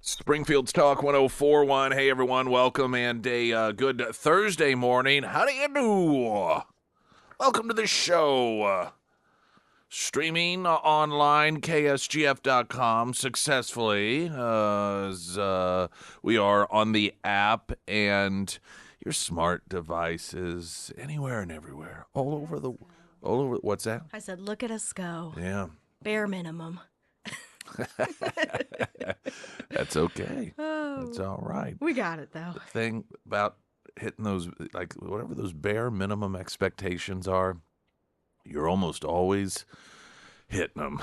Springfield's Talk 1041. Hey, everyone. Welcome and a good Thursday morning. How do you do? Welcome to the show. Streaming online, KSGF.com successfully. We are on the app and your smart devices anywhere and everywhere. All over. What's that? I said, look at us go. Yeah. Bare minimum. That's okay. Oh, That's all right. we got it, though. The thing about hitting those, like, whatever those bare minimum expectations are, you're almost always hitting them.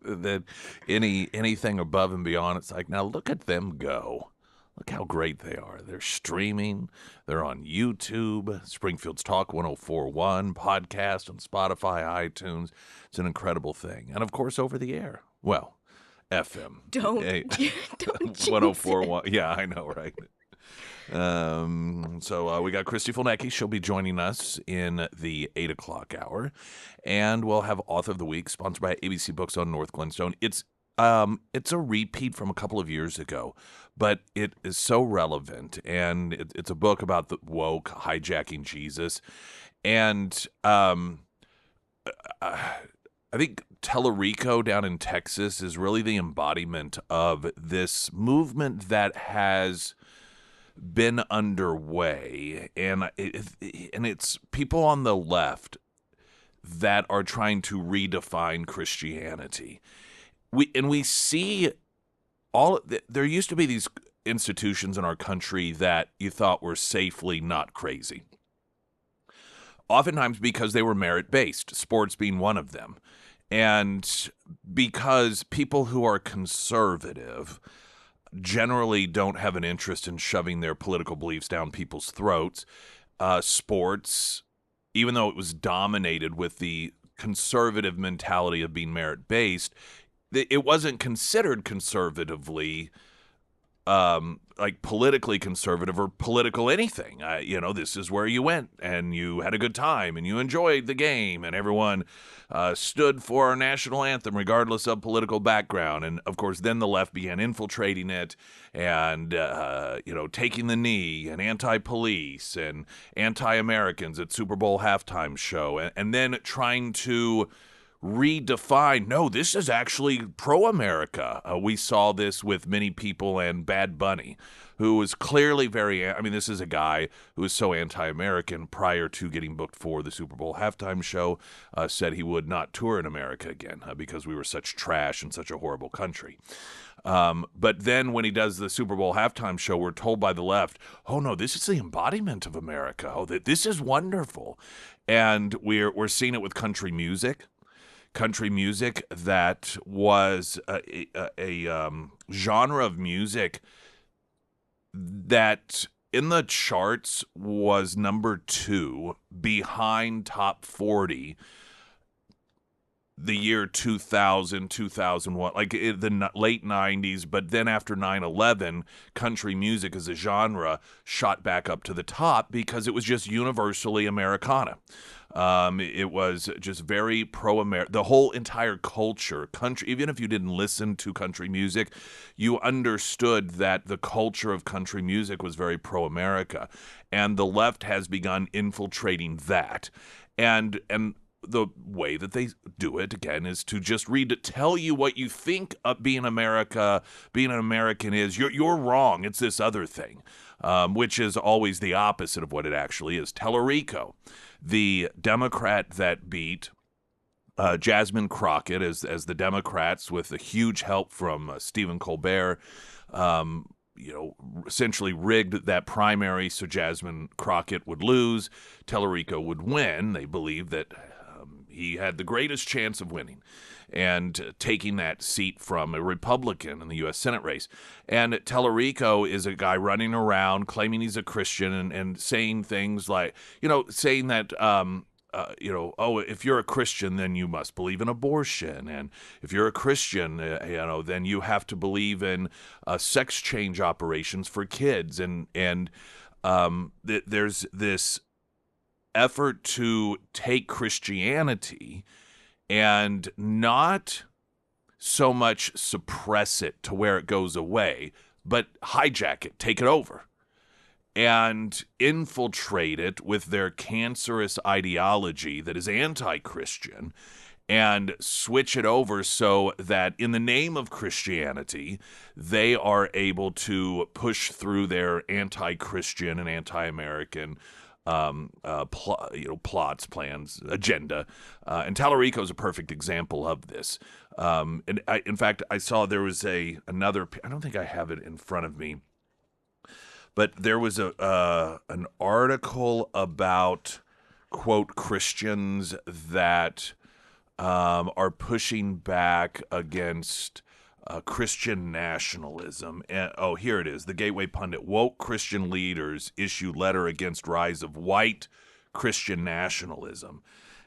Then anything above and beyond, it's like, now look at them go. Look how great they are. They're streaming. They're on YouTube, Springfield's Talk 1041, podcast on Spotify, iTunes. It's an incredible thing. And, of course, over the air. Well, FM. Don't jinx 1041. Yeah, I know, right? So we got Christy Fulnecki. She'll be joining us in the 8 o'clock hour. And we'll have Author of the Week, sponsored by ABC Books on North Glenstone. It's a repeat from a couple of years ago, but it is so relevant. And it's a book about the woke hijacking Jesus. And I think Tellurico down in Texas is really the embodiment of this movement that has been underway, and it's people on the left that are trying to redefine Christianity. We see there used to be these institutions in our country that you thought were safely not crazy. Oftentimes because they were merit-based, sports being one of them. And because people who are conservative generally don't have an interest in shoving their political beliefs down people's throats, sports, even though it was dominated with the conservative mentality of being merit-based, it wasn't considered conservatively like politically conservative or political anything. This is where you went and you had a good time and you enjoyed the game and everyone stood for our national anthem regardless of political background. And, of course, then the left began infiltrating it and, taking the knee and anti-police and anti-Americans at Super Bowl halftime show and then trying to redefine, no, this is actually pro-America. We saw this with many people and Bad Bunny, who was clearly this is a guy who was so anti-American prior to getting booked for the Super Bowl halftime show, said he would not tour in America again because we were such trash and such a horrible country. But then when he does the Super Bowl halftime show, we're told by the left, oh, no, this is the embodiment of America. Oh, this is wonderful. And we're seeing it with country music. Country music that was a genre of music that in the charts was number 2 behind top 40 the year 2000, 2001, like the late 90s. But then after 9/11, country music as a genre shot back up to the top because it was just universally Americana. It was just very pro-America. The whole entire culture, country, even if you didn't listen to country music, you understood that the culture of country music was very pro-America. And the left has begun infiltrating that. And the way that they do it, again, is to just tell you what you think being an American is. You're wrong. It's this other thing, which is always the opposite of what it actually is. Tellurico, the Democrat that beat Jasmine Crockett as the Democrats with a huge help from Stephen Colbert, essentially rigged that primary so Jasmine Crockett would lose, Tellurico would win. They believed that he had the greatest chance of winning and taking that seat from a Republican in the U.S. Senate race. And Tellurico is a guy running around claiming he's a Christian and saying things like, saying that, if you're a Christian, then you must believe in abortion. And if you're a Christian, then you have to believe in sex change operations for kids. And there's this effort to take Christianity and not so much suppress it to where it goes away, but hijack it, take it over, and infiltrate it with their cancerous ideology that is anti-Christian, and switch it over so that in the name of Christianity, they are able to push through their anti-Christian and anti-American plots, plans, agenda. And Tallarico is a perfect example of this. In fact, I saw there was another. I don't think I have it in front of me, but there was an article about, quote, Christians that are pushing back against Christian nationalism. And, oh, here it is. The Gateway Pundit. Woke Christian leaders issue letter against rise of white Christian nationalism.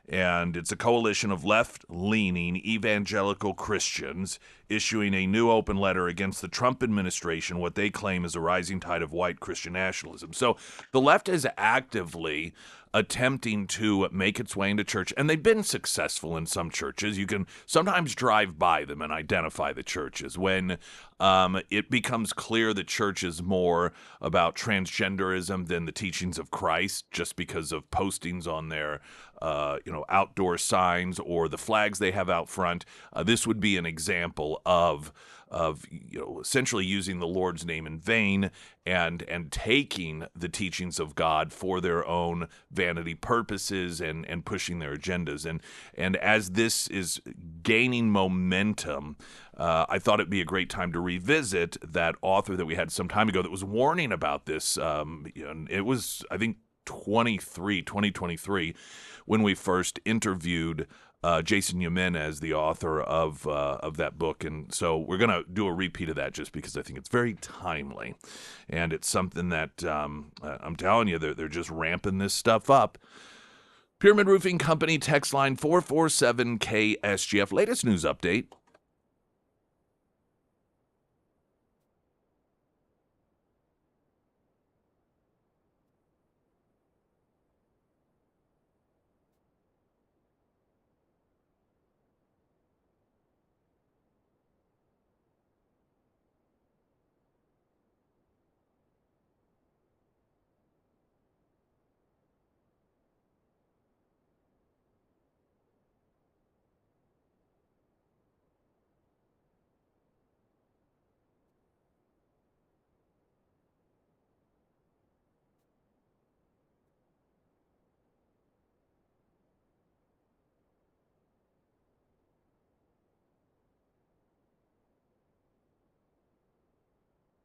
And it's a coalition of left-leaning evangelical Christians issuing a new open letter against the Trump administration, what they claim is a rising tide of white Christian nationalism. So the left is actively attempting to make its way into church, and they've been successful in some churches. You can sometimes drive by them and identify the churches when it becomes clear the church is more about transgenderism than the teachings of Christ, just because of postings on their outdoor signs or the flags they have out front. This would be an example of essentially using the Lord's name in vain and taking the teachings of God for their own vanity purposes and pushing their agendas. And as this is gaining momentum, I thought it'd be a great time to revisit that author that we had some time ago that was warning about this. It was, I think, 2023, when we first interviewed Jason Jimenez, the author of that book. And so we're going to do a repeat of that just because I think it's very timely. And it's something that I'm telling you, they're just ramping this stuff up. Pyramid Roofing Company, text line 447-KSGF. Latest news update.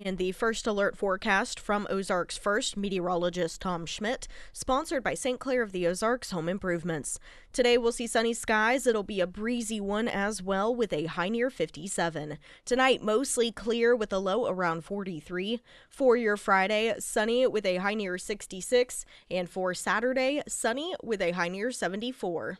And the first alert forecast from Ozarks First meteorologist Tom Schmidt, sponsored by St. Clair of the Ozarks Home Improvements. Today we'll see sunny skies. It'll be a breezy one as well with a high near 57. Tonight mostly clear with a low around 43. For your Friday, sunny with a high near 66. And for Saturday, sunny with a high near 74.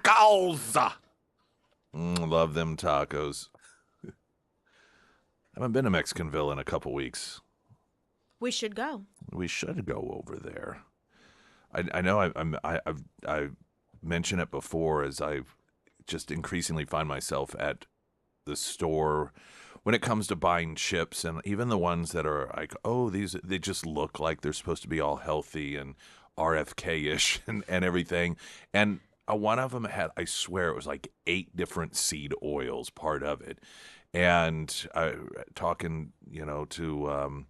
tacos. Love them tacos. I haven't been to Mexicanville in a couple weeks. We should go. We should go over there. I know I've mentioned it before as I just increasingly find myself at the store when it comes to buying chips, and even the ones that are like, oh, they just look like they're supposed to be all healthy and RFK-ish and everything. And one of them had, I swear, it was like 8 different seed oils, part of it. And talking, to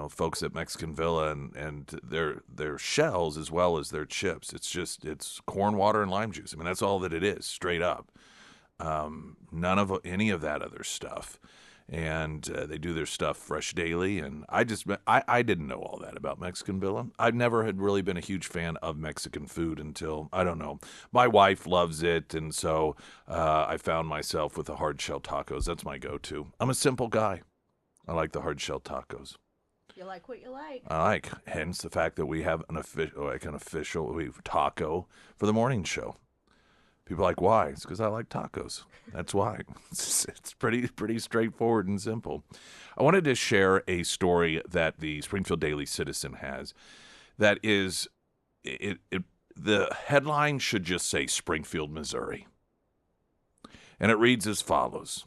folks at Mexicanville and their shells as well as their chips. It's corn, water, and lime juice. I mean, that's all that it is, straight up. None of any of that other stuff. And they do their stuff fresh daily. And I didn't know all that about Mexicanville. I never had really been a huge fan of Mexican food until, I don't know, my wife loves it. And so I found myself with the hard shell tacos. That's my go-to. I'm a simple guy. I like the hard shell tacos. You like what you like. I like, hence the fact that we have an official taco for the morning show. People are like, why? It's because I like tacos. That's why. It's pretty straightforward and simple. I wanted to share a story that the Springfield Daily Citizen has that is, the headline should just say Springfield, Missouri. And it reads as follows.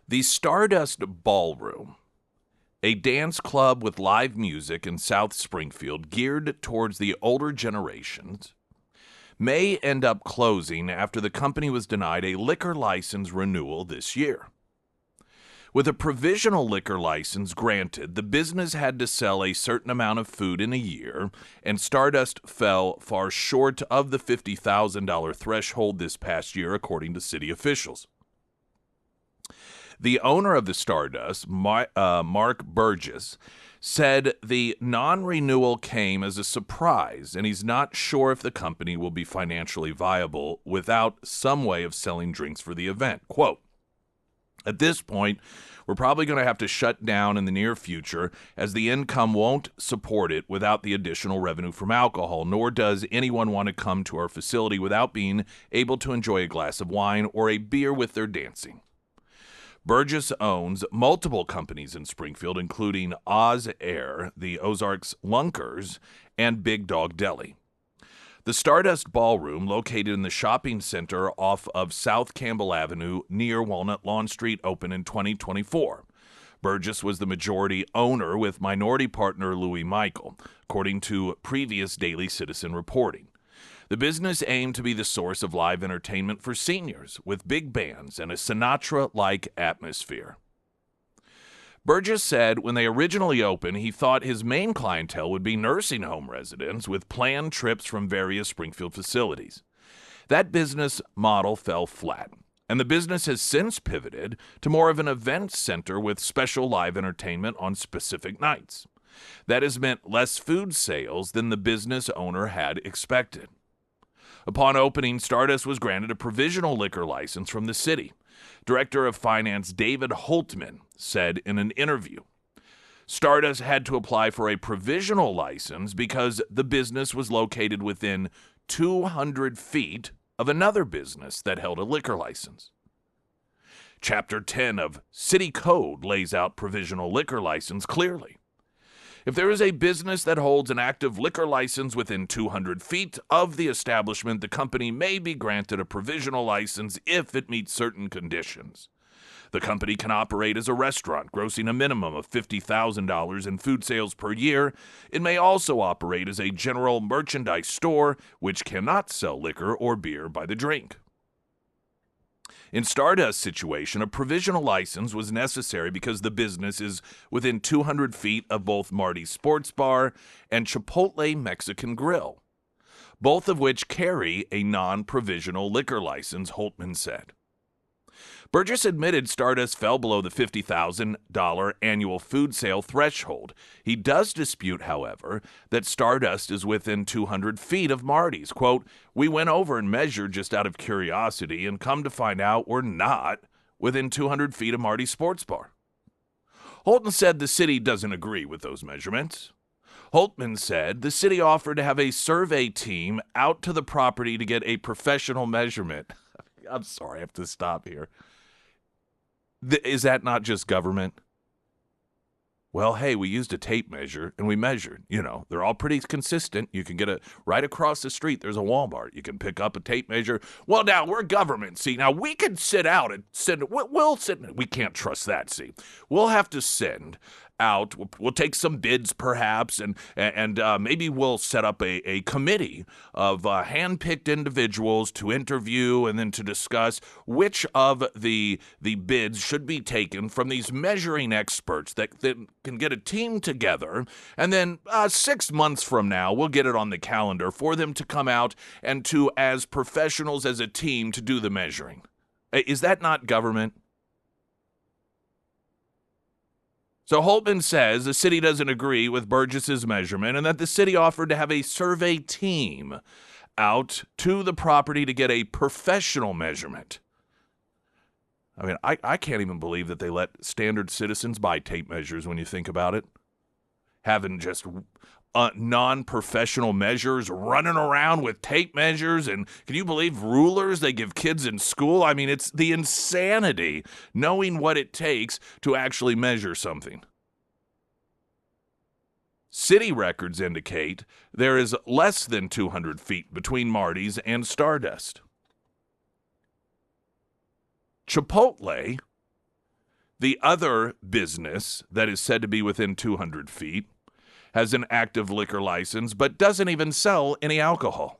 The Stardust Ballroom, a dance club with live music in South Springfield geared towards the older generations, may end up closing after the company was denied a liquor license renewal this year. With a provisional liquor license granted, the business had to sell a certain amount of food in a year, and Stardust fell far short of the $50,000 threshold this past year, according to city officials. The owner of the Stardust, Mark Burgess, said the non-renewal came as a surprise, and he's not sure if the company will be financially viable without some way of selling drinks for the event. Quote, at this point, we're probably going to have to shut down in the near future as the income won't support it without the additional revenue from alcohol, nor does anyone want to come to our facility without being able to enjoy a glass of wine or a beer with their dancing. Burgess owns multiple companies in Springfield, including Oz Air, the Ozarks Lunkers, and Big Dog Deli. The Stardust Ballroom, located in the shopping center off of South Campbell Avenue near Walnut Lawn Street, opened in 2024. Burgess was the majority owner with minority partner Louis Michael, according to previous Daily Citizen reporting. The business aimed to be the source of live entertainment for seniors, with big bands and a Sinatra-like atmosphere. Burgess said when they originally opened, he thought his main clientele would be nursing home residents with planned trips from various Springfield facilities. That business model fell flat, and the business has since pivoted to more of an event center with special live entertainment on specific nights. That has meant less food sales than the business owner had expected. Upon opening, Stardust was granted a provisional liquor license from the city. Director of Finance David Holtman said in an interview, Stardust had to apply for a provisional license because the business was located within 200 feet of another business that held a liquor license. Chapter 10 of City Code lays out provisional liquor license clearly. If there is a business that holds an active liquor license within 200 feet of the establishment, the company may be granted a provisional license if it meets certain conditions. The company can operate as a restaurant, grossing a minimum of $50,000 in food sales per year. It may also operate as a general merchandise store, which cannot sell liquor or beer by the drink. In Stardust's situation, a provisional license was necessary because the business is within 200 feet of both Marty's Sports Bar and Chipotle Mexican Grill, both of which carry a non-provisional liquor license, Holtman said. Burgess admitted Stardust fell below the $50,000 annual food sale threshold. He does dispute, however, that Stardust is within 200 feet of Marty's. Quote, we went over and measured just out of curiosity and come to find out we're not within 200 feet of Marty's Sports Bar. Holton said the city doesn't agree with those measurements. Holtman said the city offered to have a survey team out to the property to get a professional measurement. I'm sorry, I have to stop here. Is that not just government? Well, hey, we used a tape measure and we measured. They're all pretty consistent. You can get right across the street, there's a Walmart. You can pick up a tape measure. Well, now we're government. See, now we can sit out and we'll sit. We can't trust that. See, we'll have to send out. We'll take some bids, perhaps, and maybe we'll set up a committee of hand-picked individuals to interview and then to discuss which of the bids should be taken from these measuring experts that can get a team together. And then 6 months from now, we'll get it on the calendar for them to come out and to, as professionals as a team, to do the measuring. Is that not government? So Holtman says the city doesn't agree with Burgess's measurement and that the city offered to have a survey team out to the property to get a professional measurement. I mean, I can't even believe that they let standard citizens buy tape measures when you think about it. Having just non-professional measures running around with tape measures, and can you believe rulers they give kids in school? I mean, it's the insanity knowing what it takes to actually measure something. City records indicate there is less than 200 feet between Marty's and Stardust. Chipotle, the other business that is said to be within 200 feet, has an active liquor license, but doesn't even sell any alcohol.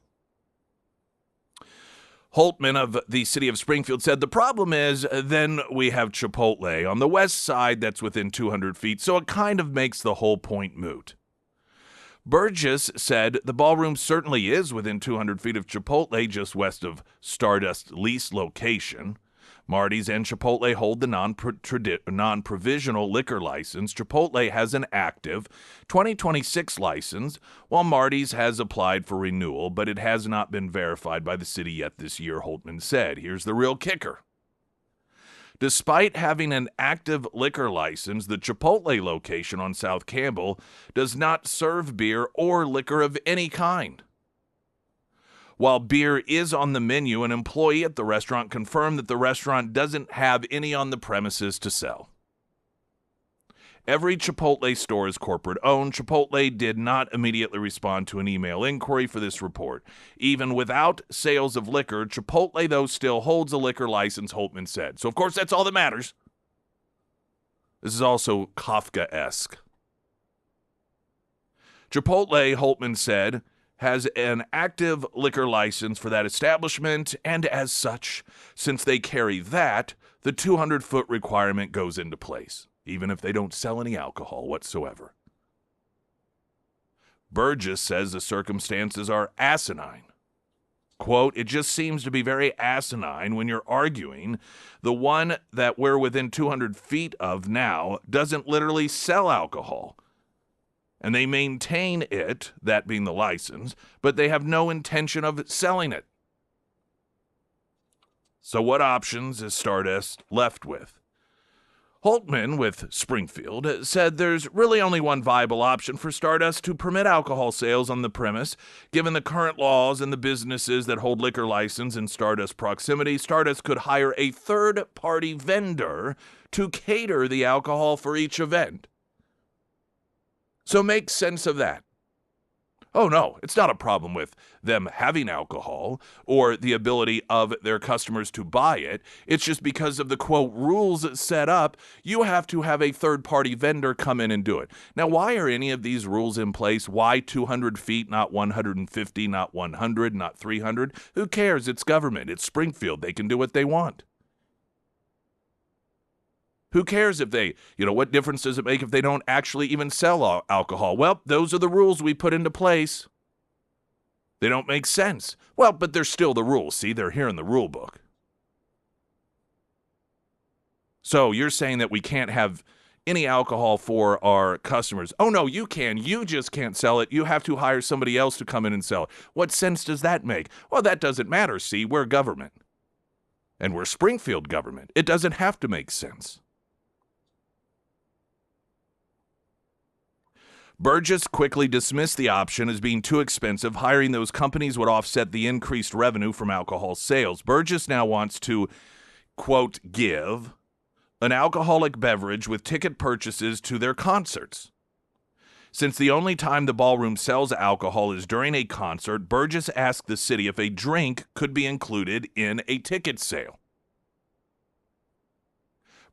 Holtman of the city of Springfield said the problem is then we have Chipotle on the west side that's within 200 feet, so it kind of makes the whole point moot. Burgess said the ballroom certainly is within 200 feet of Chipotle, just west of Stardust's lease location. Marty's and Chipotle hold the non-provisional liquor license. Chipotle has an active 2026 license, while Marty's has applied for renewal, but it has not been verified by the city yet this year, Holtman said. Here's the real kicker. Despite having an active liquor license, the Chipotle location on South Campbell does not serve beer or liquor of any kind. While beer is on the menu, an employee at the restaurant confirmed that the restaurant doesn't have any on the premises to sell. Every Chipotle store is corporate-owned. Chipotle did not immediately respond to an email inquiry for this report. Even without sales of liquor, Chipotle, though, still holds a liquor license, Holtman said. So, of course, that's all that matters. This is also Kafka-esque. Chipotle, Holtman said, has an active liquor license for that establishment, and as such, since they carry that, the 200-foot requirement goes into place, even if they don't sell any alcohol whatsoever. Burgess says the circumstances are asinine. Quote, it just seems to be very asinine when you're arguing the one that we're within 200 feet of now doesn't literally sell alcohol. And they maintain it, that being the license, but they have no intention of selling it. So what options is Stardust left with? Holtman with Springfield said there's really only one viable option for Stardust to permit alcohol sales on the premise. Given the current laws and the businesses that hold liquor license in Stardust proximity, Stardust could hire a third-party vendor to cater the alcohol for each event. So make sense of that. Oh, no, it's not a problem with them having alcohol or the ability of their customers to buy it. It's just because of the, quote, rules set up, you have to have a third-party vendor come in and do it. Now, why are any of these rules in place? Why 200 feet, not 150, not 100, not 300? Who cares? It's government. It's Springfield. They can do what they want. Who cares if they, what difference does it make if they don't actually even sell alcohol? Well, those are the rules we put into place. They don't make sense. Well, but they're still the rules. See, they're here in the rule book. So you're saying that we can't have any alcohol for our customers. Oh, no, you can. You just can't sell it. You have to hire somebody else to come in and sell it. What sense does that make? Well, that doesn't matter. See, we're government. And we're Springfield government. It doesn't have to make sense. Burgess quickly dismissed the option as being too expensive. Hiring those companies would offset the increased revenue from alcohol sales. Burgess now wants to, quote, give an alcoholic beverage with ticket purchases to their concerts. Since the only time the ballroom sells alcohol is during a concert, Burgess asked the city if a drink could be included in a ticket sale.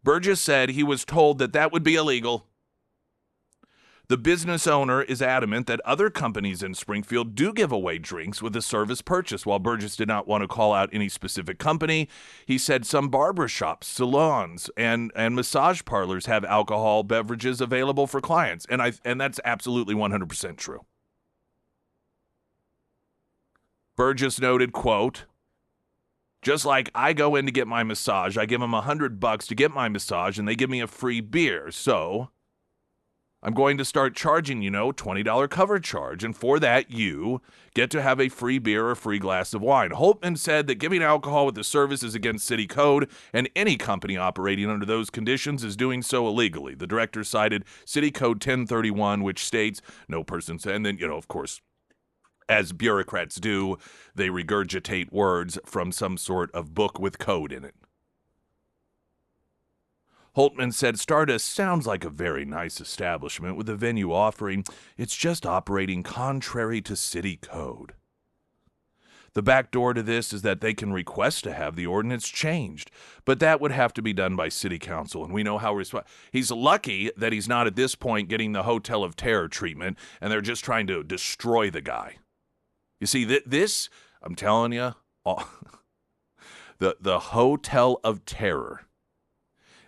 Burgess said he was told that that would be illegal. The business owner is adamant that other companies in Springfield do give away drinks with a service purchase. While Burgess did not want to call out any specific company, he said some barbershops, salons, and massage parlors have alcohol beverages available for clients. And that's absolutely 100% true. Burgess noted, quote, just like I go in to get my massage, I give them $100 to get my massage, and they give me a free beer. So I'm going to start charging, $20 cover charge, and for that, you get to have a free beer or free glass of wine. Holtman said that giving alcohol with the service is against city code, and any company operating under those conditions is doing so illegally. The director cited City Code 1031, which states no person, and then, of course, as bureaucrats do, they regurgitate words from some sort of book with code in it. Holtman said Stardust sounds like a very nice establishment with a venue offering. It's just operating contrary to city code. The back door to this is that they can request to have the ordinance changed, but that would have to be done by city council, and we know how he's lucky that he's not at this point getting the Hotel of Terror treatment, and they're just trying to destroy the guy. You see, this, I'm telling you, the Hotel of Terror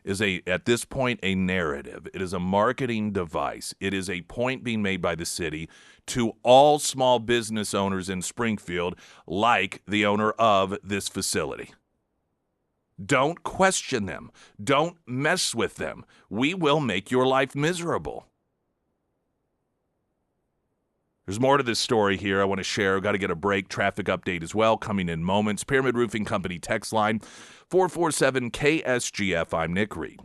is at this point a narrative. It is a marketing device. It is a point being made by the city to all small business owners in Springfield, like the owner of this facility. Don't question them. Don't mess with them. We will make your life miserable. There's more to this story here I want to share. I've got to get a break. Traffic update as well coming in moments. Pyramid Roofing Company text line 447-KSGF. I'm Nick Reed.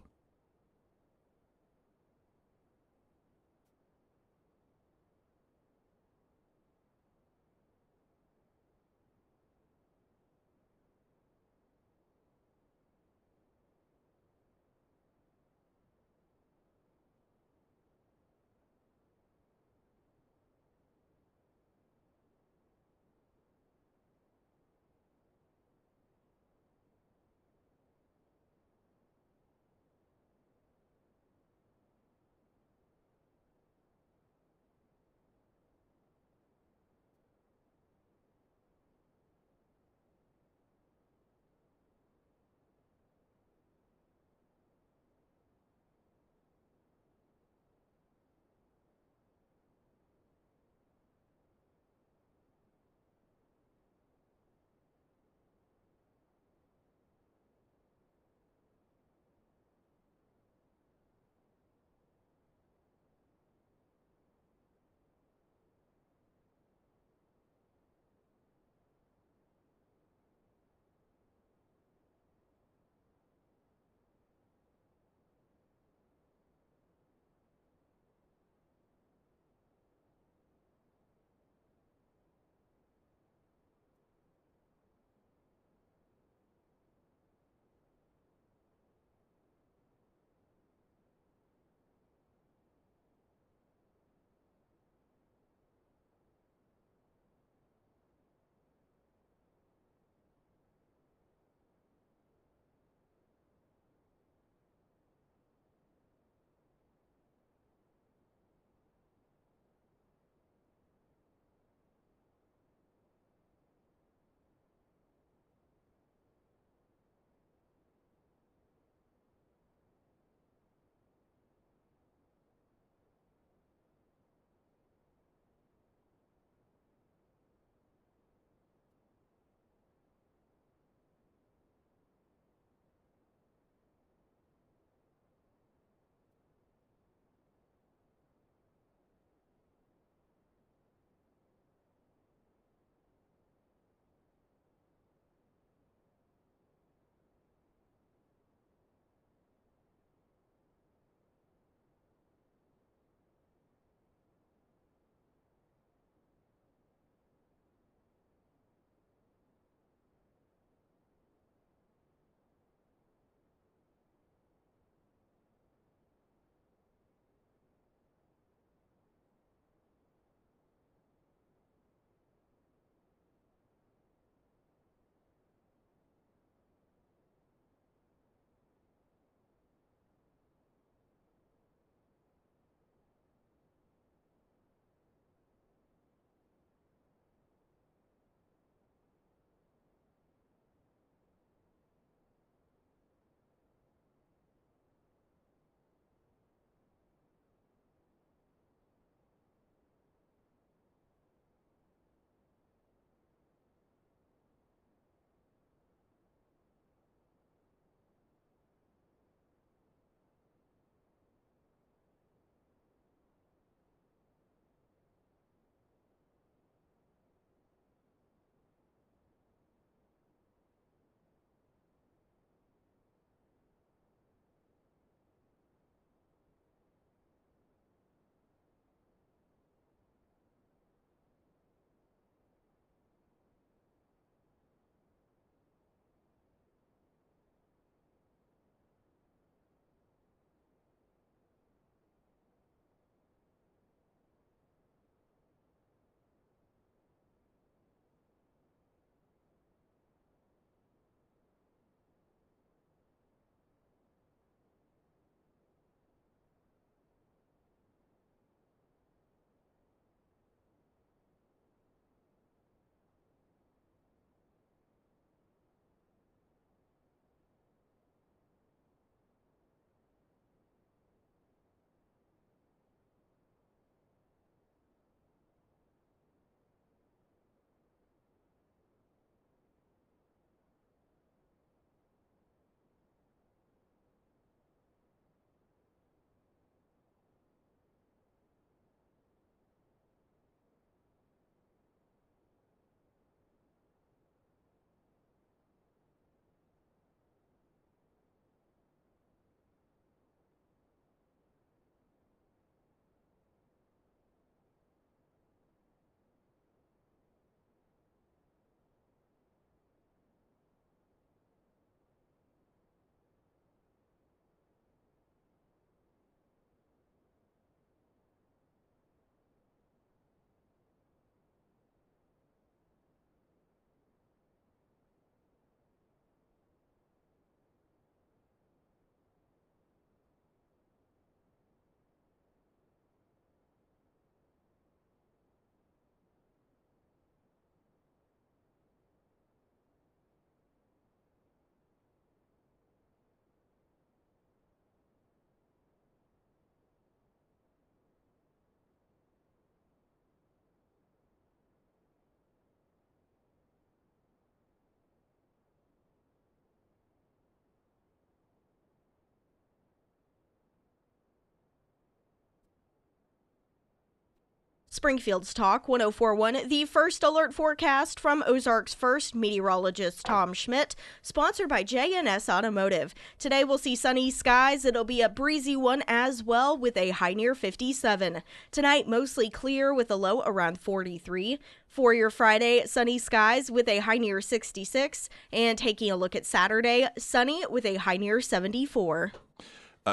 Springfield's Talk 1041, the first alert forecast from Ozarks First meteorologist Tom Schmidt, sponsored by J&S Automotive. Today we'll see sunny skies. It'll be a breezy one as well with a high near 57. Tonight mostly clear with a low around 43. For your Friday, sunny skies with a high near 66. And taking a look at Saturday, sunny with a high near 74.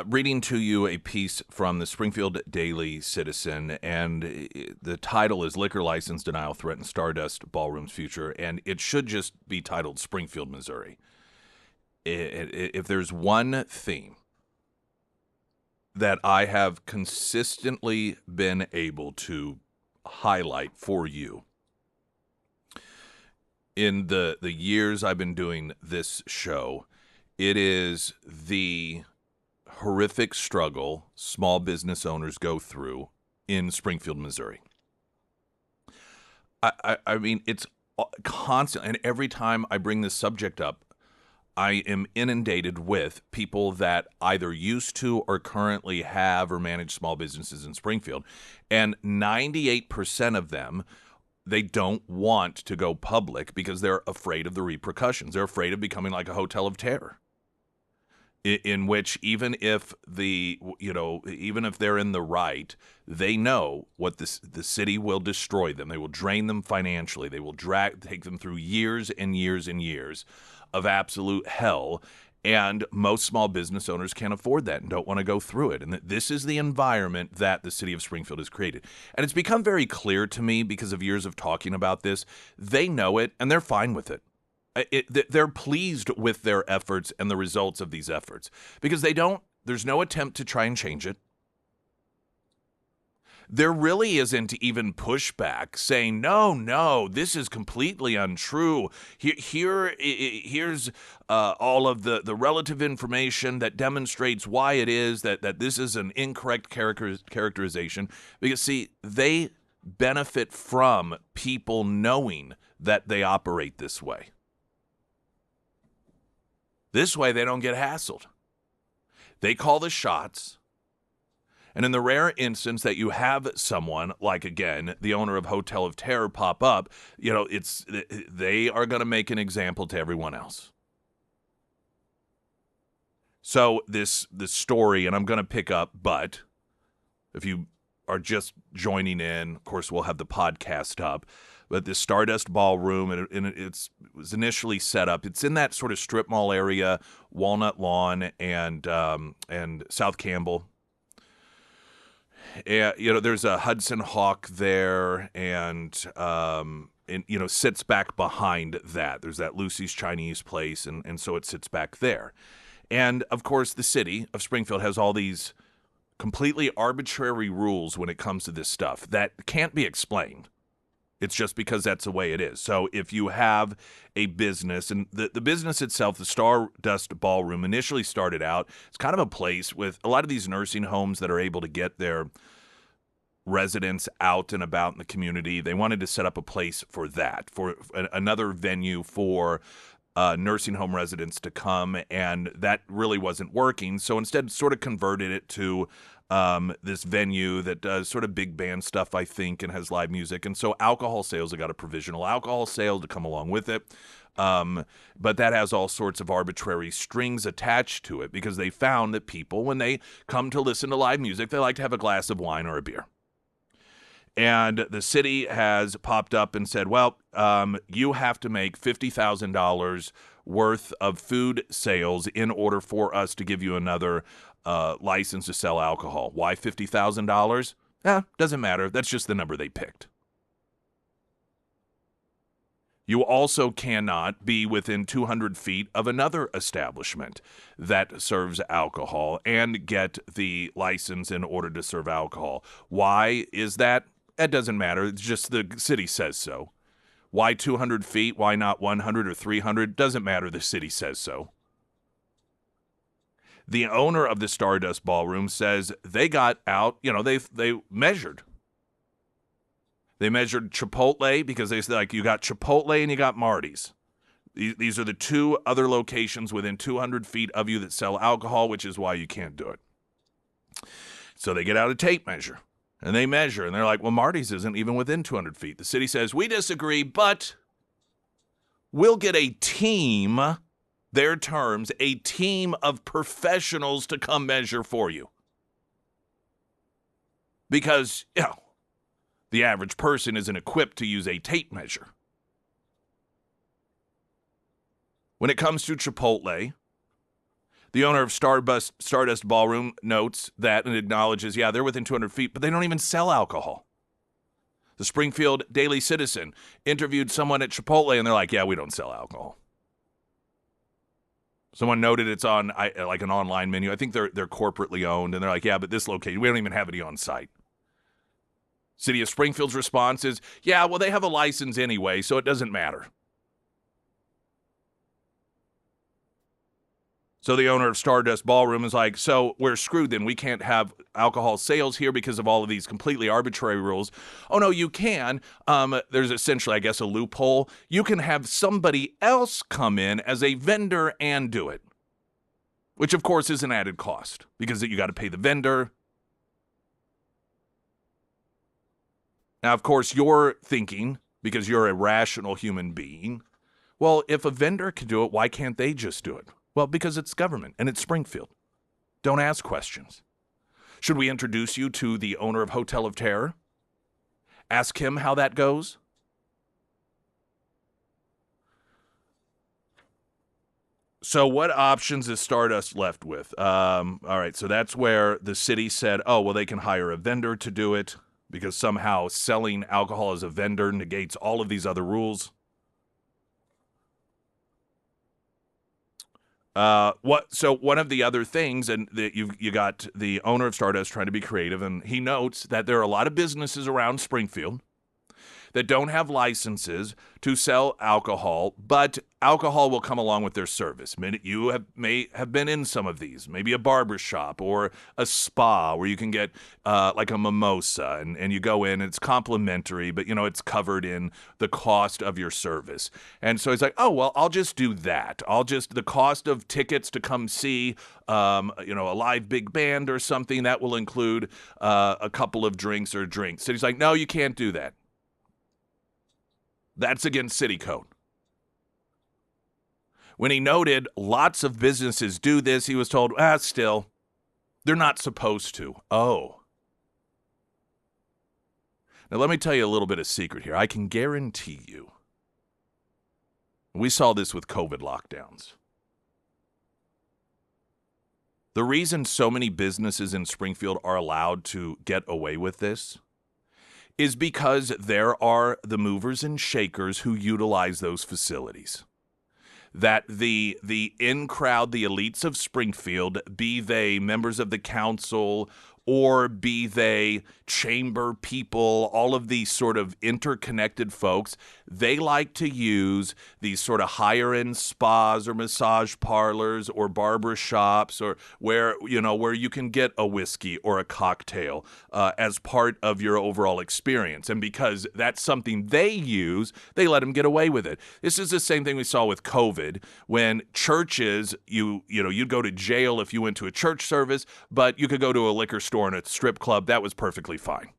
Reading to you a piece from the Springfield Daily Citizen, and the title is Liquor License Denial Threatens Stardust Ballroom's Future, and it should just be titled Springfield, Missouri. If there's one theme that I have consistently been able to highlight for you in the years I've been doing this show, it is the horrific struggle small business owners go through in Springfield, Missouri. I mean, it's constant, and every time I bring this subject up, I am inundated with people that either used to or currently have or manage small businesses in Springfield, and 98% of them, they don't want to go public because they're afraid of the repercussions. They're afraid of becoming like a hotel of terror, in which even if even if they're in the right, they know what the city will destroy them. They will drain them financially. They will take them through years and years and years of absolute hell. And most small business owners can't afford that and don't want to go through it. And this is the environment that the city of Springfield has created. And it's become very clear to me because of years of talking about this. They know it and they're fine with it. They're pleased with their efforts and the results of these efforts because there's no attempt to try and change it. There really isn't even pushback saying, no, this is completely untrue. Here's all of the relative information that demonstrates why it is that this is an incorrect characterization. Because, see, they benefit from people knowing that they operate this way. This way, they don't get hassled. They call the shots. And in the rare instance that you have someone like, again, the owner of Hotel of Terror pop up, they are going to make an example to everyone else. So this story, and I'm going to pick up, but if you are just joining in, of course, we'll have the podcast up. But the Stardust Ballroom, and it was initially set up. It's in that sort of strip mall area, Walnut Lawn and South Campbell. And, there's a Hudson Hawk there, and sits back behind that. There's that Lucy's Chinese place, and so it sits back there. And, of course, the city of Springfield has all these completely arbitrary rules when it comes to this stuff that can't be explained. It's just because that's the way it is. So if you have a business, and the business itself, the Stardust Ballroom, initially started out, it's kind of a place with a lot of these nursing homes that are able to get their residents out and about in the community. They wanted to set up a place for that, for another venue for nursing home residents to come, and that really wasn't working. So instead, sort of converted it to this venue that does sort of big band stuff, I think, and has live music. And so alcohol sales, they got a provisional alcohol sale to come along with it. But that has all sorts of arbitrary strings attached to it because they found that people, when they come to listen to live music, they like to have a glass of wine or a beer. And the city has popped up and said, well, you have to make $50,000 worth of food sales in order for us to give you another license to sell alcohol. Why $50,000? Doesn't matter. That's just the number they picked. You also cannot be within 200 feet of another establishment that serves alcohol and get the license in order to serve alcohol. Why is that? It doesn't matter. It's just the city says so. Why 200 feet? Why not 100 or 300? Doesn't matter. The city says so. The owner of the Stardust Ballroom says they got out, they measured. They measured Chipotle because they said, like, you got Chipotle and you got Marty's. These are the two other locations within 200 feet of you that sell alcohol, which is why you can't do it. So they get out a tape measure. And they measure, and they're like, well, Marty's isn't even within 200 feet. The city says, we disagree, but we'll get a team, their terms, a team of professionals to come measure for you. Because, the average person isn't equipped to use a tape measure. When it comes to Chipotle, the owner of Stardust Ballroom notes that and acknowledges, they're within 200 feet, but they don't even sell alcohol. The Springfield Daily Citizen interviewed someone at Chipotle, and they're like, we don't sell alcohol. Someone noted it's on like an online menu. I think they're corporately owned, and they're like, but this location, we don't even have any on site. City of Springfield's response is, they have a license anyway, so it doesn't matter. So the owner of Stardust Ballroom is like, so we're screwed then. We can't have alcohol sales here because of all of these completely arbitrary rules. Oh, no, you can. There's essentially, I guess, a loophole. You can have somebody else come in as a vendor and do it, which, of course, is an added cost because you got to pay the vendor. Now, of course, you're thinking, because you're a rational human being, well, if a vendor can do it, why can't they just do it? Well, because it's government and it's Springfield. Don't ask questions. Should we introduce you to the owner of Hotel of Terror? Ask him how that goes? So what options is Stardust left with? All right, so that's where the city said, they can hire a vendor to do it because somehow selling alcohol as a vendor negates all of these other rules. So one of the other things, and you got the owner of Stardust trying to be creative, and he notes that there are a lot of businesses around Springfield that don't have licenses to sell alcohol, but alcohol will come along with their service. You may have been in some of these, maybe a barber shop or a spa where you can get like a mimosa, and you go in, it's complimentary, but it's covered in the cost of your service. And so he's like, I'll just do that. The cost of tickets to come see a live big band or something, that will include a couple of drinks. So he's like, no, you can't do that. That's against city code. When he noted lots of businesses do this, he was told, still, they're not supposed to. Oh. Now, let me tell you a little bit of secret here. I can guarantee you, we saw this with COVID lockdowns. The reason so many businesses in Springfield are allowed to get away with this is because there are the movers and shakers who utilize those facilities. That the in-crowd, the elites of Springfield, be they members of the council or be they chamber people, all of these sort of interconnected folks, they like to use these sort of higher-end spas or massage parlors or barber shops or where you can get a whiskey or a cocktail as part of your overall experience. And because that's something they use, they let them get away with it. This is the same thing we saw with COVID when churches, you'd go to jail if you went to a church service, but you could go to a liquor store and a strip club. That was perfectly fine.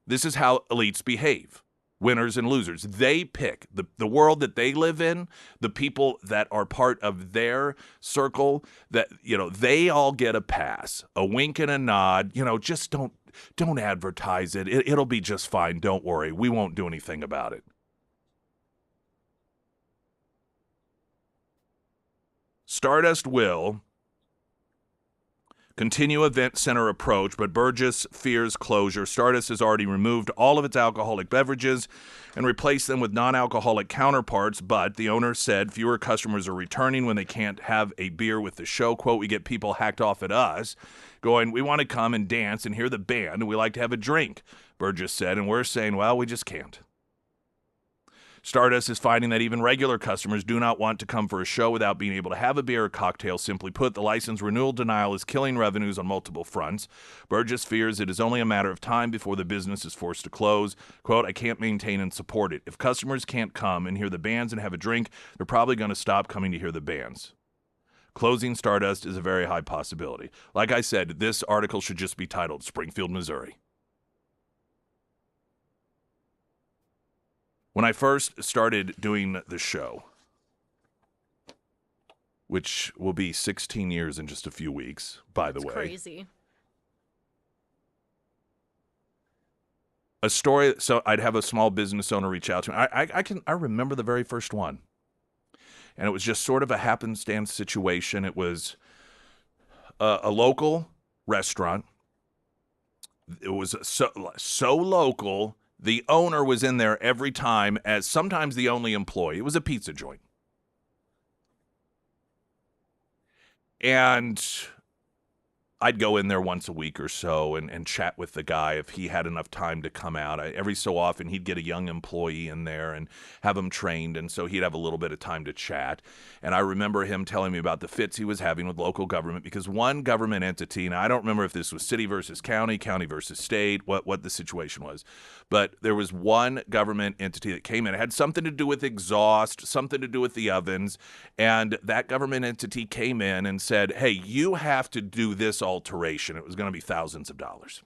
This is how elites behave. Winners and losers. They pick the world that they live in, the people that are part of their circle, that, they all get a pass, a wink and a nod. Just don't advertise it. It'll be just fine. Don't worry. We won't do anything about it. Stardust will continue event center approach, but Burgess fears closure. Stardust has already removed all of its alcoholic beverages and replaced them with non-alcoholic counterparts, but the owner said fewer customers are returning when they can't have a beer with the show. Quote, we get people hacked off at us going, we want to come and dance and hear the band, and we like to have a drink, Burgess said, and we're saying, well, we just can't. Stardust is finding that even regular customers do not want to come for a show without being able to have a beer or cocktail. Simply put, the license renewal denial is killing revenues on multiple fronts. Burgess fears it is only a matter of time before the business is forced to close. Quote, I can't maintain and support it. If customers can't come and hear the bands and have a drink, they're probably going to stop coming to hear the bands. Closing Stardust is a very high possibility. Like I said, this article should just be titled Springfield, Missouri. When I first started doing the show, which will be 16 years in just a few weeks, by the way. Crazy. A story, so I'd have a small business owner reach out to me. I remember the very first one. And it was just sort of a happenstance situation. It was a local restaurant. It was so local, the owner was in there every time as sometimes the only employee. It was a pizza joint. And I'd go in there once a week or so and chat with the guy if he had enough time to come out. Every so often, he'd get a young employee in there and have him trained, and so he'd have a little bit of time to chat. And I remember him telling me about the fits he was having with local government, because one government entity, and I don't remember if this was city versus county, county versus state, what the situation was, but there was one government entity that came in. It had something to do with exhaust, something to do with the ovens, and that government entity came in and said, hey, you have to do this alteration. It was going to be thousands of dollars.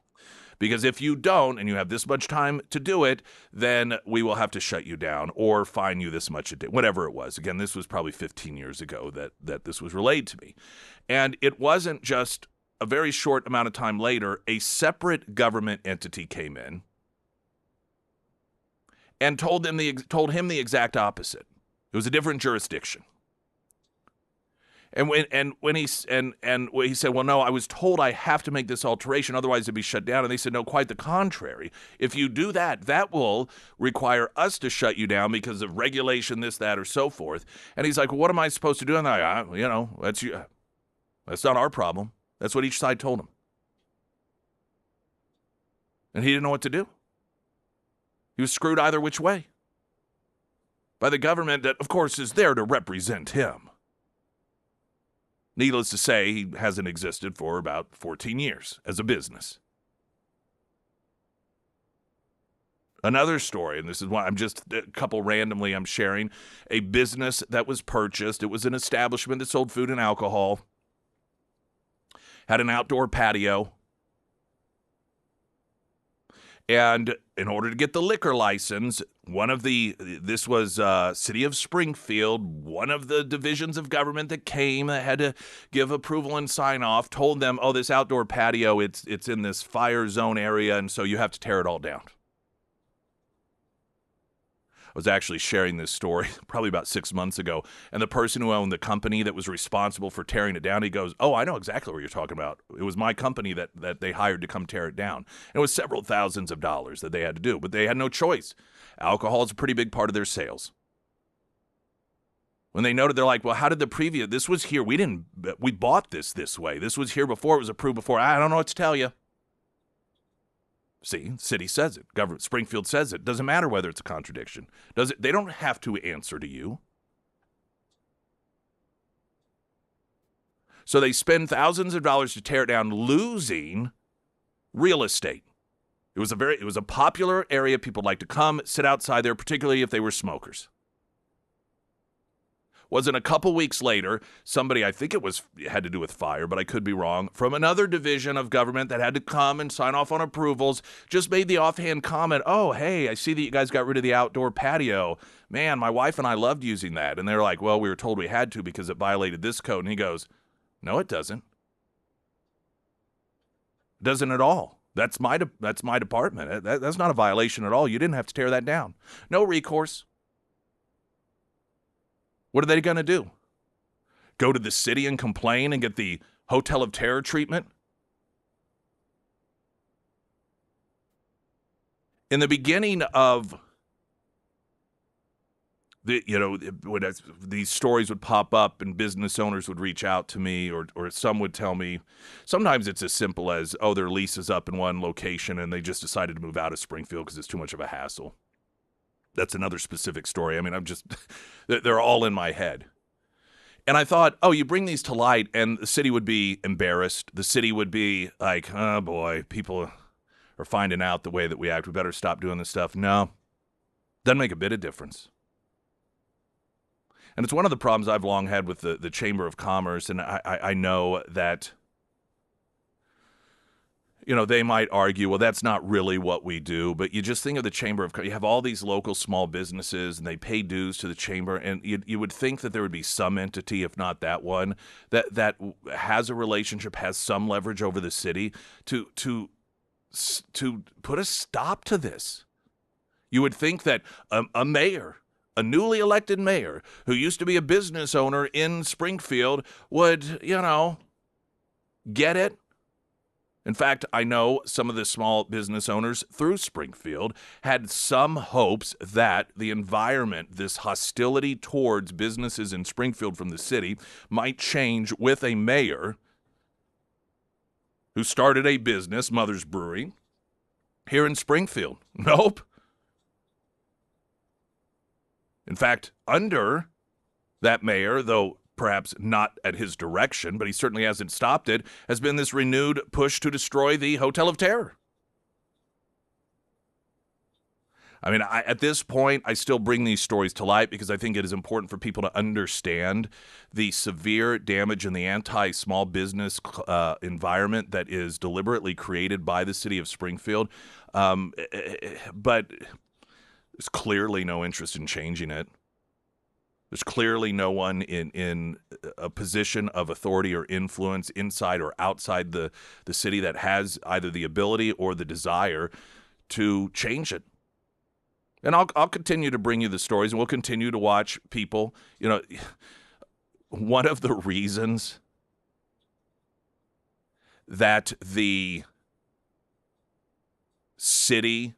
Because if you don't, and you have this much time to do it, then we will have to shut you down or fine you this much a day, whatever it was. Again, this was probably 15 years ago that this was relayed to me. And it wasn't just a very short amount of time later, a separate government entity came in and told him the exact opposite. It was a different jurisdiction. And when he said, well, no, I was told I have to make this alteration, otherwise it'd be shut down. And they said, no, quite the contrary. If you do that, that will require us to shut you down because of regulation, this, that, or so forth. And he's like, well, what am I supposed to do? And I'm like, that's not our problem. That's what each side told him. And he didn't know what to do. He was screwed either which way by the government that, of course, is there to represent him. Needless to say, he hasn't existed for about 14 years as a business. Another story, and this is why I'm just a couple randomly I'm sharing, a business that was purchased. It was an establishment that sold food and alcohol, had an outdoor patio. And in order to get the liquor license, this was City of Springfield, one of the divisions of government that came that had to give approval and sign off, told them, oh, this outdoor patio, it's in this fire zone area, and so you have to tear it all down. I was actually sharing this story probably about 6 months ago, and the person who owned the company that was responsible for tearing it down, he goes, oh, I know exactly what you're talking about. It was my company that they hired to come tear it down. And it was several thousands of dollars that they had to do, but they had no choice. Alcohol is a pretty big part of their sales. When they noted, they're like, well, how did this was here, we bought this way. This was here before, it was approved before. I don't know what to tell you. See, city says it. Government, Springfield says it. Doesn't matter whether it's a contradiction. They don't have to answer to you. So they spend thousands of dollars to tear it down, losing real estate. It was a popular area. People like to come, sit outside there, particularly if they were smokers. Wasn't a couple weeks later, somebody, I think it had to do with fire, but I could be wrong, from another division of government that had to come and sign off on approvals, just made the offhand comment, oh, hey, I see that you guys got rid of the outdoor patio. Man, my wife and I loved using that. And they're like, well, we were told we had to because it violated this code. And he goes, no, it doesn't. It doesn't at all. That's my department. That's not a violation at all. You didn't have to tear that down. No recourse. What are they going to do? Go to the city and complain and get the Hotel of Terror treatment? In the beginning of these stories would pop up and business owners would reach out to me or some would tell me, sometimes it's as simple as, oh, their lease is up in one location and they just decided to move out of Springfield because it's too much of a hassle. That's another specific story. I mean, they're all in my head. And I thought, oh, you bring these to light and the city would be embarrassed. The city would be like, oh boy, people are finding out the way that we act. We better stop doing this stuff. No, doesn't make a bit of difference. And it's one of the problems I've long had with the Chamber of Commerce, and I know that, they might argue, well, that's not really what we do, but you just think of the Chamber of Commerce. You have all these local small businesses, and they pay dues to the Chamber, and you would think that there would be some entity, if not that one, that has a relationship, has some leverage over the city to put a stop to this. You would think that a mayor, a newly elected mayor, who used to be a business owner in Springfield would, get it. In fact, I know some of the small business owners through Springfield had some hopes that the environment, this hostility towards businesses in Springfield from the city, might change with a mayor who started a business, Mother's Brewery, here in Springfield. Nope. In fact, under that mayor, though perhaps not at his direction, but he certainly hasn't stopped it, has been this renewed push to destroy the Hotel of Terror. I mean, at this point, I still bring these stories to light because I think it is important for people to understand the severe damage in the anti-small business environment that is deliberately created by the city of Springfield. But there's clearly no interest in changing it. There's clearly no one in a position of authority or influence inside or outside the city that has either the ability or the desire to change it. And I'll continue to bring you the stories, and we'll continue to watch people. One of the reasons that the city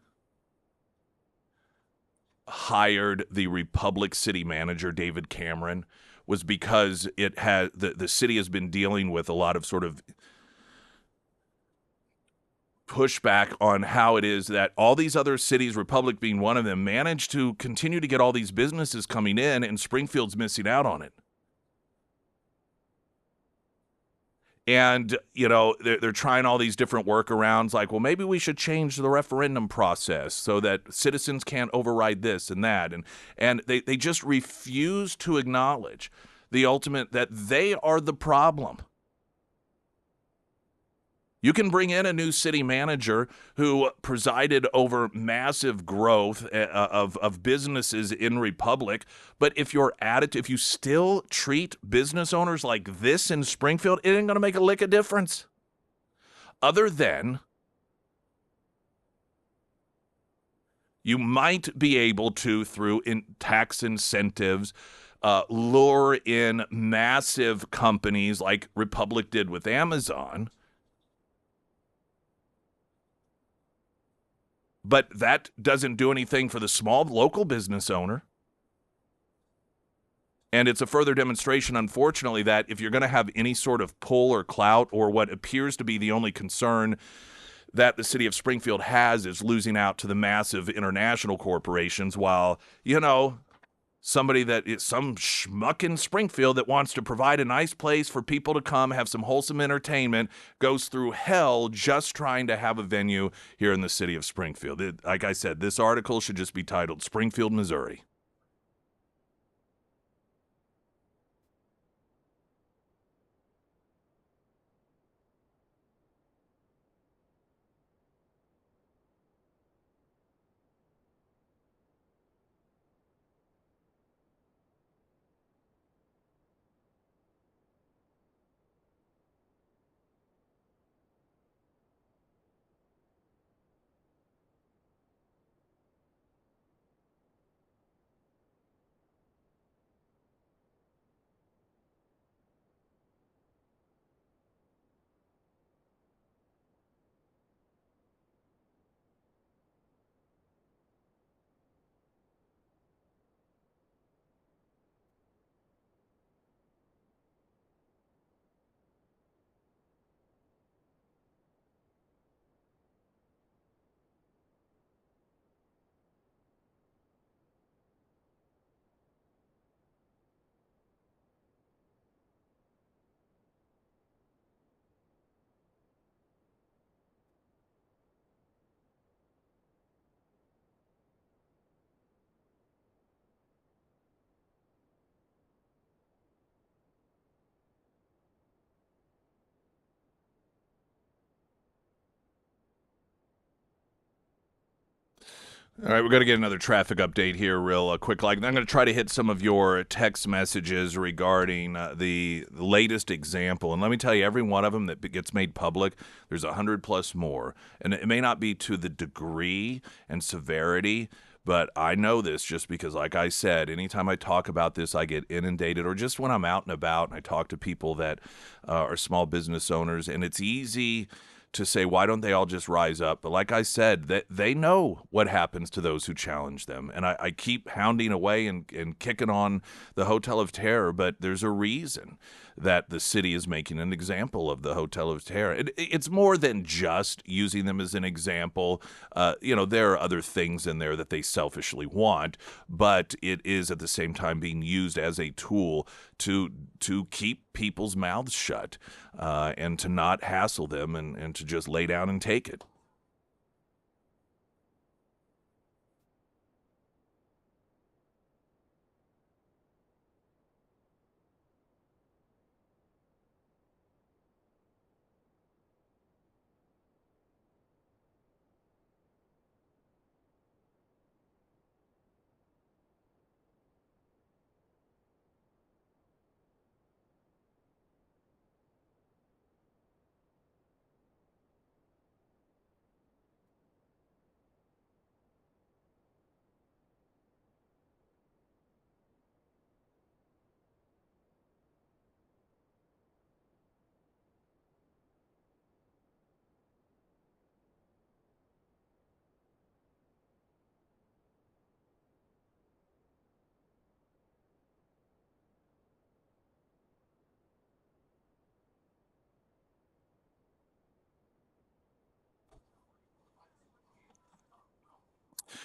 hired the Republic city manager, David Cameron, was because it had the city has been dealing with a lot of sort of pushback on how it is that all these other cities, Republic being one of them, managed to continue to get all these businesses coming in, and Springfield's missing out on it. And, they're trying all these different workarounds, like, well, maybe we should change the referendum process so that citizens can't override this and that. And they just refuse to acknowledge the ultimate, that they are the problem. You can bring in a new city manager who presided over massive growth of businesses in Republic, but if you still treat business owners like this in Springfield, it ain't going to make a lick of difference. Other than you might be able to, through tax incentives, lure in massive companies like Republic did with Amazon. But that doesn't do anything for the small local business owner. And it's a further demonstration, unfortunately, that if you're going to have any sort of pull or clout, or what appears to be the only concern that the city of Springfield has is losing out to the massive international corporations, while, somebody that is some schmuck in Springfield that wants to provide a nice place for people to come, have some wholesome entertainment, goes through hell just trying to have a venue here in the city of Springfield. Like I said, this article should just be titled Springfield, Missouri. All right, we're going to get another traffic update here real quick. Like, I'm going to try to hit some of your text messages regarding the latest example. And let me tell you, every one of them that gets made public, there's 100 plus more. And it may not be to the degree and severity, but I know this just because, like I said, anytime I talk about this, I get inundated, or just when I'm out and about and I talk to people that are small business owners, and it's easy to say, why don't they all just rise up? But like I said, that they know what happens to those who challenge them. And I keep hounding away and kicking on the Hotel of Terror, but there's a reason that the city is making an example of the Hotel of Terror. It's more than just using them as an example. There are other things in there that they selfishly want, but it is at the same time being used as a tool to keep people's mouths shut and to not hassle them and to just lay down and take it.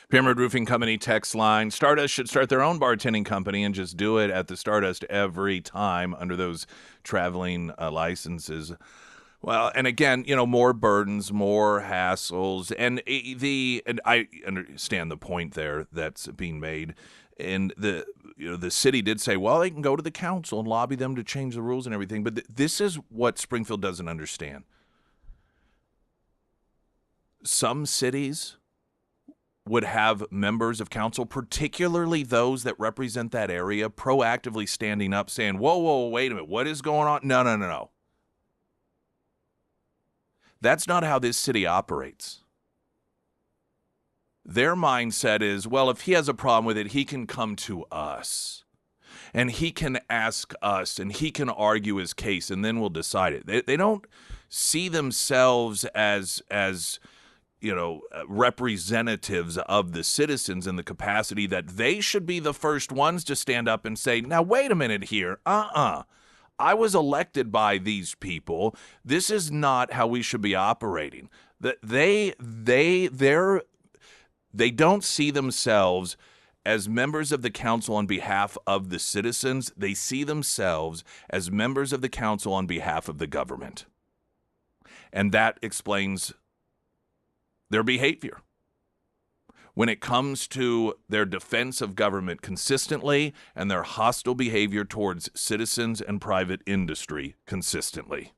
Pyramid Roofing Company text line. Stardust should start their own bartending company and just do it at the Stardust every time under those traveling licenses. Well, and again, more burdens, more hassles, and I understand the point there that's being made. And the city did say, well, they can go to the council and lobby them to change the rules and everything. But this is what Springfield doesn't understand. Some cities would have members of council, particularly those that represent that area, proactively standing up saying, whoa, wait a minute, what is going on? No. That's not how this city operates. Their mindset is, well, if he has a problem with it, he can come to us. And he can ask us, and he can argue his case, and then we'll decide it. They don't see themselves as representatives of the citizens in the capacity that they should be the first ones to stand up and say, now, wait a minute here. I was elected by these people. This is not how we should be operating. They don't see themselves as members of the council on behalf of the citizens. They see themselves as members of the council on behalf of the government. And that explains their behavior when it comes to their defense of government consistently and their hostile behavior towards citizens and private industry consistently.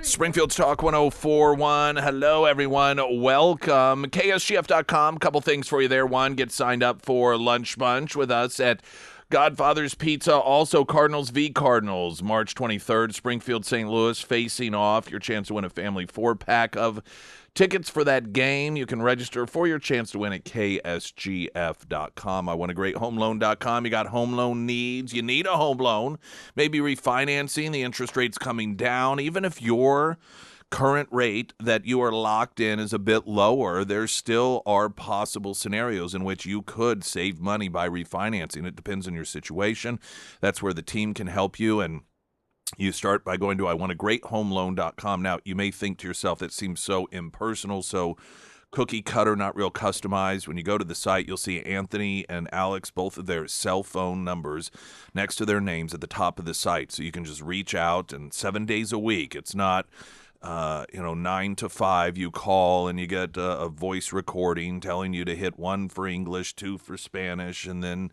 Springfield's Talk 1041. Hello, everyone. Welcome. KSGF.com. Couple things for you there. One, get signed up for Lunch Bunch with us at Godfather's Pizza. Also, Cardinals v. Cardinals, March 23rd. Springfield, St. Louis, facing off. Your chance to win a family 4-pack of tickets for that game. You can register for your chance to win at KSGF.com. I want a great homeloan.com. You got home loan needs. You need a home loan. Maybe refinancing. The interest rate's coming down. Even if your current rate that you are locked in is a bit lower, there still are possible scenarios in which you could save money by refinancing. It depends on your situation. That's where the team can help you, and you start by going to iwantagreathomeloan.com. Now, you may think to yourself, that seems so impersonal, so cookie cutter, not real customized. When you go to the site, you'll see Anthony and Alex, both of their cell phone numbers next to their names at the top of the site. So you can just reach out, and 7 days a week. It's not 9 to 5, you call and you get a voice recording telling you to hit 1 for English, 2 for Spanish, and then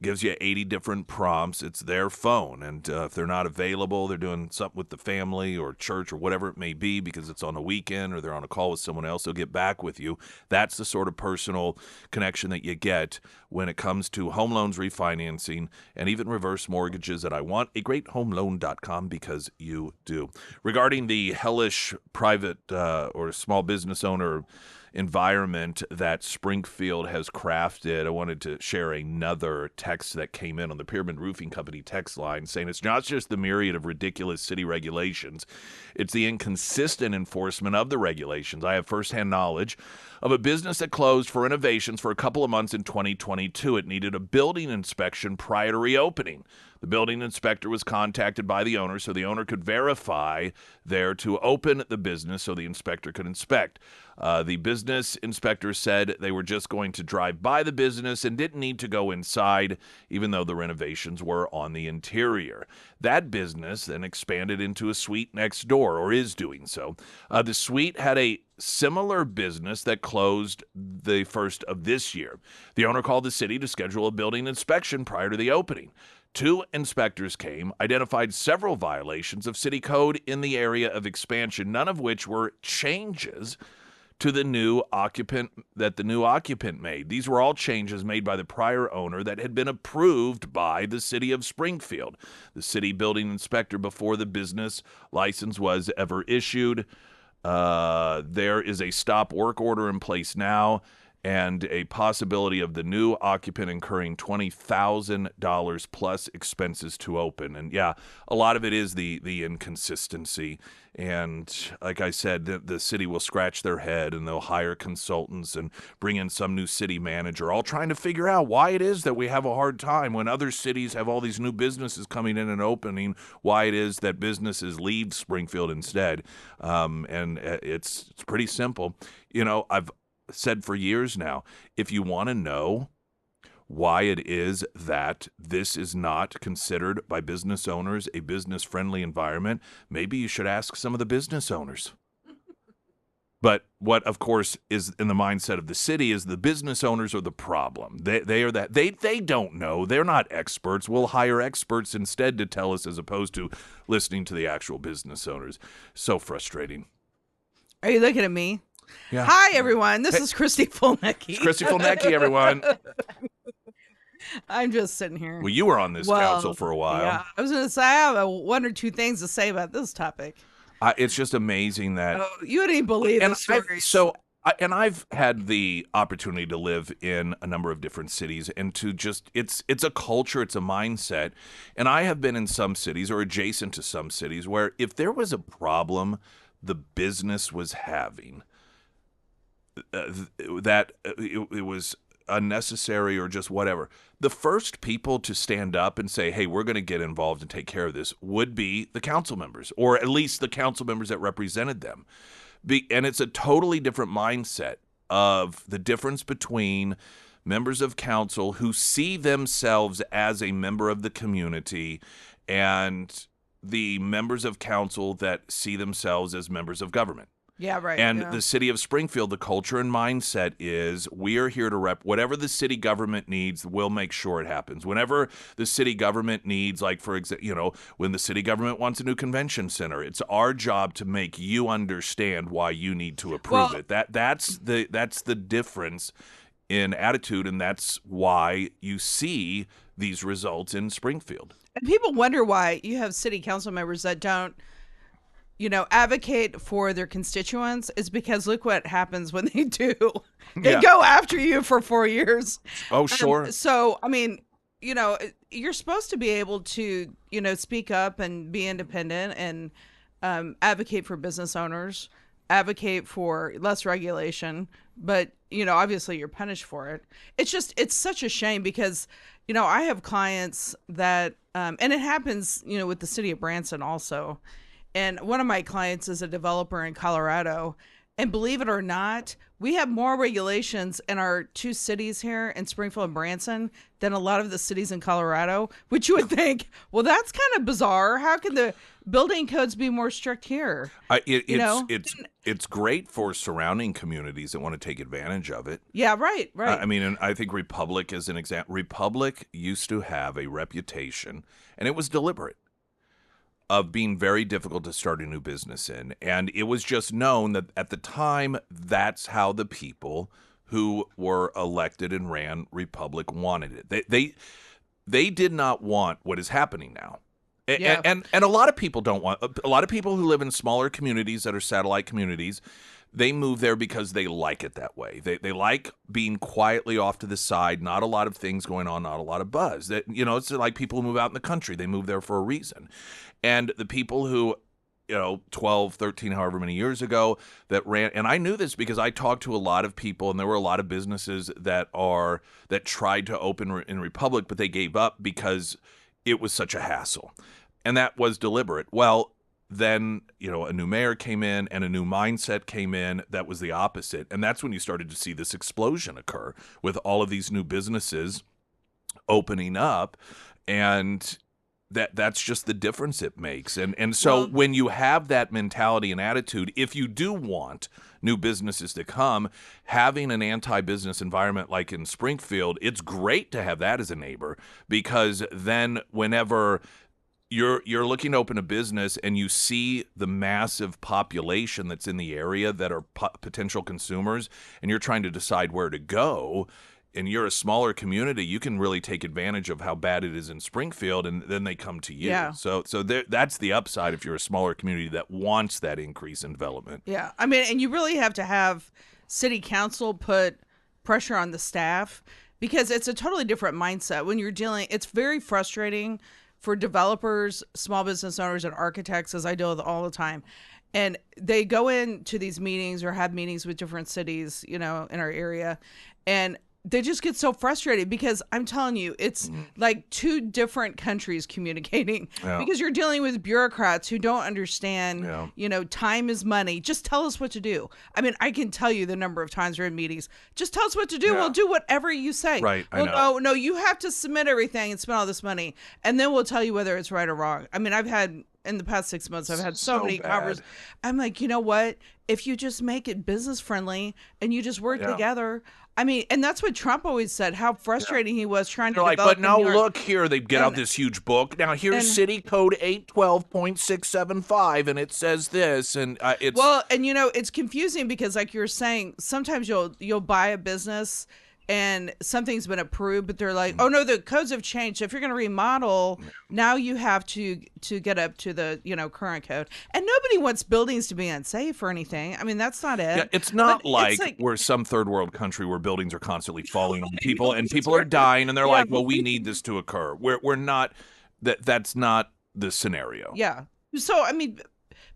gives you 80 different prompts. It's their phone, and if they're not available, they're doing something with the family or church or whatever it may be because it's on a weekend or they're on a call with someone else, they'll get back with you. That's the sort of personal connection that you get when it comes to home loans, refinancing, and even reverse mortgages at iwantagreathomeloan.com, because you do. Regarding the hellish private or small business owner environment that Springfield has crafted, I wanted to share another text that came in on the Pyramid Roofing Company text line saying it's not just the myriad of ridiculous city regulations, it's the inconsistent enforcement of the regulations. I have firsthand knowledge of a business that closed for renovations for a couple of months in 2022. It needed a building inspection prior to reopening. The building inspector was contacted by the owner so the owner could verify there to open the business so the inspector could inspect. The business inspector said they were just going to drive by the business and didn't need to go inside, even though the renovations were on the interior. That business then expanded into a suite next door, or is doing so. The suite had a similar business that closed the first of this year. The owner called the city to schedule a building inspection prior to the opening. 2 inspectors came, identified several violations of city code in the area of expansion, none of which were changes to the new occupant made. These were all changes made by the prior owner that had been approved by the city of Springfield, the city building inspector, before the business license was ever issued. There is a stop work order in place now, and a possibility of the new occupant incurring $20,000 plus expenses to open. And yeah, a lot of it is the inconsistency. And like I said, the city will scratch their head and they'll hire consultants and bring in some new city manager, all trying to figure out why it is that we have a hard time when other cities have all these new businesses coming in and opening, why it is that businesses leave Springfield instead. And it's pretty simple. You know, I've said for years now, if you want to know why it is that this is not considered by business owners a business-friendly environment, maybe you should ask some of the business owners. But what, of course, is in the mindset of the city is the business owners are the problem. They are that they don't know. They're not experts. We'll hire experts instead to tell us, as opposed to listening to the actual business owners. So frustrating. Are you looking at me? Yeah. Hi, everyone. This is Christy Fulnecki. It's Christy Fulnecki, everyone. I'm just sitting here. Well, you were on this council for a while. Yeah, I was going to say, I have one or two things to say about this topic. It's just amazing that... you wouldn't even believe the stories. I've had the opportunity to live in a number of different cities, and to just, it's a culture, it's a mindset. And I have been in some cities or adjacent to some cities where if there was a problem the business was having, that it was unnecessary or just whatever, the first people to stand up and say, hey, we're going to get involved and take care of this would be the council members, or at least the council members that represented them. And it's a totally different mindset of the difference between members of council who see themselves as a member of the community and the members of council that see themselves as members of government. Yeah, right. And yeah. the city of Springfield, the culture and mindset is we are here to rep whatever the city government needs, we'll make sure it happens. Whenever the city government needs, like for example, when the city government wants a new convention center, it's our job to make you understand why you need to approve Well, it. That's the difference in attitude, and that's why you see these results in Springfield. and people wonder why you have city council members that don't, advocate for their constituents. Is because look what happens when they do. They Yeah. go after you for 4 years. Oh, sure. So, I mean, you're supposed to be able to, speak up and be independent and advocate for business owners, advocate for less regulation. But, obviously you're punished for it. It's such a shame because, I have clients that, and it happens, with the city of Branson also. And one of my clients is a developer in Colorado. And believe it or not, we have more regulations in our two cities here in Springfield and Branson than a lot of the cities in Colorado, which you would think, well, that's kind of bizarre. How can the building codes be more strict here? It's great for surrounding communities that want to take advantage of it. Yeah, right. I mean, and I think Republic is an example. Republic used to have a reputation, and it was deliberate, of being very difficult to start a new business in. And it was just known that at the time, that's how the people who were elected and ran Republic wanted it. They did not want what is happening now. Yeah. And a lot of people don't want, a lot of people who live in smaller communities that are satellite communities, they move there because they like it that way. They like being quietly off to the side, not a lot of things going on, not a lot of buzz. It's like people who move out in the country. They move there for a reason. And the people who, 12, 13, however many years ago that ran, and I knew this because I talked to a lot of people, and there were a lot of businesses that tried to open in Republic, but they gave up because it was such a hassle. And that was deliberate. Well, then, a new mayor came in and a new mindset came in that was the opposite. And that's when you started to see this explosion occur with all of these new businesses opening up. And that's just the difference it makes. And so when you have that mentality and attitude, if you do want new businesses to come, having an anti-business environment like in Springfield, it's great to have that as a neighbor, because then whenever you're looking to open a business and you see the massive population that's in the area that are potential consumers, and you're trying to decide where to go, and you're a smaller community, you can really take advantage of how bad it is in Springfield, and then they come to you. Yeah. So that's the upside if you're a smaller community that wants that increase in development. Yeah. I mean, and you really have to have city council put pressure on the staff, because it's a totally different mindset when you're dealing. It's very frustrating for developers, small business owners, and architects, as I deal with all the time. And they go into these meetings or have meetings with different cities, in our area, and they just get so frustrated because I'm telling you, it's like two different countries communicating, because you're dealing with bureaucrats who don't understand, time is money. Just tell us what to do. I mean, I can tell you the number of times we're in meetings. Just tell us what to do. We'll do whatever you say. Right. Well, I know. no, you have to submit everything and spend all this money, and then we'll tell you whether it's right or wrong. I mean, in the past 6 months, I've had so many conversations. I'm like, you know what? If you just make it business friendly and you just work together. I mean, and that's what Trump always said, how frustrating he was trying to develop. But now look here, they get out this huge book. Now here's City Code 812.675, and it says this, and it's... Well, and it's confusing because, like you were saying, sometimes you'll buy a business and something's been approved, but they're like, oh no, the codes have changed. So if you're going to remodel, now you have to get up to the current code. And nobody wants buildings to be unsafe or anything. I mean, that's not it. Yeah, it's not like we're some third world country where buildings are constantly falling on people and people are dying, and they're like, well, we need this to occur. We're not. That's not the scenario. Yeah. So I mean.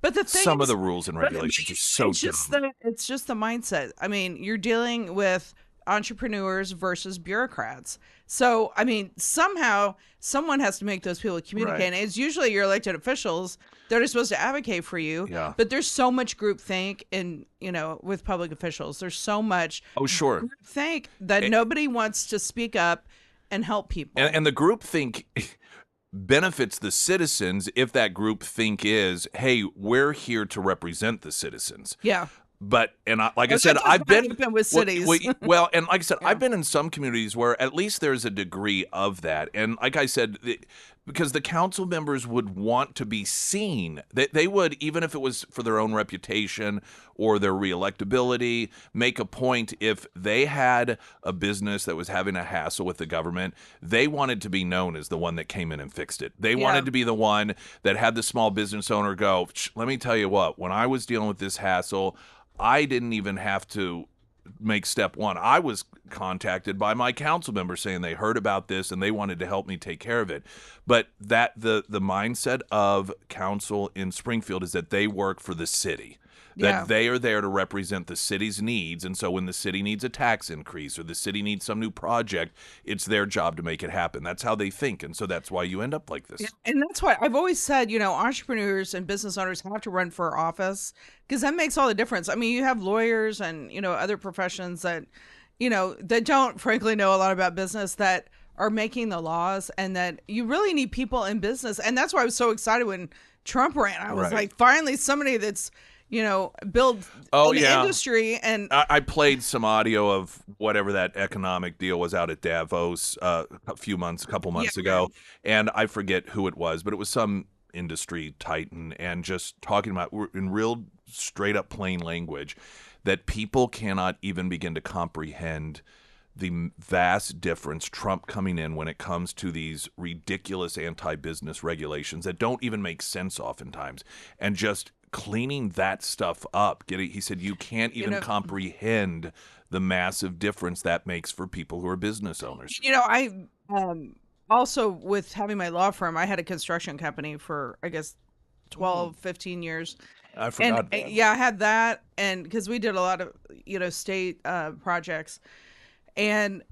But the thing some of the rules and regulations are so dumb. It's just the mindset. I mean, you're dealing with entrepreneurs versus bureaucrats. So, I mean, somehow someone has to make those people communicate. Right. And it's usually your elected officials that are supposed to advocate for you. Yeah. But there's so much groupthink with public officials. There's so much groupthink that nobody wants to speak up and help people. And the groupthink, benefits the citizens if that group think is, hey, we're here to represent the citizens. Yeah. But like I Oh, said, that's what's I've gonna been happen with cities. well, and like I said, Yeah. I've been in some communities where at least there's a degree of that. And like I said, because the council members would want to be seen, they would, even if it was for their own reputation or their reelectability, make a point if they had a business that was having a hassle with the government, they wanted to be known as the one that came in and fixed it. They Yeah. wanted to be the one that had the small business owner go, let me tell you what, when I was dealing with this hassle, I didn't even have to make step one. I was contacted by my council member saying they heard about this and they wanted to help me take care of it. But that the mindset of council in Springfield is that they work for the city. Yeah. That they are there to represent the city's needs. And so when the city needs a tax increase or the city needs some new project, it's their job to make it happen. That's how they think. And so that's why you end up like this. Yeah, and that's why I've always said, entrepreneurs and business owners have to run for office because that makes all the difference. I mean, you have lawyers and, other professions that, that don't frankly know a lot about business that are making the laws, and that you really need people in business. And that's why I was so excited when Trump ran. I was Right. like, finally somebody that's, build in the industry. And I played some audio of whatever that economic deal was out at Davos a couple months ago, and I forget who it was, but it was some industry titan, and just talking about in real straight up plain language that people cannot even begin to comprehend the vast difference Trump coming in when it comes to these ridiculous anti-business regulations that don't even make sense oftentimes, and just cleaning that stuff up. He said you can't even comprehend the massive difference that makes for people who are business owners. I also, with having my law firm, I had a construction company for, I guess, 12, 15 years. I forgot that. Yeah, I had that, and because we did a lot of state projects, and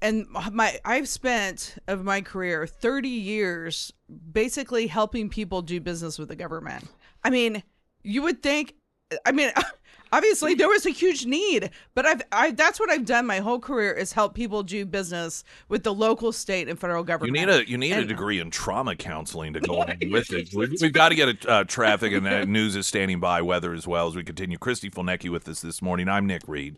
I've spent of my career 30 years basically helping people do business with the government. I mean, you would think, obviously there was a huge need, but I that's what I've done my whole career, is help people do business with the local, state, and federal government. You need a degree in trauma counseling to go along with it. We've got to get a traffic and news is standing by, weather as well, as we continue. Christy Fulnecki with us this morning. I'm Nick Reed.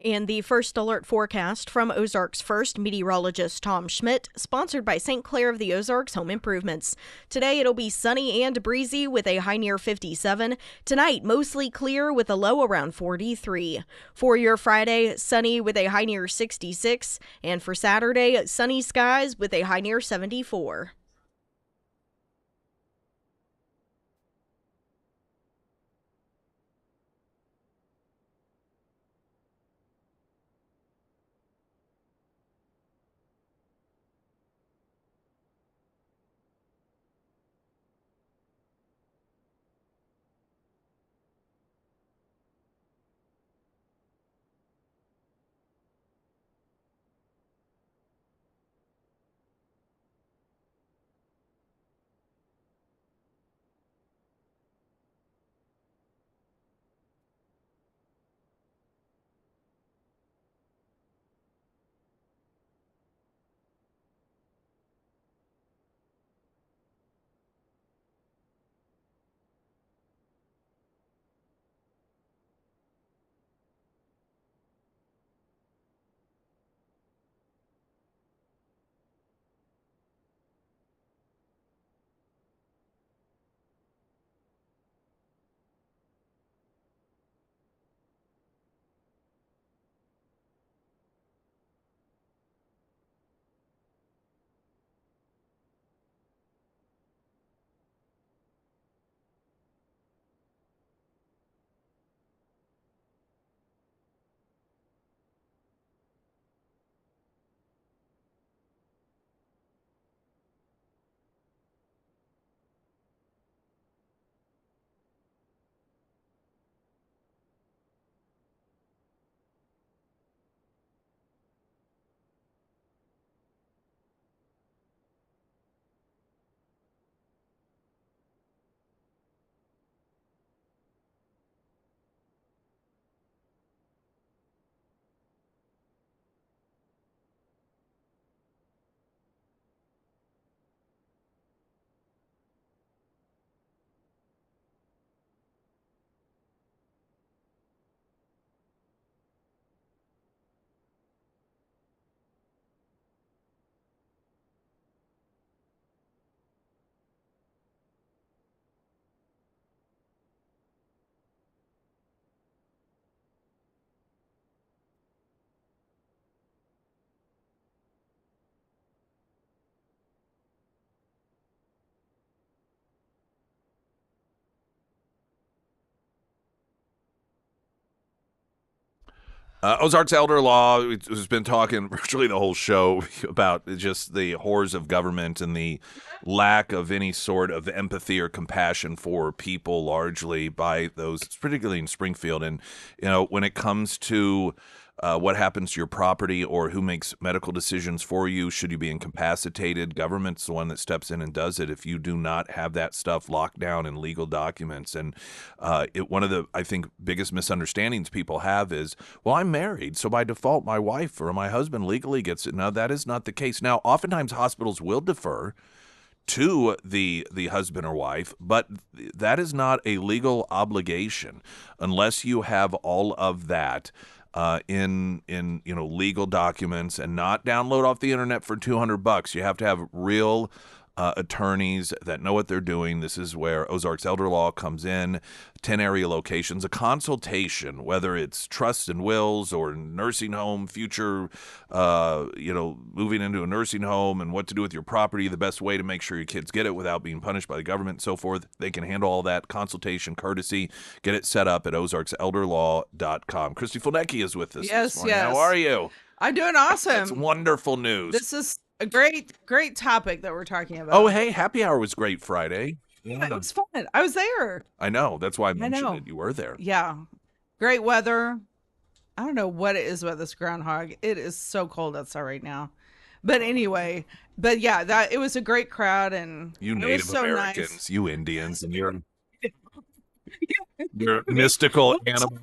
And the first alert forecast from Ozarks First meteorologist Tom Schmidt, sponsored by St. Clair of the Ozarks Home Improvements. Today it'll be sunny and breezy with a high near 57. Tonight, mostly clear with a low around 43. For your Friday, sunny with a high near 66. And for Saturday, sunny skies with a high near 74. Ozarks elder law has been talking virtually the whole show about just the horrors of government and the lack of any sort of empathy or compassion for people, largely by those, particularly in Springfield. And when it comes to what happens to your property or who makes medical decisions for you, should you be incapacitated, government's the one that steps in and does it if you do not have that stuff locked down in legal documents. And one of the, I think, biggest misunderstandings people have is, well, I'm married, so by default my wife or my husband legally gets it. No, that is not the case. Now, oftentimes hospitals will defer to the husband or wife, but that is not a legal obligation unless you have all of that in legal documents, and not download off the internet for $200. You have to have real attorneys that know what they're doing. This is where Ozarks Elder Law comes in. 10 area locations, a consultation, whether it's trust and wills or nursing home, future, moving into a nursing home and what to do with your property, the best way to make sure your kids get it without being punished by the government and so forth. They can handle all that consultation, courtesy. Get it set up at ozarkselderlaw.com. Christy Fulnecki is with us this morning. Yes. How are you? I'm doing awesome. That's wonderful news. This is a great topic that we're talking about. Oh, hey, happy hour was great Friday. Yeah, it was fun. I was there. I know. That's why I mentioned it. You were there. Yeah. Great weather. I don't know what it is about this groundhog. It is so cold outside right now. But anyway, yeah, it was a great crowd, and you Native it was so Americans, nice. You Indians, and your mystical animal.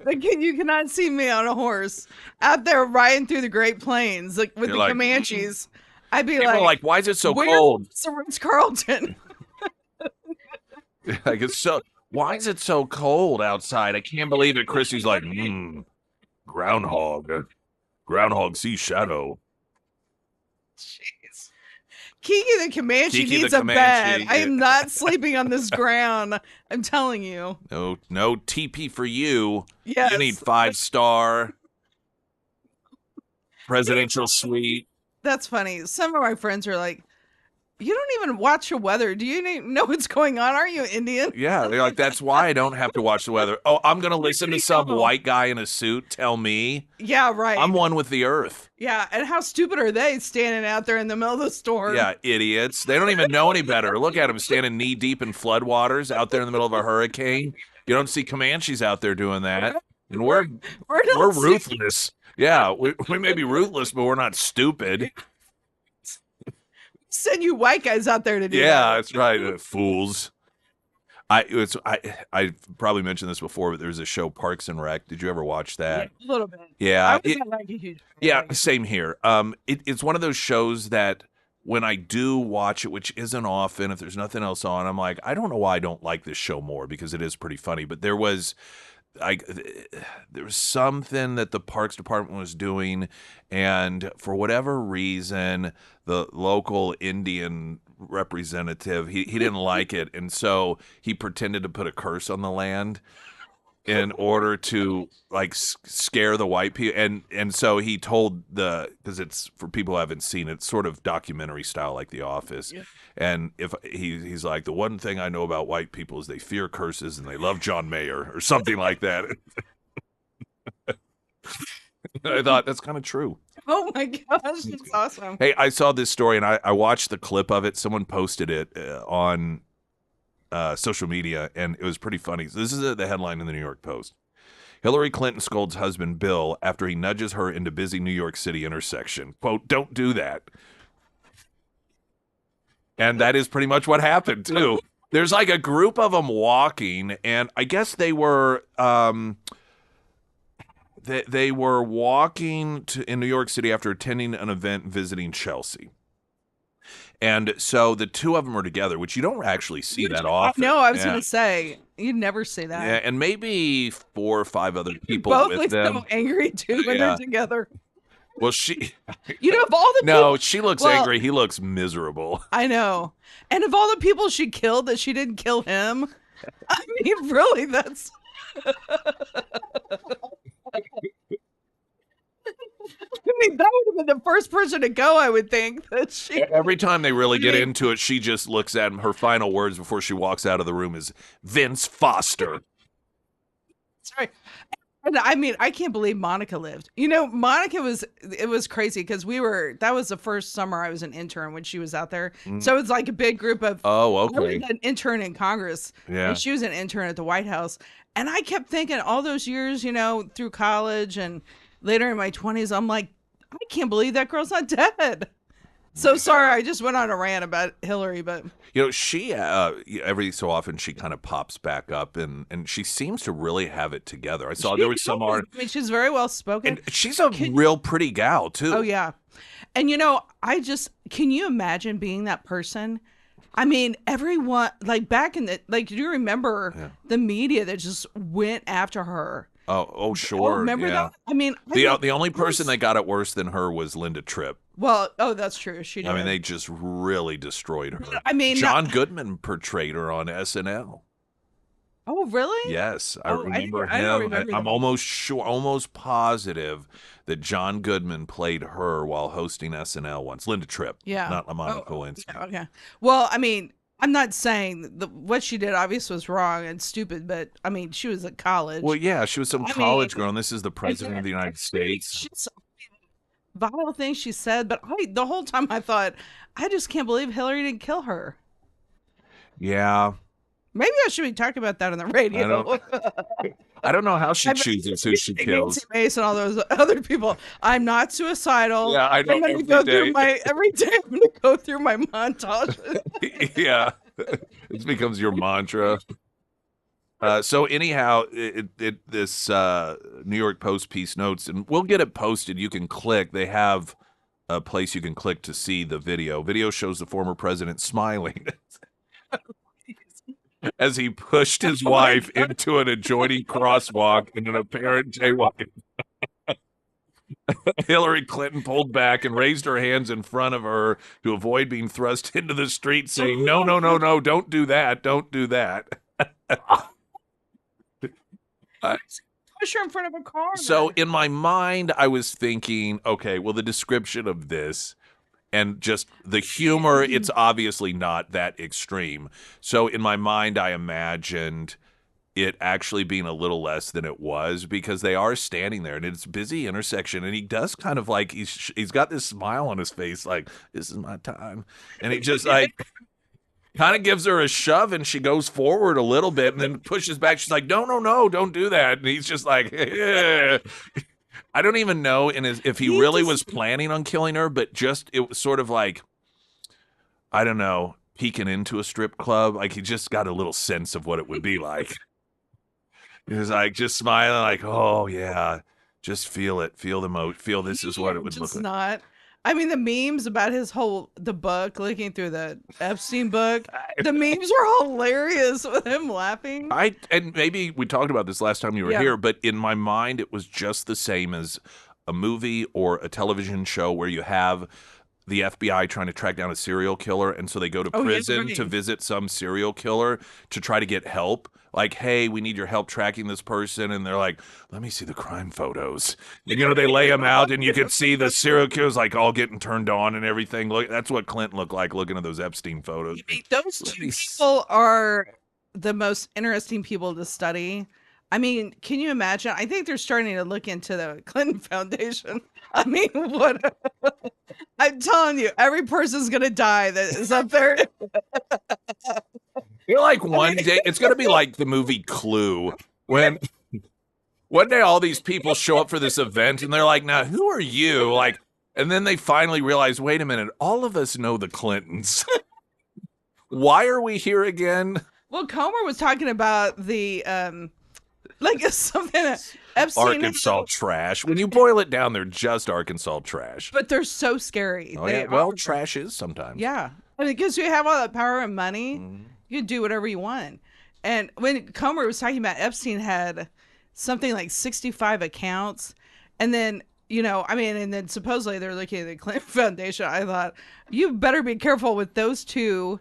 You cannot see me on a horse out there riding through the Great Plains with the Comanches. I'd be like, why is it so cold? It's the Ritz-Carlton. Why is it so cold outside? I can't believe it. Christy's like, groundhog see shadow. Jeez. Kiki the Comanche needs a bed. I am not sleeping on this ground. I'm telling you. No TP for you. Yes. You need 5-star presidential suite. That's funny. Some of my friends are like, you don't even watch the weather. Do you even know what's going on? Are you Indian? Yeah, they're like, that's why I don't have to watch the weather. Oh, I'm going to listen to some white guy in a suit tell me. Yeah, right. I'm one with the earth. Yeah, and how stupid are they standing out there in the middle of the storm? Yeah, idiots. They don't even know any better. Look at them standing knee-deep in floodwaters out there in the middle of a hurricane. You don't see Comanches out there doing that. And we're ruthless. Yeah, we may be ruthless, but we're not stupid. Send you white guys out there to do that. Yeah, that's right, fools. I probably mentioned this before, but there's a show, Parks and Rec. Did you ever watch that? Yeah, a little bit. Yeah, I was not like a huge fan. Yeah, same here. It's one of those shows that when I do watch it, which isn't often, if there's nothing else on, I'm like, I don't know why I don't like this show more, because it is pretty funny. But there was something that the Parks Department was doing, and for whatever reason, the local Indian representative, he didn't like it, and so he pretended to put a curse on the land in order to scare the white people, and so he told because it's for people who haven't seen it, it's sort of documentary style like The Office. Yeah. And if he's like, the one thing I know about white people is they fear curses and they love John Mayer or something like that. I thought that's kind of true. Oh my gosh, that's awesome. Hey, I saw this story and I watched the clip of it. Someone posted it on social media, and it was pretty funny. So this is the headline in the New York Post. Hillary Clinton scolds husband Bill after he nudges her into busy New York City intersection. Quote, don't do that. And that is pretty much what happened, too. There's like a group of them walking, and I guess they were they were walking in New York City after attending an event visiting Chelsea. And so the two of them are together, which you don't actually see that often. No, I was going to say, you never see that. Yeah, and maybe 4 or 5 other people both with them. Both so angry, too, when they're together. Well, of all the people... No, she looks angry. He looks miserable. I know. And of all the people she killed, that she didn't kill him. I mean, really, that's... I mean, that would have been the first person to go, I would think. Every time they really get into it, she just looks at him. Her final words before she walks out of the room is, Vince Foster. Sorry. And I mean, I can't believe Monica lived. Monica it was crazy because that was the first summer I was an intern when she was out there. So it's like a big group of, Oh, I was okay. an intern in Congress Yeah. and she was an intern at the White House. And I kept thinking all those years, through college and later in my 20s, I'm like, I can't believe that girl's not dead. So sorry, I just went on a rant about Hillary, but She every so often she kind of pops back up, and she seems to really have it together. I saw there was some art. I mean, she's very well spoken. And she's a real pretty gal too. Oh yeah, and can you imagine being that person? I mean, everyone like back in the do you remember the media that just went after her? Oh, sure. Remember that? I mean, the only person that got it worse than her was Linda Tripp. Well, that's true. She did. I mean, they just really destroyed her. I mean, John Goodman portrayed her on SNL. Oh, really? Yes, I remember him. I don't remember I'm that. almost positive that John Goodman played her while hosting SNL once. Linda Tripp, not Monica Lewinsky. Yeah, okay. Well, I mean, I'm not saying what she did obviously was wrong and stupid, but I mean, she was at college. Well, yeah, she was some college girl, and this is the president of the United States. She's vile things she said, but the whole time I thought, I just can't believe Hillary didn't kill her. Yeah. Maybe I should be talking about that on the radio. I don't know how she chooses who she kills. Nancy Mace and all those other people. I'm not suicidal. Yeah, I know. I'm gonna go through every day. I'm going to go through my montage. Yeah, it becomes your mantra. So anyhow, this New York Post piece notes, and we'll get it posted. You can click. They have a place you can click to see the video. Video shows the former president smiling as he pushed his wife into an adjoining crosswalk in an apparent jaywalking. Hillary Clinton pulled back and raised her hands in front of her to avoid being thrust into the street, saying, "No, no, no, no, don't do that. Don't do that." Push her in front of a car. So in my mind, I was thinking, okay, well, the description of this and just the humor, it's obviously not that extreme. So in my mind, I imagined it actually being a little less than it was because they are standing there and it's a busy intersection and he does kind of like he's got this smile on his face like, this is my time. And he just like kind of gives her a shove and she goes forward a little bit and then pushes back. She's like, no, no, no, don't do that. And he's just like, eh. I don't even know if he really was planning on killing her, but just it was sort of like, I don't know, peeking into a strip club. Like he just got a little sense of what it would be like. He was like just smiling like, oh yeah, just feel it, feel this is what it would look like. Not. I mean, the memes about the book, looking through the Epstein book, the memes were hilarious with him laughing. And maybe we talked about this last time you were here, but in my mind, it was just the same as a movie or a television show where you have the FBI trying to track down a serial killer, and so they go to prison to visit some serial killer to try to get help. Like, hey, we need your help tracking this person. And they're like, let me see the crime photos. And, they lay them out and you can see the serial killers like all getting turned on and everything. Look, that's what Clinton looked like looking at those Epstein photos. Those two people are the most interesting people to study. I mean, can you imagine? I think they're starting to look into the Clinton Foundation. I mean, what? I'm telling you, every person's going to die that is up there. You're like one day, it's going to be like the movie Clue when one day all these people show up for this event and they're like, now, who are you? Like, and then they finally realize, wait a minute, all of us know the Clintons. Why are we here again? Well, Comer was talking about the, like something that Epstein. Arkansas trash. When you boil it down, they're just Arkansas trash. But they're so scary. Oh, yeah. Well, trash is sometimes. Yeah. I mean, because you have all that power and money. Mm-hmm. You can do whatever you want. And when Comer was talking about Epstein had something like 65 accounts. And then, and then supposedly they're looking at the Clinton Foundation. I thought, you better be careful with those two,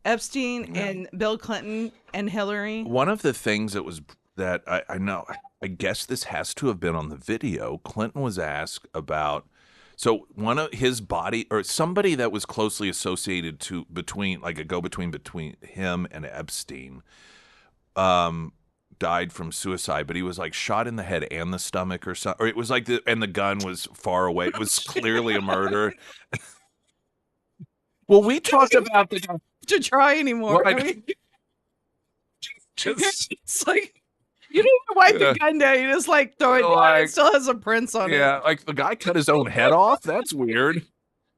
Epstein and Bill Clinton and Hillary. One of the things that I know, I guess this has to have been on the video. Clinton was asked about, so one of his body or somebody that was closely associated between him and Epstein, died from suicide, but he was like shot in the head and the stomach or something. Or it was like and the gun was far away. It was clearly a murder. Well, we talked about the To try anymore. Well, I mean, just it's like you don't even wipe Yeah. the gun down. You just like throw it down. Like- It still has a prints on yeah, it. like the guy cut his own head off. That's weird.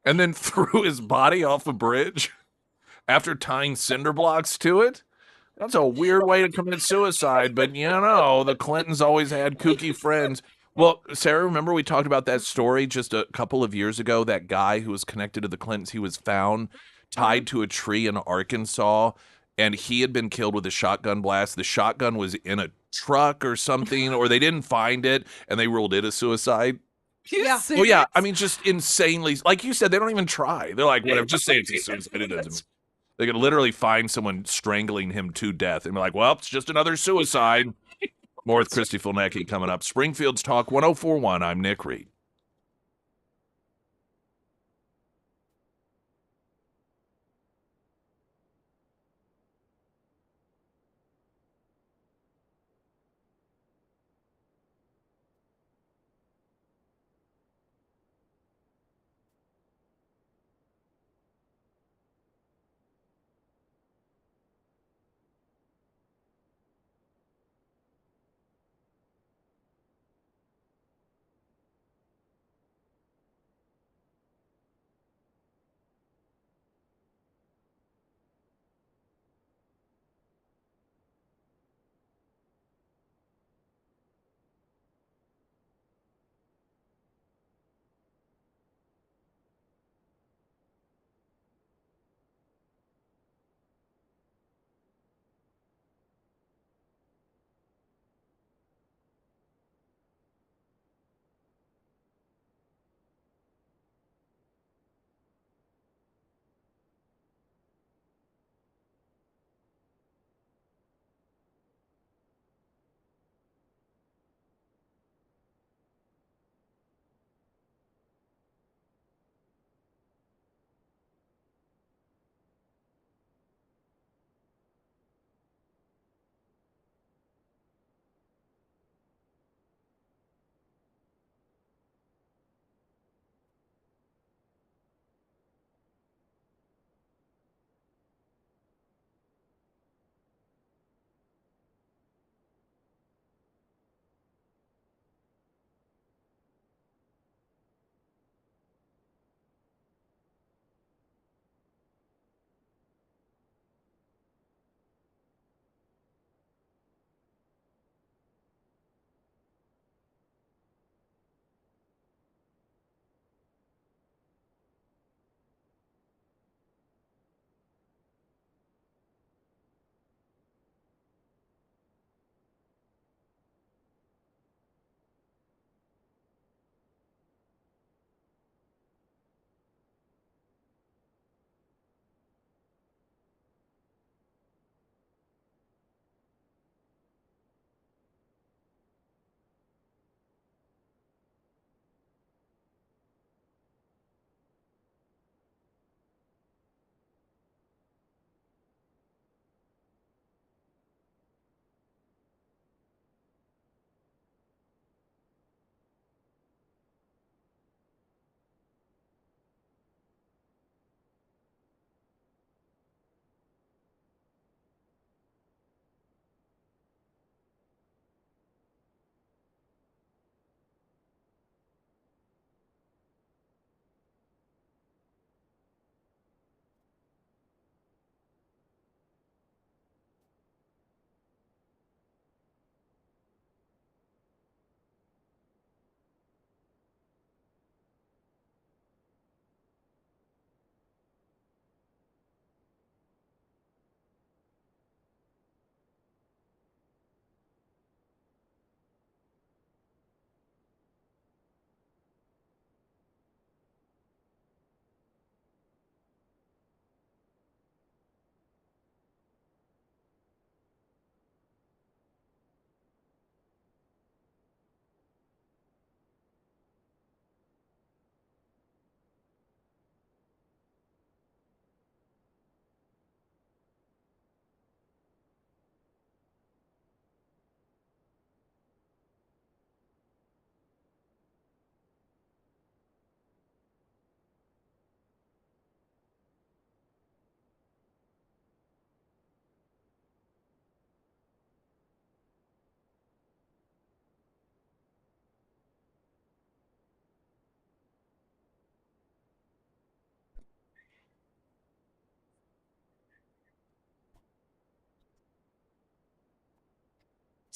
And then threw his body off a bridge after tying cinder blocks to it. That's a weird way to commit suicide, but you know, the Clintons always had kooky friends. Well, Sarah, remember we talked about that story just a couple of years ago? That guy who was connected to the Clintons, he was found tied to a tree in Arkansas, and he had been killed with a shotgun blast. The shotgun was in a truck or something, or they didn't find it, and they ruled it a suicide. Yeah. Oh, yeah. I mean, just insanely. Like you said, they don't even try. They're like, whatever, just say it's a suicide. It doesn't. They could literally find someone strangling him to death and be like, well, it's just another suicide. More with Christy Fulnecki coming up. Springfield's Talk 1041. I'm Nick Reed.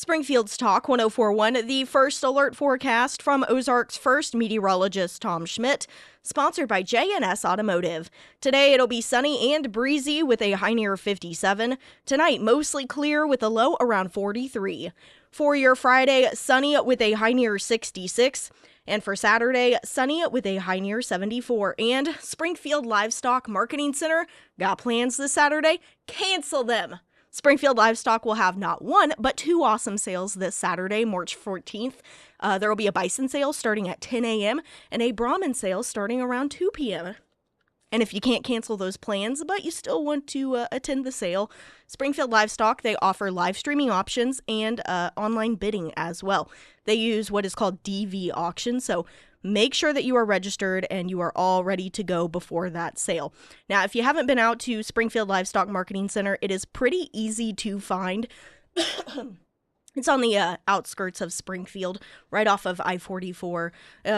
Springfield's Talk 1041, the first alert forecast from Ozark's first meteorologist, Tom Schmidt, sponsored by J&S Automotive. Today it'll be sunny and breezy with a high near 57. Tonight, mostly clear with a low around 43. For your Friday, sunny with a high near 66. And for Saturday, sunny with a high near 74. And Springfield Livestock Marketing Center got plans this Saturday? Cancel them! Springfield Livestock will have not one, but two awesome sales this Saturday, March 14th. There will be a bison sale starting at 10 a.m. and a Brahman sale starting around 2 p.m. And if you can't cancel those plans, but you still want to attend the sale, Springfield Livestock, they offer live streaming options and online bidding as well. They use what is called DV auction, so make sure that you are registered and you are all ready to go before that sale. Now, if you haven't been out to Springfield Livestock Marketing Center, it is pretty easy to find. It's on the outskirts of Springfield, right off of I-44.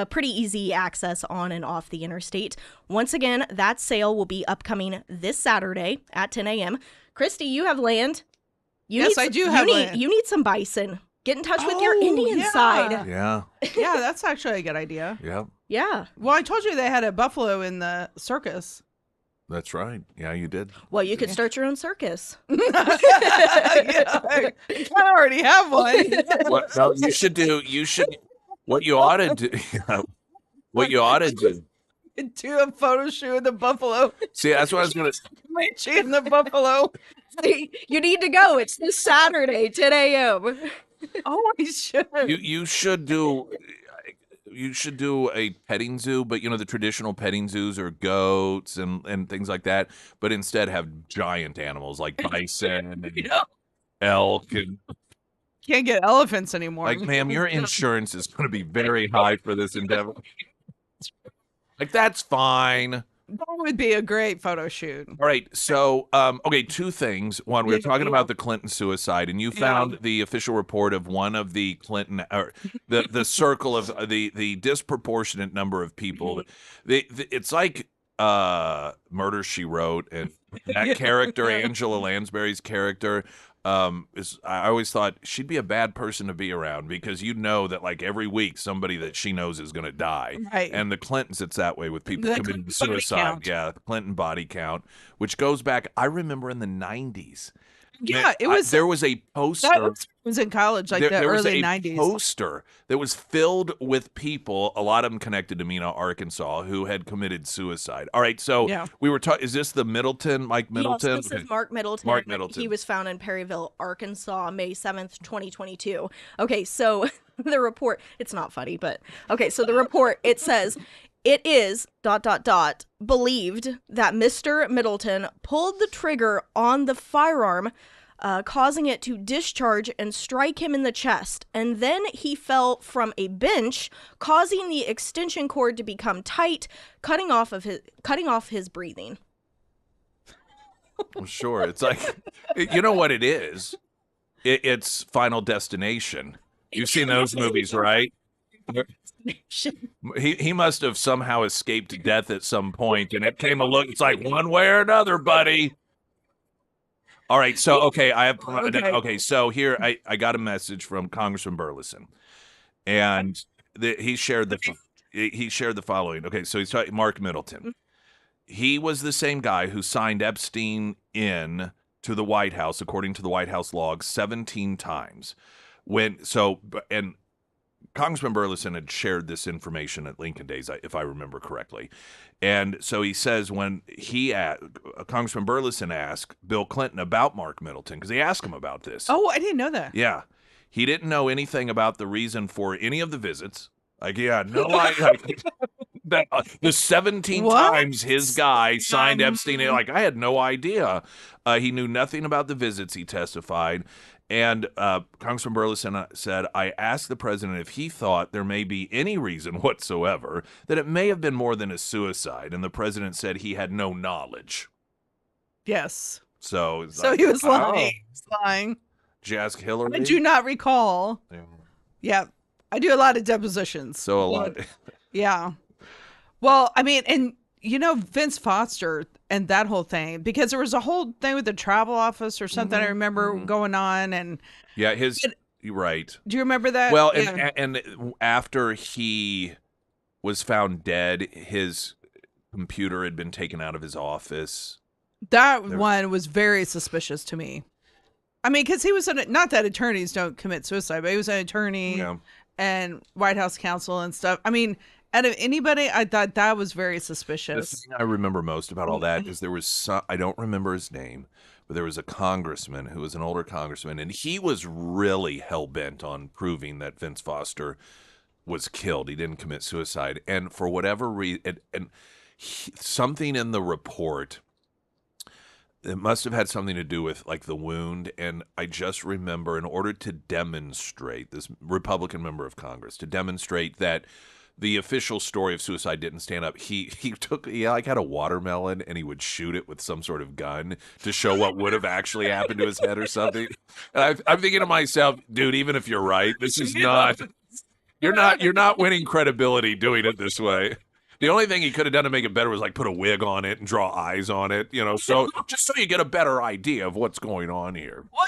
Pretty easy access on and off the interstate. Once again, that sale will be upcoming this Saturday at 10 a.m. Christy, you have land. Yes, I do have land. You need some bison. Get in touch with your Indian side. Yeah. Yeah, that's actually a good idea. Yeah. Yeah. Well, I told you they had a buffalo in the circus. That's right. Yeah, you did. Well, you could start your own circus. Yeah, I kind of already have one. What what you ought to do, what you ought to do. Do a photo shoot with the buffalo. See, that's what I was going to Chasing the buffalo. You need to go. It's this Saturday, 10 a.m. Oh, I should. You should do a petting zoo, but the traditional petting zoos are goats and things like that, but instead have giant animals like bison and elk and Can't get elephants anymore. like, ma'am, your insurance is going to be very high for this endeavor. Like, that's fine. That would be a great photo shoot. All right, so okay, two things. One, we were talking about the Clinton suicide, and you found the official report of one of the Clinton, or the circle of the disproportionate number of people. It's like Murder, She Wrote, and that character, Angela Lansbury's character. I always thought she'd be a bad person to be around because that like every week somebody that she knows is going to die. Right. And the Clintons, it's that way with people committing suicide. Count. Yeah, the Clinton body count, which goes back, I remember in the 90s. Yeah, it was. There was a poster. That was in college, like the early 90s. There was a poster that was filled with people, a lot of them connected to Mena, Arkansas, who had committed suicide. All right, so we were talking. Is this the Middleton, Mike Middleton? Yes, this is Mark Middleton. Mark Middleton. He was found in Perryville, Arkansas, May 7th, 2022. Okay, so the report, it's not funny, but okay, so the report, it says, it is, ... believed that Mr. Middleton pulled the trigger on the firearm, causing it to discharge and strike him in the chest. And then he fell from a bench, causing the extension cord to become tight, cutting off his breathing. Well, sure. It's like, you know what it is? It's Final Destination. You've seen those movies, right? He must have somehow escaped death at some point, and it came a look. It's like one way or another, buddy. All right, so okay, so here I got a message from Congressman Burleson, and he shared the following. Okay, so he's talking Mark Middleton. He was the same guy who signed Epstein in to the White House, according to the White House log, 17 times. And Congressman Burleson had shared this information at Lincoln Days, if I remember correctly. And so he says when Congressman Burleson asked Bill Clinton about Mark Middleton, because he asked him about this. Oh, I didn't know that. Yeah. He didn't know anything about the reason for any of the visits. Like, he had no idea. The 17 times his guy signed Epstein, like, I had no idea. He knew nothing about the visits, he testified. And Congressman Burleson said, I asked the president if he thought there may be any reason whatsoever that it may have been more than a suicide. And the president said he had no knowledge. Yes. So he was lying. He was lying. Did you ask Hillary? I do not recall. Yeah. I do a lot of depositions. So a lot. Yeah. Well, I mean, and Vince Foster and that whole thing, because there was a whole thing with the travel office or something I remember going on. And yeah, You're right. Do you remember that? Well, Yeah. and after he was found dead, his computer had been taken out of his office. That There- one was very suspicious to me. I mean, because he was not that attorneys don't commit suicide, but he was an attorney Yeah. and White House counsel and stuff. I mean, out of anybody, I thought that was very The suspicious. thing I remember most about all that is there was I don't remember his name, but there was a congressman who was an older congressman, and he was really hell-bent on proving that Vince Foster was killed. He didn't commit suicide. And for whatever reason, something in the report, it must have had something to do with like the wound. And I just remember, in order to demonstrate, this Republican member of Congress, to demonstrate that the official story of suicide didn't stand up, he like had a watermelon and he would shoot it with some sort of gun to show what would have actually happened to his head or something. And I'm thinking to myself, dude, even if you're right, this is not, you're not winning credibility doing it this way. The only thing he could have done to make it better was like put a wig on it and draw eyes on it, so just so you get a better idea of what's going on here. Well,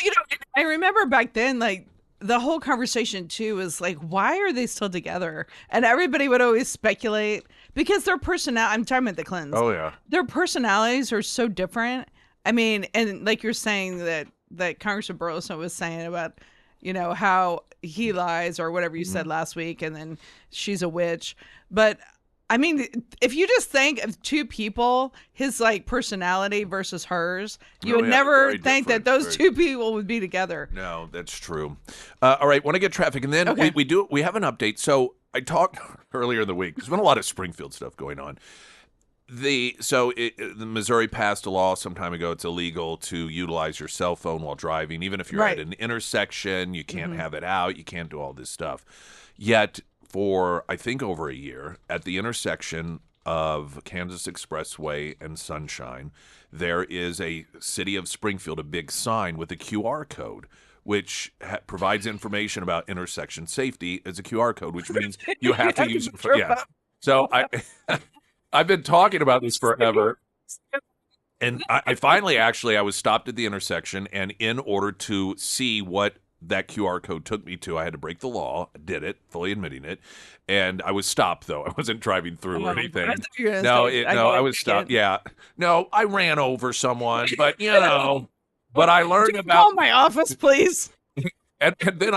I remember back then, like, the whole conversation too was like, why are they still together? And everybody would always speculate because their I'm talking about the Clintons. Oh yeah. Their personalities are so different. I mean, and like you're saying that Congressman Burleson was saying about, how he lies or whatever you said last week, and then she's a witch. But I mean, if you just think of two people, his like personality versus hers, you would never very think that different, those very- two people would be together. No, that's true. All right, want to get traffic, and then Okay. we have an update. So I talked earlier in the week. There's been a lot of Springfield stuff going on. The Missouri passed a law some time ago. It's illegal to utilize your cell phone while driving, even if you're Right. at an intersection. You can't have it out. You can't do all this stuff. Yet, for I think over a year, at the intersection of Kansas Expressway and Sunshine, there is a City of Springfield, a big sign with a QR code, which provides information about intersection safety as a QR code, which means you have to use it for, yeah. So I've been talking about this forever. And I finally, actually, I was stopped at the intersection, and in order to see what that QR code took me to, I had to break the law. I did it, fully admitting it. And I was stopped, though. I wasn't driving through or anything. I thought you were gonna No, say, I was stopped. Yeah. No, I ran over someone, but, but I learned about... Call my office, please. And then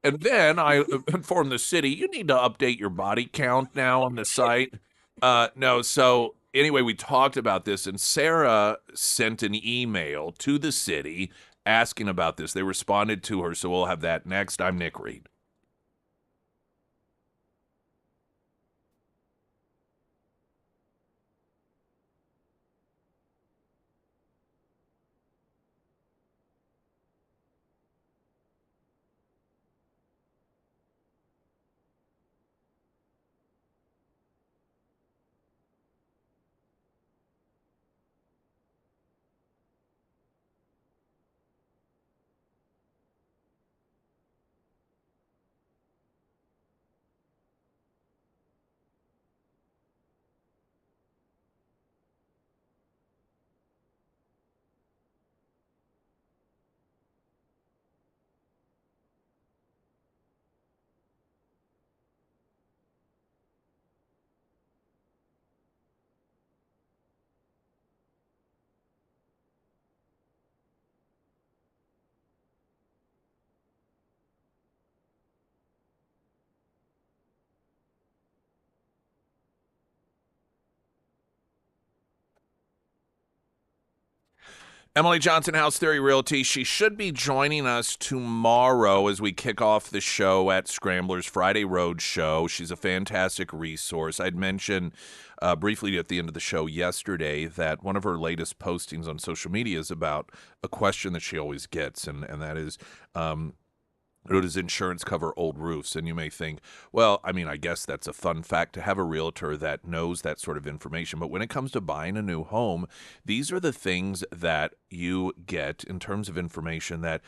and then I informed the city, you need to update your body count now on the site. No, so anyway, we talked about this, and Sarah sent an email to the city asking about this. They responded to her, so we'll have that next. I'm Nick Reed. Emily Johnson, House Theory Realty. She should be joining us tomorrow as we kick off the show at Scrambler's Friday Road Show. She's a fantastic resource. I'd mentioned briefly at the end of the show yesterday that one of her latest postings on social media is about a question that she always gets, and that is, does insurance cover old roofs? And you may think, well, I mean, I guess that's a fun fact to have a realtor that knows that sort of information. But when it comes to buying a new home, these are the things that you get in terms of information that,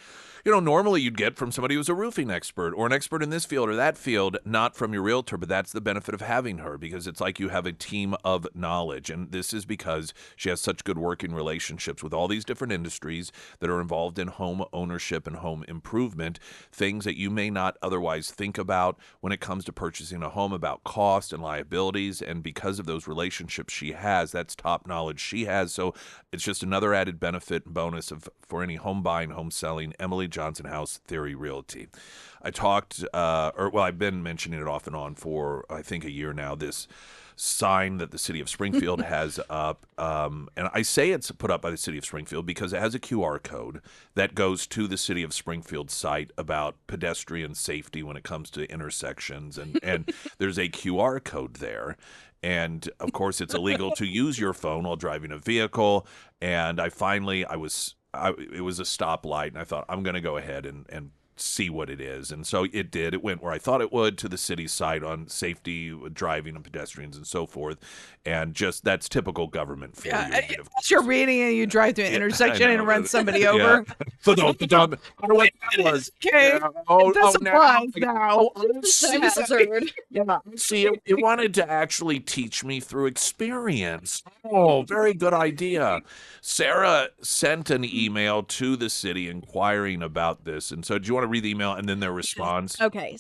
normally you'd get from somebody who's a roofing expert or an expert in this field or that field, not from your realtor. But that's the benefit of having her, because it's like you have a team of knowledge. And this is because she has such good working relationships with all these different industries that are involved in home ownership and home improvement. things that you may not otherwise think about when it comes to purchasing a home, about cost and liabilities. And because of those relationships she has, that's top knowledge she has. So it's just another added benefit and bonus for any home buying, home selling. Emily Johnson House Theory Realty. I talked, I've been mentioning it off and on for, I think, a year now, this sign that the city of Springfield has up. And I say it's put up by the city of Springfield because it has a QR code that goes to the city of Springfield site about pedestrian safety when it comes to intersections. And there's a QR code there. And of course, it's illegal to use your phone while driving a vehicle. And it was a stoplight, and I thought, I'm going to go ahead and see what it is. And so it did. It went where I thought it would, to the city site on safety, driving and pedestrians and so forth. And just that's typical government for Yeah, you. you're reading and you drive through an intersection and run somebody over. I don't know what that was. Okay. This applies now. Hazard. See, it wanted to actually teach me through experience. Oh, very good idea. Sarah sent an email to the city inquiring about this. And so do you want to read the email and then their response? Okay.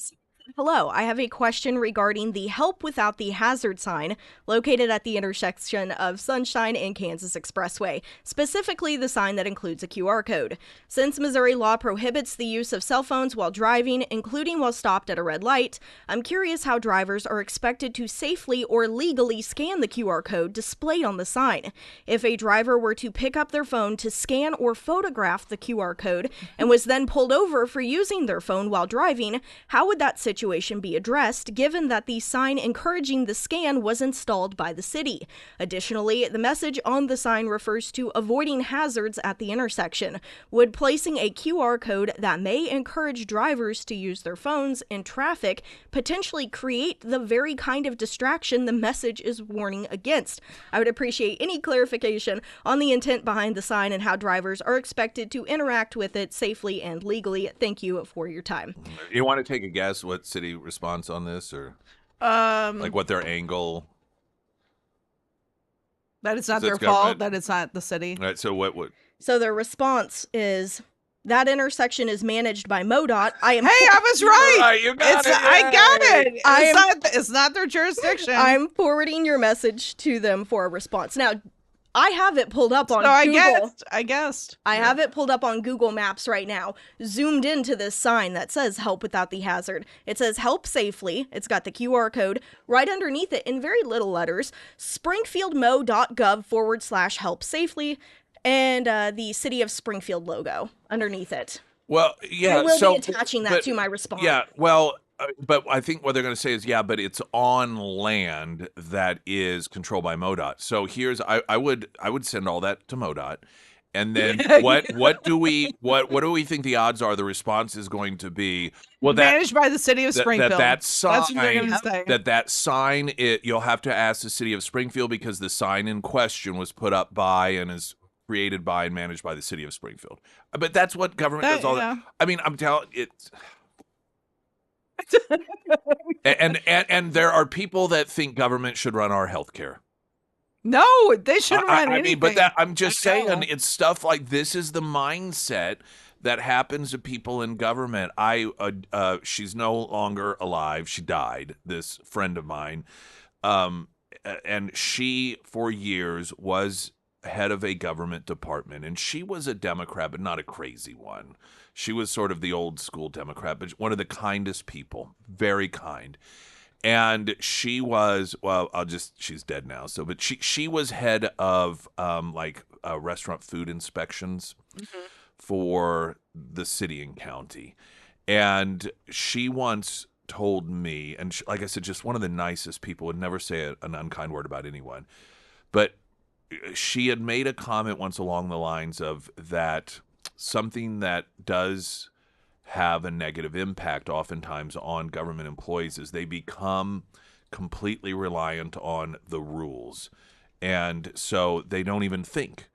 Hello, I have a question regarding the Help Without the Hazard sign located at the intersection of Sunshine and Kansas Expressway, specifically the sign that includes a QR code. Since Missouri law prohibits the use of cell phones while driving, including while stopped at a red light, I'm curious how drivers are expected to safely or legally scan the QR code displayed on the sign. If a driver were to pick up their phone to scan or photograph the QR code and was then pulled over for using their phone while driving, how would that situation be addressed, given that the sign encouraging the scan was installed by the city? Additionally, the message on the sign refers to avoiding hazards at the intersection. Would placing a QR code that may encourage drivers to use their phones in traffic potentially create the very kind of distraction the message is warning against? I would appreciate any clarification on the intent behind the sign and how drivers are expected to interact with it safely and legally. Thank you for your time. You want to take a guess what city response on this, or like what their angle? That it's not their fault, that it's not the city. All right, so what would? So their response is, that intersection is managed by MoDOT. I was right. Right, you got it. I got it. It's not their jurisdiction. I'm forwarding your message to them for a response. Now, I have it pulled up on Google. I guessed. I have it pulled up on Google Maps right now, zoomed into this sign that says Help Without the Hazard. It says Help Safely. It's got the QR code right underneath it in very little letters, springfieldmo.gov/help safely, and the City of Springfield logo underneath it. Well, yeah. I will be attaching that to my response. Yeah, well, but I think what they're going to say is, yeah, but it's on land that is controlled by MoDOT. So here's, I would send all that to MoDOT, and then what do we think the odds are the response is going to be? Well, managed by the city of Springfield. That sign, that's what they're going to say. That sign, you'll have to ask the city of Springfield, because the sign in question was put up by and is created by and managed by the city of Springfield. But that's what government does all that. I mean, I'm telling it's. and there are people that think government should run our healthcare. No, they shouldn't run anything. I mean, but I'm just saying, it's stuff like this is the mindset that happens to people in government. She's no longer alive. She died, this friend of mine. And she, for years, was head of a government department. And she was a Democrat, but not a crazy one. She was sort of the old school Democrat, but one of the kindest people, very kind. And she was, she's dead now. So, but she was head of restaurant food inspections for the city and county. And she once told me, and she, like I said, just one of the nicest people, would never say an unkind word about anyone. But she had made a comment once along the lines of that something that does have a negative impact oftentimes on government employees is they become completely reliant on the rules. And so they don't even think.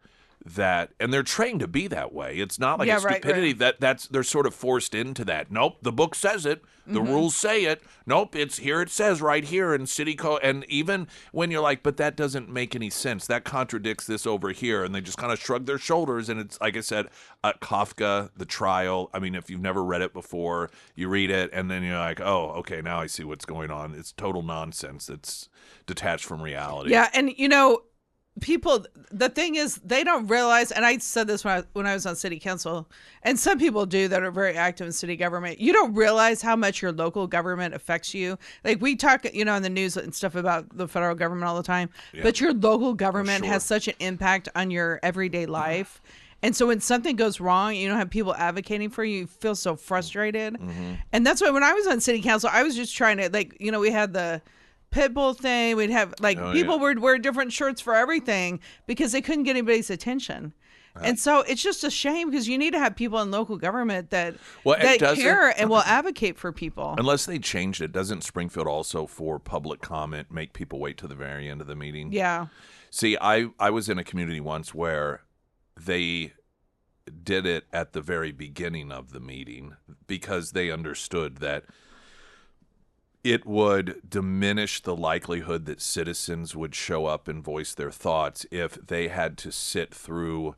that, and they're trained to be that way. It's not like Yeah, a right, stupidity right. that's they're sort of forced into that. Nope, the book says it. The Mm-hmm. rules say it. Nope, it's here. It says right here in city code. And even when you're like, but that doesn't make any sense. That contradicts this over here, and they just kind of shrug their shoulders. And it's like I said, Kafka, The Trial. I mean, if you've never read it before, you read it, and then you're like, oh, okay, now I see what's going on. It's total nonsense. It's detached from reality. Yeah, and people, the thing is, they don't realize, and I said this when I was on city council, and some people do that are very active in city government. You don't realize how much your local government affects you. Like we talk, on the news and stuff about the federal government all the time, but your local government sure. has such an impact on your everyday life. And so when something goes wrong, you don't have people advocating for you, you feel so frustrated. And that's why when I was on city council, I was just trying to, we had the pit bull thing. We'd have people would wear different shirts for everything because they couldn't get anybody's attention. And so it's just a shame because you need to have people in local government that care and will advocate for people. Unless they changed it, doesn't Springfield also for public comment make people wait to the very end of the meeting? Yeah. See, I was in a community once where they did it at the very beginning of the meeting because they understood that it would diminish the likelihood that citizens would show up and voice their thoughts if they had to sit through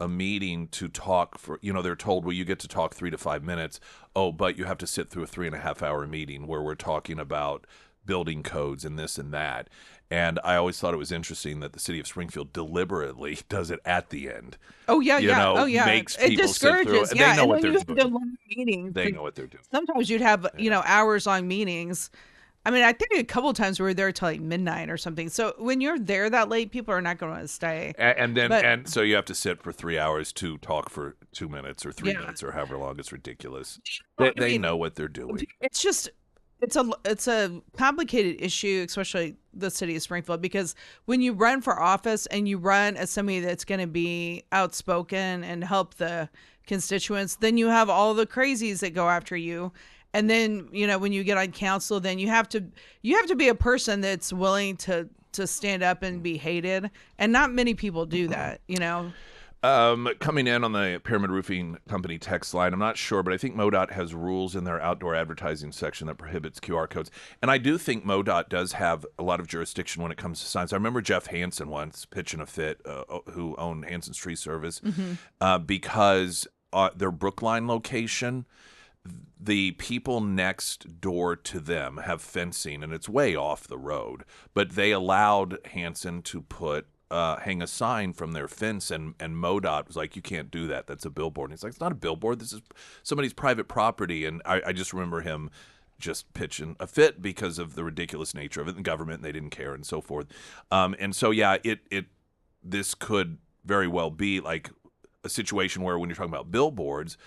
a meeting to talk for, they're told, well, you get to talk 3 to 5 minutes. Oh, but you have to sit through a 3.5 hour meeting where we're talking about building codes and this and that. And I always thought it was interesting that the city of Springfield deliberately does it at the end. Oh yeah, yeah. Oh yeah. Makes it people sit through. discourages. And Yeah, they know and what then they're you have doing. the long meetings. They know what they're doing. Sometimes you'd have hours long meetings. I mean, I think a couple of times we were there till like midnight or something. So when you're there that late, people are not going to stay. And so you have to sit for 3 hours to talk for 2 minutes or 3 minutes or however long. It's ridiculous. They know what they're doing. It's just it's a complicated issue, especially the city of Springfield, because when you run for office and you run as somebody that's going to be outspoken and help the constituents, then you have all the crazies that go after you. And then, when you get on council, then you have to be a person that's willing to stand up and be hated. And not many people do that, Coming in on the Pyramid Roofing Company text line, I'm not sure, but I think MoDOT has rules in their outdoor advertising section that prohibits QR codes. And I do think MoDOT does have a lot of jurisdiction when it comes to signs. I remember Jeff Hansen once pitching a fit, who owned Hansen's Tree Service, because their Brookline location, the people next door to them have fencing, and it's way off the road. But they allowed Hansen to hang a sign from their fence, and MoDOT was like, you can't do that. That's a billboard. And he's like, it's not a billboard. This is somebody's private property. And I just remember him just pitching a fit because of the ridiculous nature of it in government, and they didn't care and so forth. And so, yeah, this could very well be like a situation where when you're talking about billboards,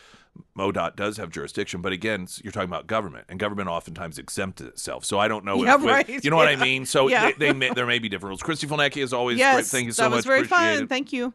MoDOT does have jurisdiction, but again, you're talking about government, and government oftentimes exempts itself. So I don't know if you know what I mean? So there may be different rules. Christy Fulnecki, as always, great. Thank you so much. That was very Appreciate fun. it. Thank you.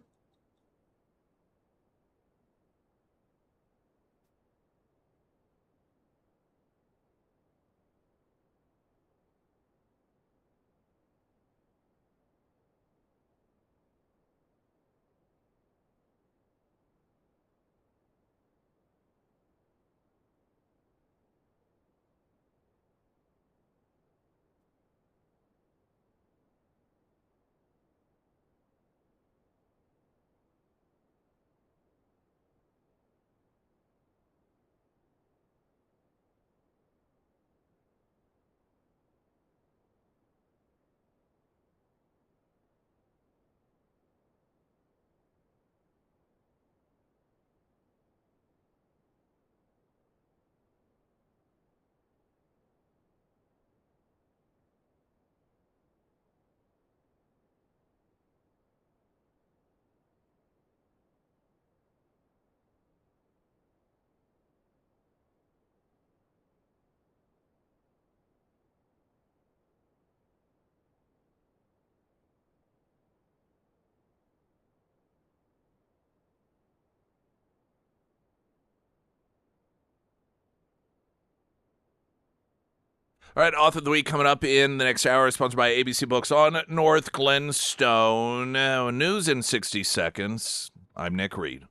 All right, author of the week coming up in the next hour, sponsored by ABC Books on North Glenstone. News in 60 seconds. I'm Nick Reed.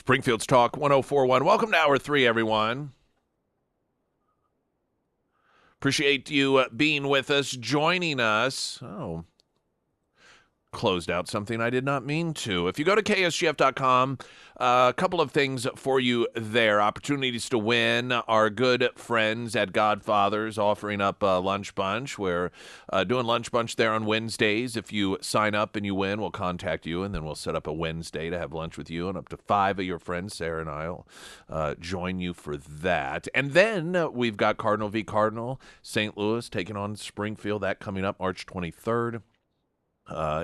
Springfield's Talk 1041. Welcome to Hour 3, everyone. Appreciate you being with us, joining us. Oh, closed out something I did not mean to. If you go to KSGF.com, a couple of things for you there. Opportunities to win. Our good friends at Godfather's offering up a lunch bunch. We're doing lunch bunch there on Wednesdays. If you sign up and you win, we'll contact you, and then we'll set up a Wednesday to have lunch with you, and up to 5 of your friends, Sarah and I, will join you for that. And then we've got Cardinal v. Cardinal, St. Louis taking on Springfield. That coming up March 23rd.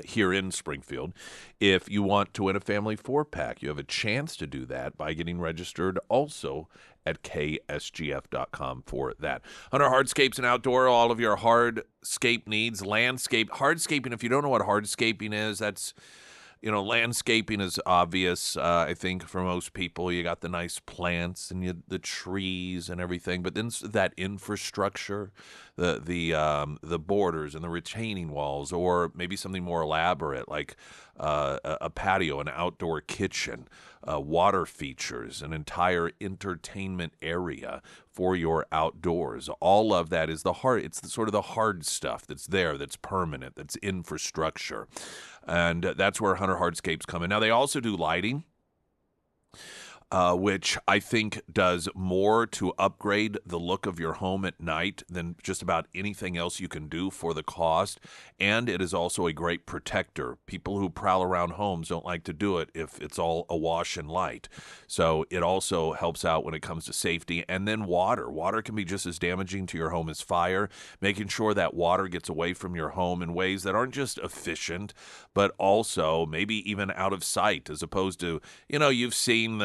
Here in Springfield. If you want to win a family 4-pack, you have a chance to do that by getting registered also at ksgf.com for that. Under Hardscapes and Outdoor, all of your hardscape needs, landscape, hardscaping. If you don't know what hardscaping is, that's, landscaping is obvious, I think, for most people. You got the nice plants and the trees and everything, but then that infrastructure, the borders and the retaining walls, or maybe something more elaborate like a patio, an outdoor kitchen, water features, an entire entertainment area for your outdoors. All of that is it's sort of the hard stuff that's there, that's permanent, that's infrastructure. And that's where Hunter Hardscapes come in. Now, they also do lighting, which I think does more to upgrade the look of your home at night than just about anything else you can do for the cost. And it is also a great protector. People who prowl around homes don't like to do it if it's all awash in light. So it also helps out when it comes to safety. And then water. Water can be just as damaging to your home as fire. Making sure that water gets away from your home in ways that aren't just efficient, but also maybe even out of sight, as opposed to, you've seen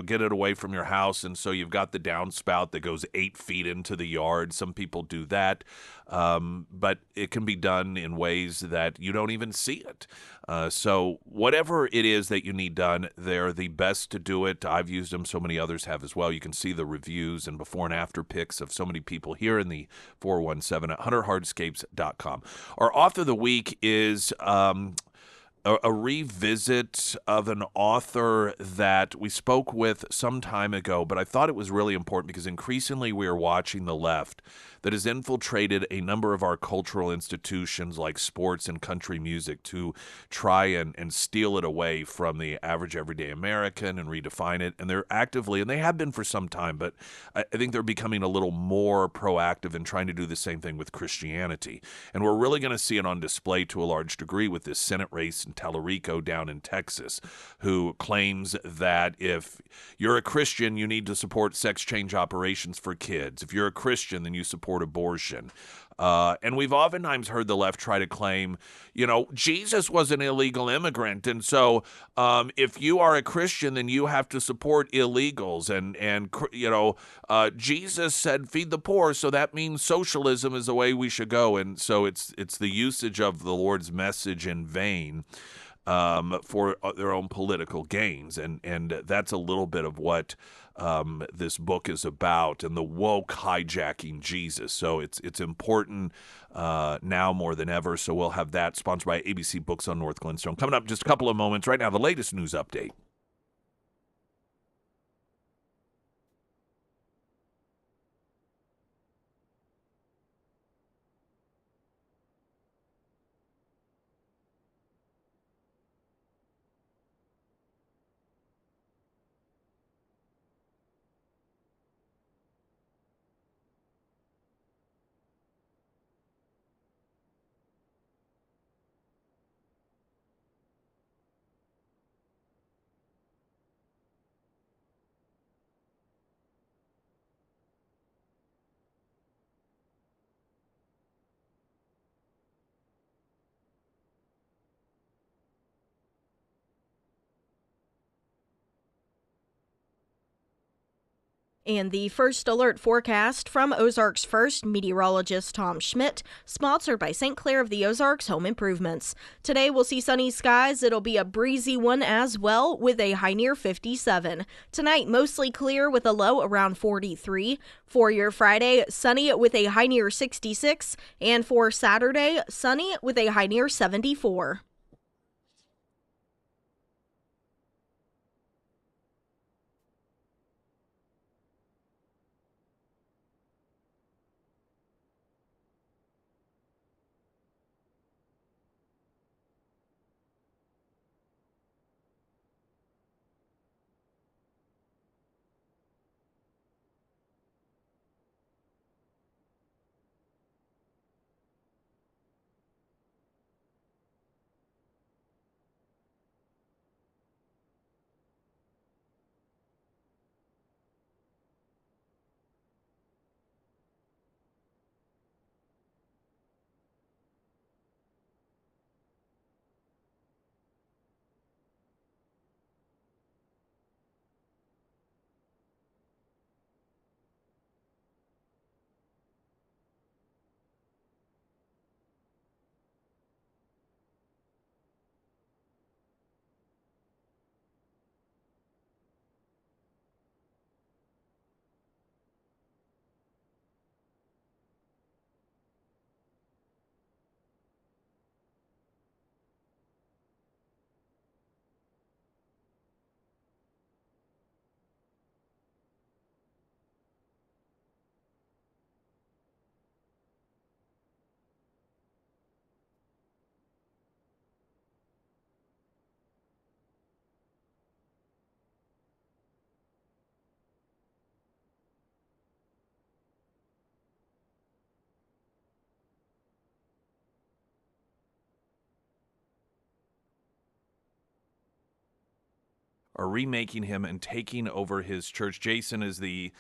get it away from your house, and so you've got the downspout that goes 8 feet into the yard. Some people do that, but it can be done in ways that you don't even see it. So whatever it is that you need done, they're the best to do it. I've used them. So many others have as well. You can see the reviews and before and after pics of so many people here in the 417 at hunterhardscapes.com. Our author of the week is a revisit of an author that we spoke with some time ago, but I thought it was really important because increasingly we are watching the left that has infiltrated a number of our cultural institutions like sports and country music to try and steal it away from the average everyday American and redefine it. And they're actively, and they have been for some time, but I think they're becoming a little more proactive in trying to do the same thing with Christianity. And we're really going to see it on display to a large degree with this Senate race in Tellurico down in Texas, who claims that if you're a Christian, you need to support sex change operations for kids. If you're a Christian, then you support abortion. And we've oftentimes heard the left try to claim, Jesus was an illegal immigrant. And so if you are a Christian, then you have to support illegals. And Jesus said, feed the poor. So that means socialism is the way we should go. And so it's the usage of the Lord's message in vain for their own political gains. And that's a little bit of what this book is about, and the woke hijacking Jesus. So it's important now more than ever. So we'll have that sponsored by ABC Books on North Glenstone. Coming up in just a couple of moments. Right now, the latest news update. And the first alert forecast from Ozarks First meteorologist Tom Schmidt, sponsored by St. Clair of the Ozarks Home Improvements. Today we'll see sunny skies. It'll be a breezy one as well, with a high near 57. Tonight, mostly clear with a low around 43. For your Friday, sunny with a high near 66. And for Saturday, sunny with a high near 74. are remaking him and taking over his church. Jason is the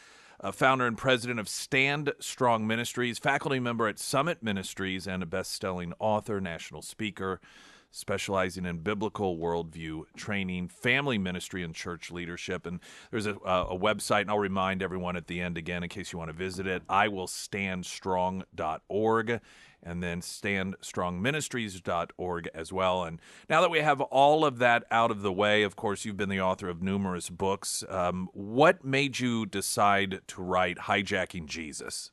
founder and president of Stand Strong Ministries, faculty member at Summit Ministries, and a best-selling author, national speaker, specializing in biblical worldview training, family ministry, and church leadership. And there's a website, and I'll remind everyone at the end again in case you want to visit it, iwillstandstrong.org, and then standstrongministries.org as well. And now that we have all of that out of the way, of course, you've been the author of numerous books. What made you decide to write Hijacking Jesus?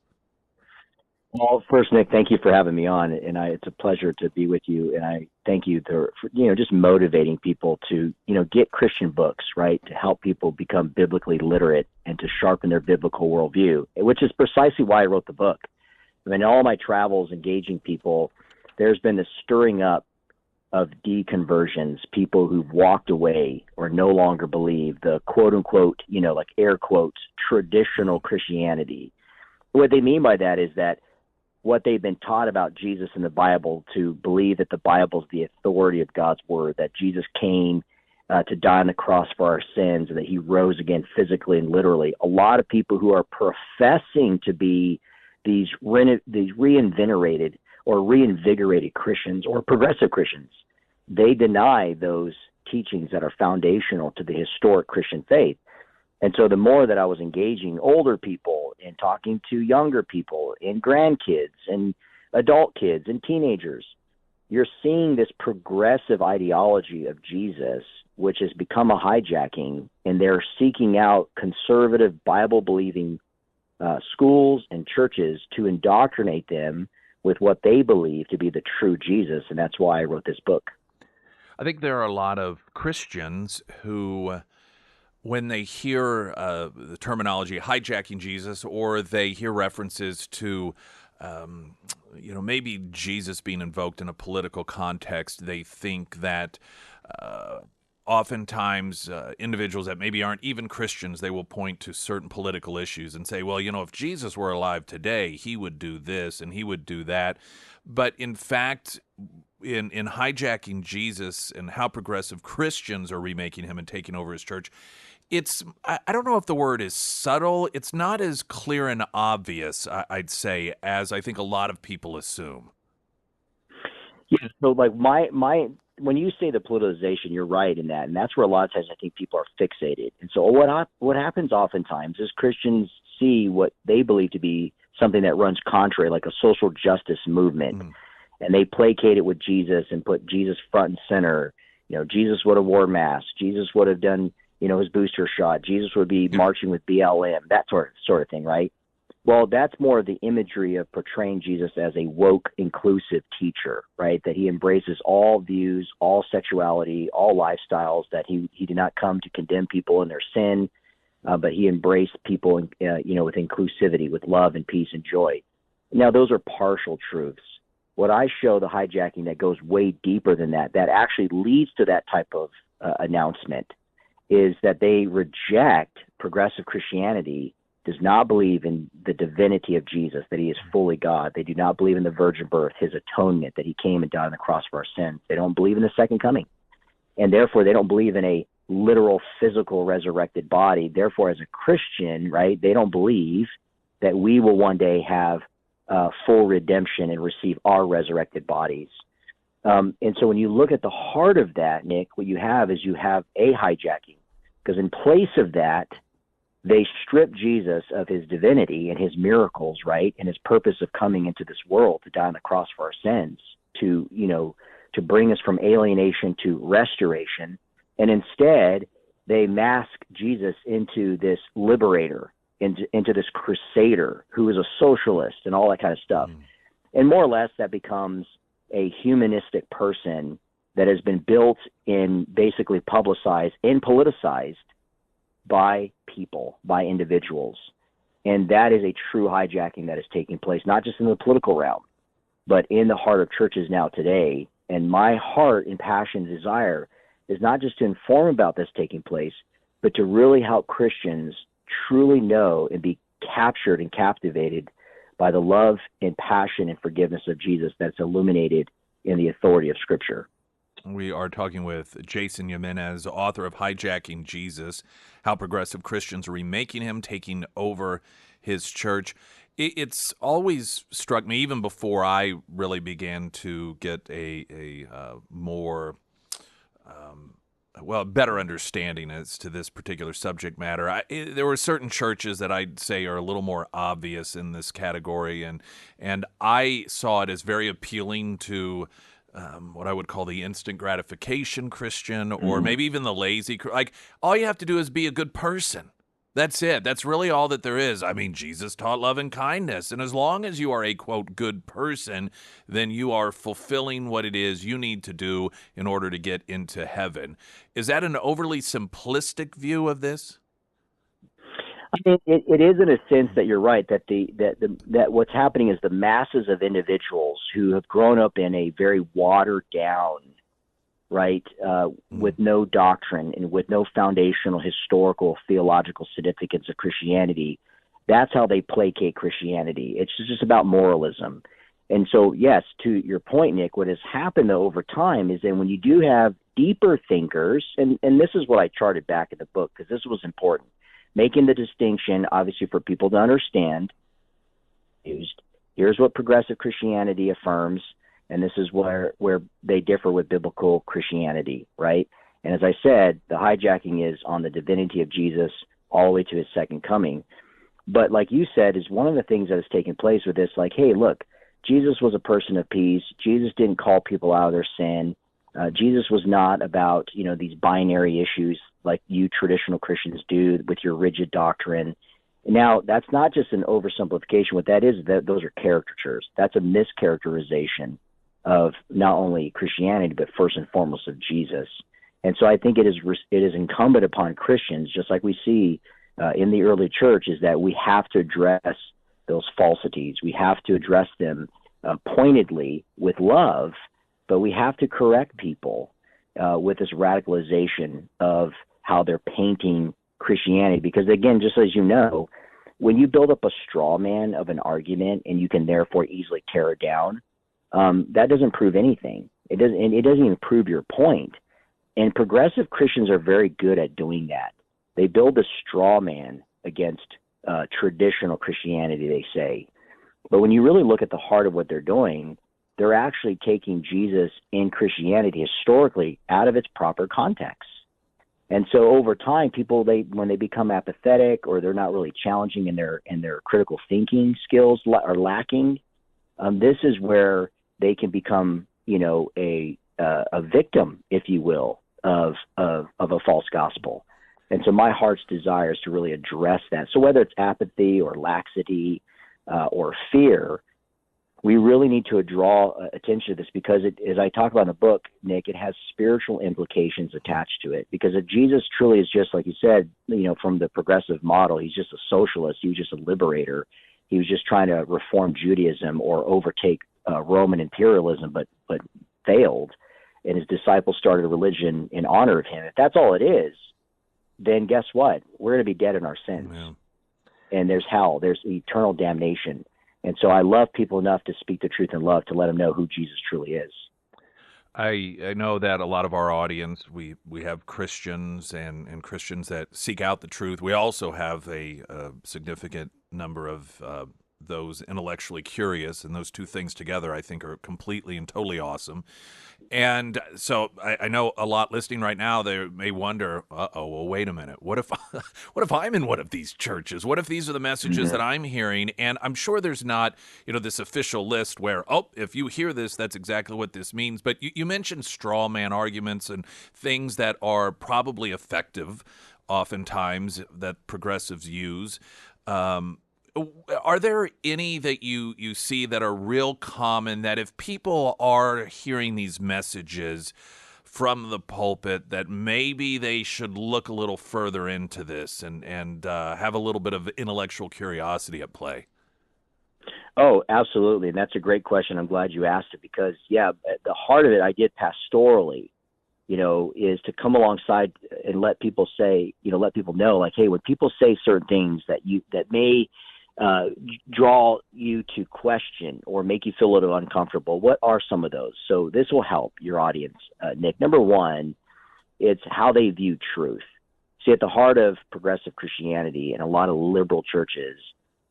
Well, first, Nick, thank you for having me on, and it's a pleasure to be with you. And I thank you for just motivating people to get Christian books, right, to help people become biblically literate and to sharpen their biblical worldview, which is precisely why I wrote the book. I mean, in all my travels engaging people, there's been this stirring up of deconversions, people who've walked away or no longer believe the quote unquote, like air quotes, traditional Christianity. What they mean by that is that what they've been taught about Jesus in the Bible, to believe that the Bible is the authority of God's word, that Jesus came to die on the cross for our sins, and that he rose again physically and literally. A lot of people who are professing to be these reinvigorated Christians or progressive Christians, they deny those teachings that are foundational to the historic Christian faith. And so the more that I was engaging older people and talking to younger people and grandkids and adult kids and teenagers, you're seeing this progressive ideology of Jesus, which has become a hijacking, and they're seeking out conservative Bible-believing schools and churches to indoctrinate them with what they believe to be the true Jesus. And that's why I wrote this book. I think there are a lot of Christians who, when they hear the terminology hijacking Jesus, or they hear references to, maybe Jesus being invoked in a political context, they think that oftentimes individuals that maybe aren't even Christians, they will point to certain political issues and say, well, if Jesus were alive today, he would do this and he would do that. But in fact, in hijacking Jesus and how progressive Christians are remaking him and taking over his church, I don't know if the word is subtle. It's not as clear and obvious, I'd say, as I think a lot of people assume. Yeah, so like when you say the politicization, you're right in that, and that's where a lot of times I think people are fixated. And so what happens oftentimes is Christians see what they believe to be something that runs contrary, like a social justice movement, and they placate it with Jesus and put Jesus front and center. Jesus would have wore masks. Jesus would have done his booster shot. Jesus would be marching with BLM, that sort of thing, right? Well, that's more of the imagery of portraying Jesus as a woke, inclusive teacher, right? That he embraces all views, all sexuality, all lifestyles, that he did not come to condemn people in their sin, but he embraced people, with inclusivity, with love and peace and joy. Now, those are partial truths. What I show, the hijacking that goes way deeper than that actually leads to that type of announcement, is that they reject progressive Christianity, does not believe in the divinity of Jesus, that he is fully God. They do not believe in the virgin birth, his atonement, that he came and died on the cross for our sins. They don't believe in the second coming. And therefore, they don't believe in a literal, physical, resurrected body. Therefore, as a Christian, right, they don't believe that we will one day have full redemption and receive our resurrected bodies. And so when you look at the heart of that, Nick, what you have is you have a hijacking. Because in place of that, they strip Jesus of his divinity and his miracles, right, and his purpose of coming into this world to die on the cross for our sins, to bring us from alienation to restoration. And instead, they mask Jesus into this liberator, into this crusader who is a socialist and all that kind of stuff. And more or less, that becomes a humanistic person that has been built and basically publicized and politicized by people, by individuals. And that is a true hijacking that is taking place, not just in the political realm, but in the heart of churches now today. And my heart and passion and desire is not just to inform about this taking place, but to really help Christians truly know and be captured and captivated by the love and passion and forgiveness of Jesus that's illuminated in the authority of Scripture. We are talking with Jason Jimenez, author of Hijacking Jesus, How Progressive Christians Are Remaking Him, Taking Over His Church. It's always struck me, even before I really began to get a more better understanding as to this particular subject matter. There were certain churches that I'd say are a little more obvious in this category, and I saw it as very appealing to what I would call the instant gratification Christian, or maybe even the lazy. Like, all you have to do is be a good person. That's it. That's really all that there is. I mean, Jesus taught love and kindness. And as long as you are a, quote, good person, then you are fulfilling what it is you need to do in order to get into heaven. Is that an overly simplistic view of this? I mean, it is in a sense that you're right, that that what's happening is the masses of individuals who have grown up in a very watered down, right, with no doctrine and with no foundational historical theological significance of Christianity. That's how they placate Christianity. It's just about moralism. And so, yes, to your point, Nick, what has happened though, over time is that when you do have deeper thinkers, and this is what I charted back in the book, because this was important, making the distinction, obviously, for people to understand, here's what progressive Christianity affirms, and this is where they differ with biblical Christianity, right? And as I said, the hijacking is on the divinity of Jesus all the way to his second coming. But like you said, is one of the things that has taken place with this, like, hey, look, Jesus was a person of peace. Jesus didn't call people out of their sin. Jesus was not about, these binary issues like you traditional Christians do with your rigid doctrine. Now, that's not just an oversimplification. What that is, those are caricatures. That's a mischaracterization of not only Christianity, but first and foremost of Jesus. And so I think it is incumbent upon Christians, just like we see in the early church, is that we have to address those falsities. We have to address them pointedly with love, but we have to correct people with this radicalization of how they're painting Christianity. Because again, just as you know, when you build up a straw man of an argument and you can therefore easily tear it down, that doesn't prove anything. It doesn't even prove your point. And progressive Christians are very good at doing that. They build a straw man against traditional Christianity, they say. But when you really look at the heart of what they're doing, they're actually taking Jesus in Christianity historically out of its proper context. And so over time, people, when they become apathetic or they're not really challenging in their critical thinking skills are lacking, this is where they can become, a victim, if you will, of a false gospel. And so my heart's desire is to really address that. So whether it's apathy or laxity or fear, we really need to draw attention to this, because as I talk about in the book, Nick, it has spiritual implications attached to it. Because if Jesus truly is just, like you said, from the progressive model, he's just a socialist, he was just a liberator, he was just trying to reform Judaism or overtake Roman imperialism, but failed, and his disciples started a religion in honor of him. If that's all it is, then guess what? We're going to be dead in our sins. Yeah. And there's hell, there's eternal damnation. And so I love people enough to speak the truth in love, to let them know who Jesus truly is. I know that a lot of our audience, we have Christians and Christians that seek out the truth. We also have a significant number of those intellectually curious, and those two things together, I think, are completely and totally awesome. And so I know a lot listening right now, they may wonder, well, wait a minute. What if I'm in one of these churches? What if these are the messages that I'm hearing? And I'm sure there's not, this official list where, if you hear this, that's exactly what this means. But you mentioned straw man arguments and things that are probably effective oftentimes that progressives use. Are there any that you see that are real common, that if people are hearing these messages from the pulpit, that maybe they should look a little further into this and have a little bit of intellectual curiosity at play? Oh, absolutely. And that's a great question. I'm glad you asked it, because, at the heart of it, I did pastorally, is to come alongside and let people say, let people know, like, hey, when people say certain things that may draw you to question or make you feel a little uncomfortable, what are some of those? So this will help your audience, Nick. Number one, it's how they view truth. See, at the heart of progressive Christianity and a lot of liberal churches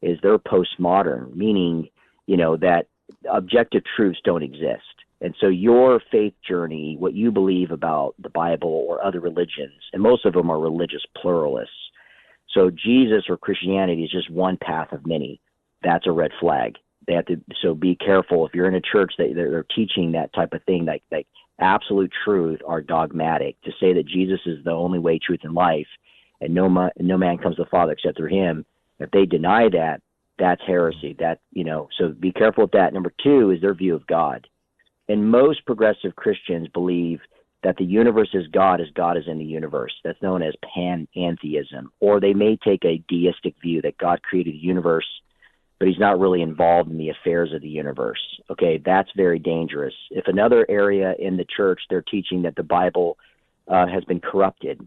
is they're postmodern, meaning, that objective truths don't exist. And so your faith journey, what you believe about the Bible or other religions, and most of them are religious pluralists. So Jesus or Christianity is just one path of many. That's a red flag. So be careful if you're in a church that they're teaching that type of thing, like absolute truth or dogmatic, to say that Jesus is the only way, truth, and life, and no man comes to the Father except through him. If they deny that, that's heresy. So be careful with that. Number two is their view of God. And most progressive Christians believe that the universe is God as God is in the universe. That's known as panentheism. Or they may take a deistic view that God created the universe, but he's not really involved in the affairs of the universe. Okay, that's very dangerous. If another area in the church, they're teaching that the Bible has been corrupted,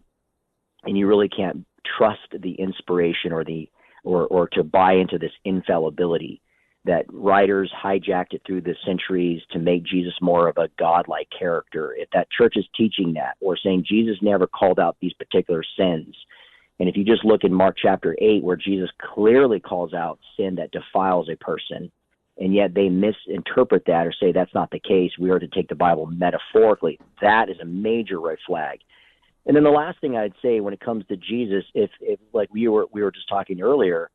and you really can't trust the inspiration or to buy into this infallibility, that writers hijacked it through the centuries to make Jesus more of a godlike character. If that church is teaching that or saying Jesus never called out these particular sins, and if you just look in Mark chapter 8, where Jesus clearly calls out sin that defiles a person, and yet they misinterpret that or say that's not the case, we are to take the Bible metaphorically, that is a major red flag. And then the last thing I'd say when it comes to Jesus, if like we were just talking earlier,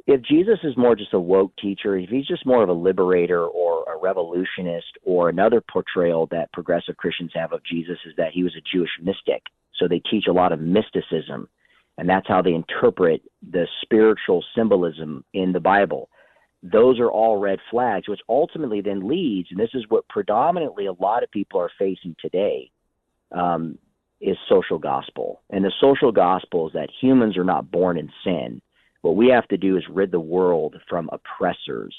if Jesus is more just a woke teacher, if he's just more of a liberator or a revolutionist, or another portrayal that progressive Christians have of Jesus is that he was a Jewish mystic. So they teach a lot of mysticism, and that's how they interpret the spiritual symbolism in the Bible. Those are all red flags, which ultimately then leads, and this is what predominantly a lot of people are facing today, is social gospel. And the social gospel is that humans are not born in sin. What we have to do is rid the world from oppressors,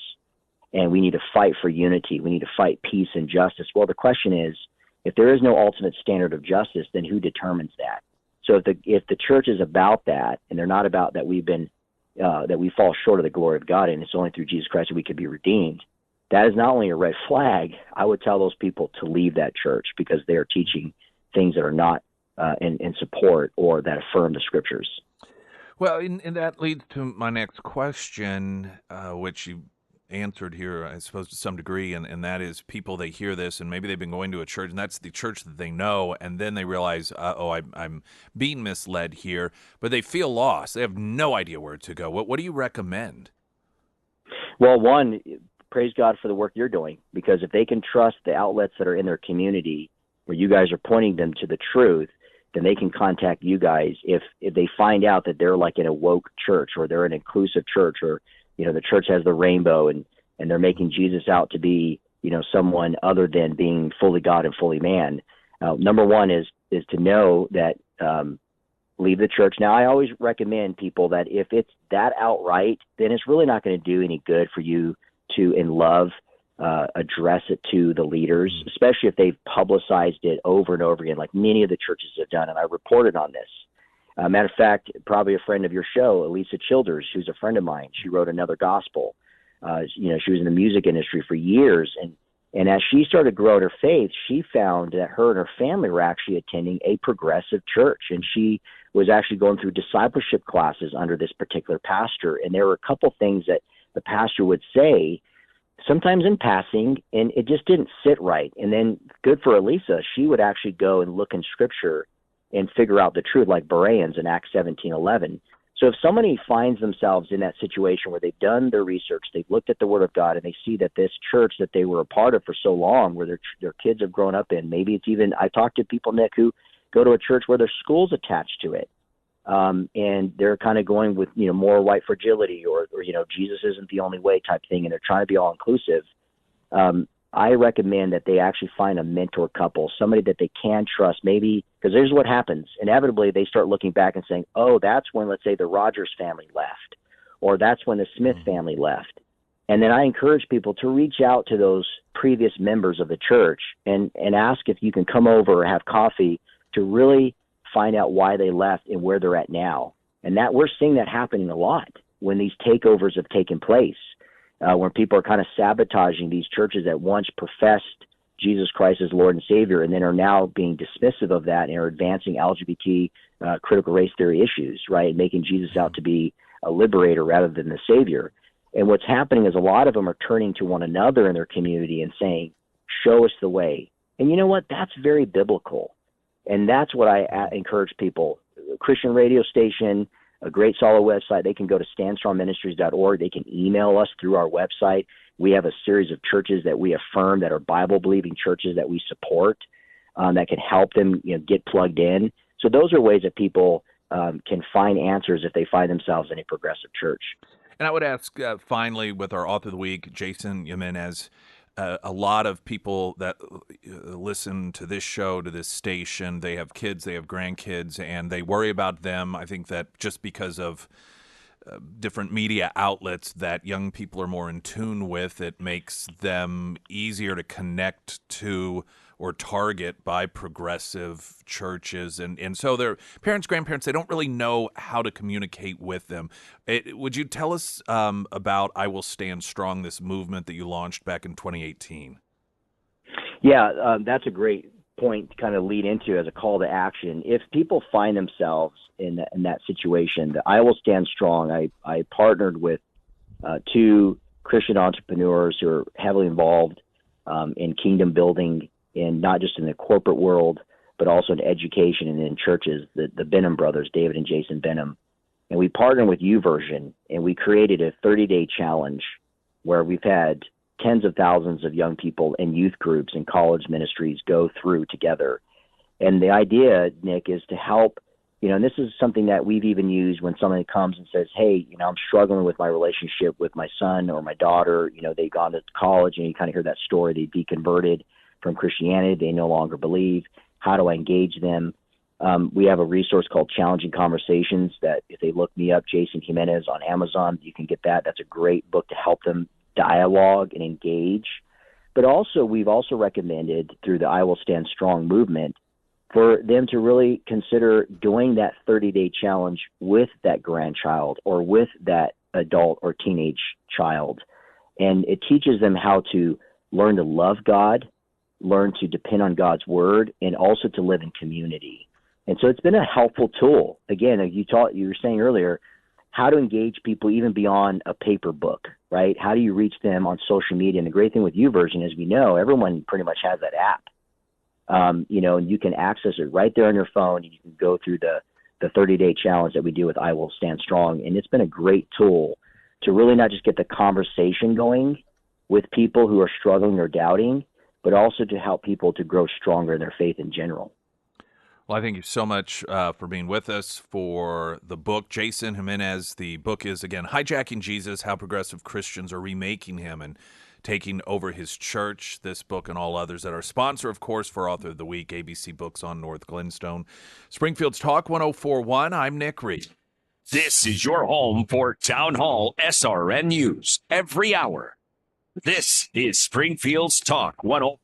and we need to fight for unity. We need to fight peace and justice. Well, the question is, if there is no ultimate standard of justice, then who determines that? So if the church is about that, and they're not about that that we fall short of the glory of God, and it's only through Jesus Christ that we could be redeemed, that is not only a red flag. I would tell those people to leave that church, because they are teaching things that are not in support or that affirm the scriptures. Well, and that leads to my next question, which you answered here, I suppose, to some degree, and that is people, they hear this, and maybe they've been going to a church, and that's the church that they know, and then they realize, I'm being misled here, but they feel lost. They have no idea where to go. What do you recommend? Well, one, praise God for the work you're doing, because if they can trust the outlets that are in their community where you guys are pointing them to the truth, then they can contact you guys if they find out that they're like in a woke church, or they're an inclusive church, or the church has the rainbow and they're making Jesus out to be someone other than being fully God and fully man. Number one is to know that leave the church. Now, I always recommend people that if it's that outright, then it's really not going to do any good for you to, in love, address it to the leaders, especially if they've publicized it over and over again, like many of the churches have done. And I reported on this. Matter of fact, probably a friend of your show, Elisa Childers, who's a friend of mine, she wrote Another Gospel. She was in the music industry for years. And as she started growing her faith, she found that her and her family were actually attending a progressive church. And she was actually going through discipleship classes under this particular pastor. And there were a couple things that the pastor would say, sometimes in passing, and it just didn't sit right. And then, good for Elisa, she would actually go and look in Scripture and figure out the truth, like Bereans in Acts 17:11. So if somebody finds themselves in that situation where they've done their research, they've looked at the Word of God, and they see that this church that they were a part of for so long, where their kids have grown up in, maybe it's even, I talked to people, Nick, who go to a church where their school's attached to it. And they're kind of going with, more white fragility or Jesus isn't the only way type thing, and they're trying to be all inclusive. I recommend that they actually find a mentor couple, somebody that they can trust, maybe, because here's what happens. Inevitably, they start looking back and saying, oh, that's when, let's say, the Rogers family left, or that's when the Smith family left. And then I encourage people to reach out to those previous members of the church and ask if you can come over or have coffee to really find out why they left and where they're at now. And that we're seeing that happening a lot. when these takeovers have taken place, when people are kind of sabotaging these churches that once professed Jesus Christ as Lord and Savior, and then are now being dismissive of that and are advancing LGBT critical race theory issues, right? Making Jesus out to be a liberator rather than the Savior. And what's happening is a lot of them are turning to one another in their community and saying, show us the way. And you know what? That's very biblical. And that's what I encourage people. A Christian radio station, a great solid website. They can go to standstrongministries.org. They can email us through our website. We have a series of churches that we affirm that are Bible-believing churches that we support that can help them get plugged in. So those are ways that people can find answers if they find themselves in a progressive church. And I would ask, finally, with our author of the week, Jason Jimenez, a lot of people that listen to this show, to this station, they have kids, they have grandkids, and they worry about them. I think that just because of different media outlets that young people are more in tune with, it makes them easier to connect to or target by progressive churches. And so their parents, grandparents, they don't really know how to communicate with them. Would you tell us about I Will Stand Strong, this movement that you launched back in 2018? Yeah, that's a great point to kind of lead into as a call to action. If people find themselves in that situation, the I Will Stand Strong, I partnered with two Christian entrepreneurs who are heavily involved in kingdom building, in not just in the corporate world, but also in education and in churches, the Benham brothers, David and Jason Benham. And we partnered with YouVersion, and we created a 30-day challenge where we've had tens of thousands of young people in youth groups and college ministries go through together. And the idea, Nick, is to help, and this is something that we've even used when somebody comes and says, hey, I'm struggling with my relationship with my son or my daughter. They've gone to college, and you kind of hear that story. They deconverted from Christianity. They no longer believe. How do I engage them? We have a resource called Challenging Conversations that if they look me up, Jason Jimenez on Amazon, you can get that. That's a great book to help them dialogue and engage. But also, we've also recommended through the I Will Stand Strong movement for them to really consider doing that 30-day challenge with that grandchild or with that adult or teenage child. And it teaches them how to learn to love God, learn to depend on God's word, and also to live in community. And so it's been a helpful tool. Again, you were saying earlier, how to engage people even beyond a paper book, right? How do you reach them on social media? And the great thing with YouVersion is we know everyone pretty much has that app. And you can access it right there on your phone, and you can go through the 30-day challenge that we do with I Will Stand Strong. And it's been a great tool to really not just get the conversation going with people who are struggling or doubting, but also to help people to grow stronger in their faith in general. Well, I thank you so much for being with us for the book. Jason Jimenez, the book is, again, Hijacking Jesus, How Progressive Christians Are Remaking Him and Taking Over His Church. This book and all others that are sponsor, of course, for Author of the Week, ABC Books on North Glenstone. Springfield's Talk 1041, I'm Nick Reed. This is your home for Town Hall SRN News every hour. This is Springfield's Talk 1041.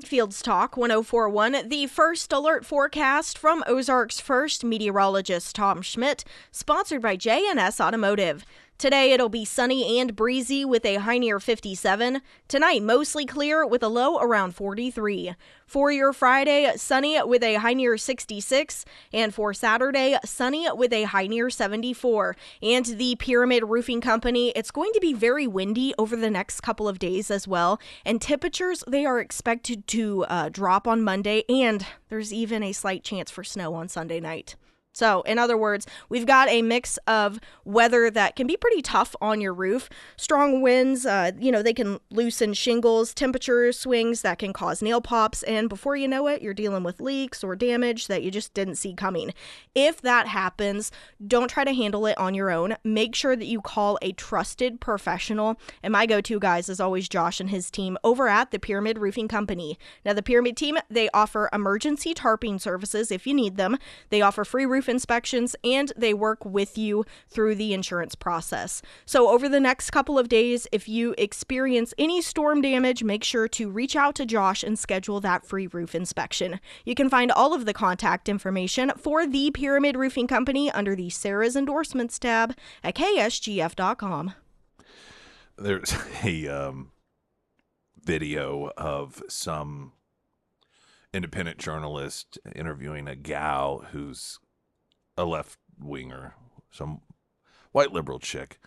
Field's Talk 1041, the first alert forecast from Ozarks First meteorologist Tom Schmidt, sponsored by J&S Automotive. Today it'll be sunny and breezy with a high near 57. Tonight mostly clear with a low around 43. For your Friday, sunny with a high near 66. And for Saturday, sunny with a high near 74. And the Pyramid Roofing Company, it's going to be very windy over the next couple of days as well. And temperatures, they are expected to drop on Monday. And there's even a slight chance for snow on Sunday night. So, in other words, we've got a mix of weather that can be pretty tough on your roof. Strong winds, they can loosen shingles, temperature swings that can cause nail pops, and before you know it, you're dealing with leaks or damage that you just didn't see coming. If that happens, don't try to handle it on your own. Make sure that you call a trusted professional. And my go-to, guys, is always Josh and his team over at the Pyramid Roofing Company. Now, the Pyramid team, they offer emergency tarping services if you need them. They offer free roof inspections, and they work with you through the insurance process. So over the next couple of days, if you experience any storm damage, make sure to reach out to Josh and schedule that free roof inspection. You can find all of the contact information for the Pyramid Roofing Company under the Sarah's Endorsements tab at KSGF.com. There's a video of some independent journalist interviewing a gal who's a left-winger, some white liberal chick,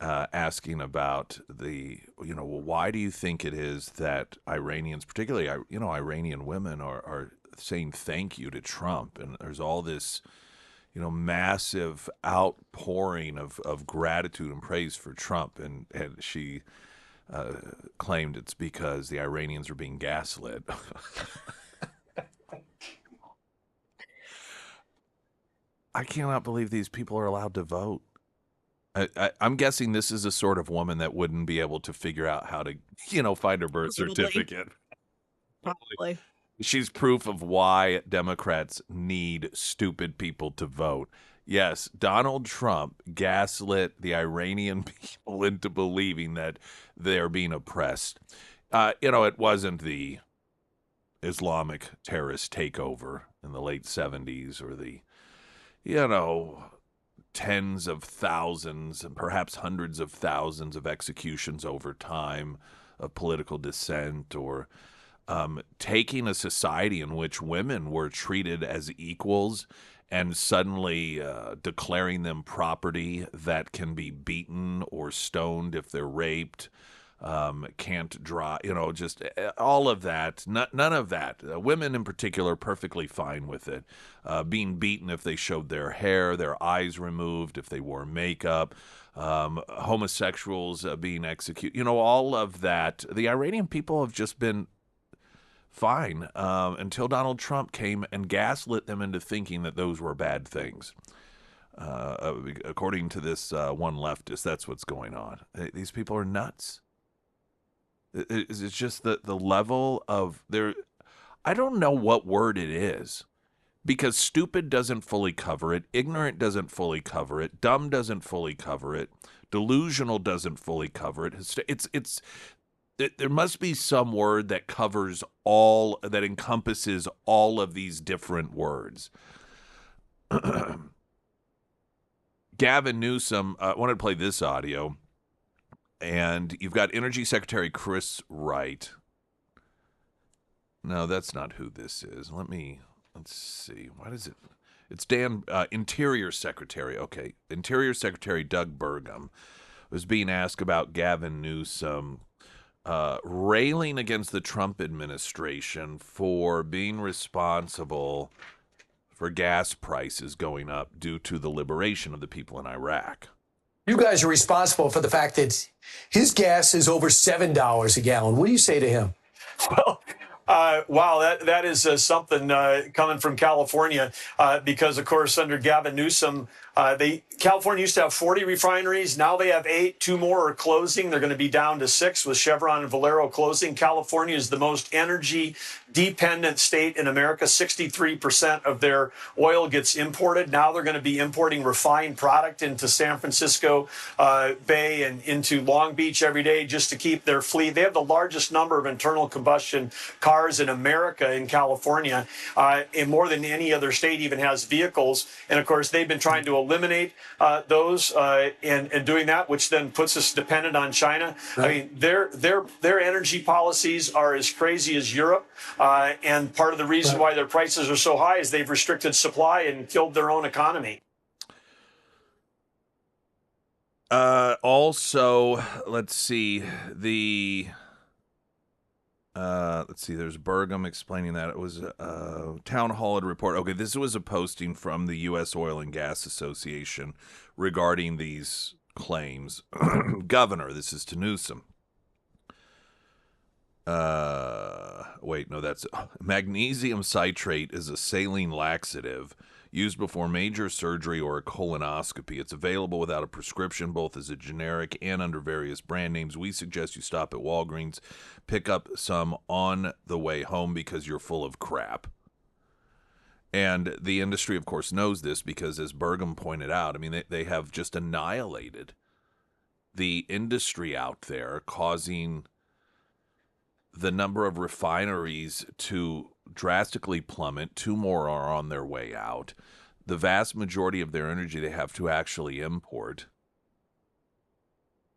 asking about why do you think it is that Iranians, particularly, Iranian women are saying thank you to Trump? And there's all this, massive outpouring of gratitude and praise for Trump. And she claimed it's because the Iranians are being gaslit. I cannot believe these people are allowed to vote. I'm guessing this is a sort of woman that wouldn't be able to figure out how to, find her birth certificate. Probably. She's proof of why Democrats need stupid people to vote. Yes, Donald Trump gaslit the Iranian people into believing that they're being oppressed. It wasn't the Islamic terrorist takeover in the late 70s or the tens of thousands and perhaps hundreds of thousands of executions over time of political dissent, or taking a society in which women were treated as equals and suddenly declaring them property that can be beaten or stoned if they're raped. Can't draw, just all of that. None of that. Women in particular, perfectly fine with it. Being beaten if they showed their hair, their eyes removed, if they wore makeup, homosexuals being executed, all of that. The Iranian people have just been fine until Donald Trump came and gaslit them into thinking that those were bad things. According to this one leftist, that's what's going on. These people are nuts. It's just the level of their, I don't know what word it is, because stupid doesn't fully cover it, ignorant doesn't fully cover it, dumb doesn't fully cover it, delusional doesn't fully cover it. There must be some word that covers all, that encompasses all of these different words. Gavin Newsom, I wanted to play this audio. And you've got Energy Secretary Chris Wright. No, that's not who this is. Let's see. What is it? It's Interior Secretary. Okay. Interior Secretary Doug Burgum was being asked about Gavin Newsom railing against the Trump administration for being responsible for gas prices going up due to the liberation of the people in Iraq. You guys are responsible for the fact that his gas is over $7 a gallon. What do you say to him? Well, wow, that is something coming from California because, of course, under Gavin Newsom, California used to have 40 refineries. Now they have 8. 2 more are closing. They're going to be down to 6 with Chevron and Valero closing. California is the most energy dependent state in America. 63% of their oil gets imported. Now they're going to be importing refined product into San Francisco Bay and into Long Beach every day just to keep their fleet. They have the largest number of internal combustion cars in America in California, and more than any other state even has vehicles. And of course, they've been trying to eliminate those and doing that, which then puts us dependent on China. Right. I mean, their energy policies are as crazy as Europe. And part of the reason why their prices are so high is they've restricted supply and killed their own economy. Also, let's see, there's Burgum explaining that. It was a town hall at report. Okay, this was a posting from the U.S. Oil and Gas Association regarding these claims. Governor, this is to Newsom. Magnesium citrate is a saline laxative used before major surgery or a colonoscopy. It's available without a prescription, both as a generic and under various brand names. We suggest you stop at Walgreens, pick up some on the way home because you're full of crap. And the industry, of course, knows this because, as Burgum pointed out, I mean, they have just annihilated the industry out there, causing the number of refineries to drastically plummet. 2 more are on their way out. The vast majority of their energy they have to actually import.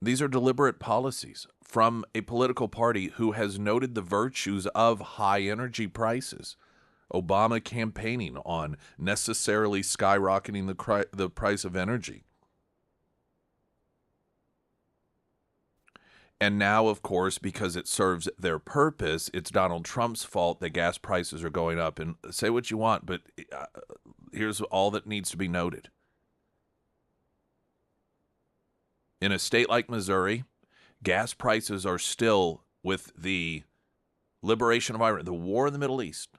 These are deliberate policies from a political party who has noted the virtues of high energy prices. Obama campaigning on necessarily skyrocketing the price of energy. And now, of course, because it serves their purpose, it's Donald Trump's fault that gas prices are going up. And say what you want, but here's all that needs to be noted. In a state like Missouri, gas prices are still, with the liberation of Iran, the war in the Middle East,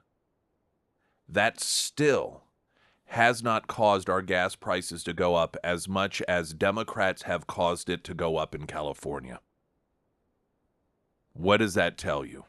that still has not caused our gas prices to go up as much as Democrats have caused it to go up in California. What does that tell you?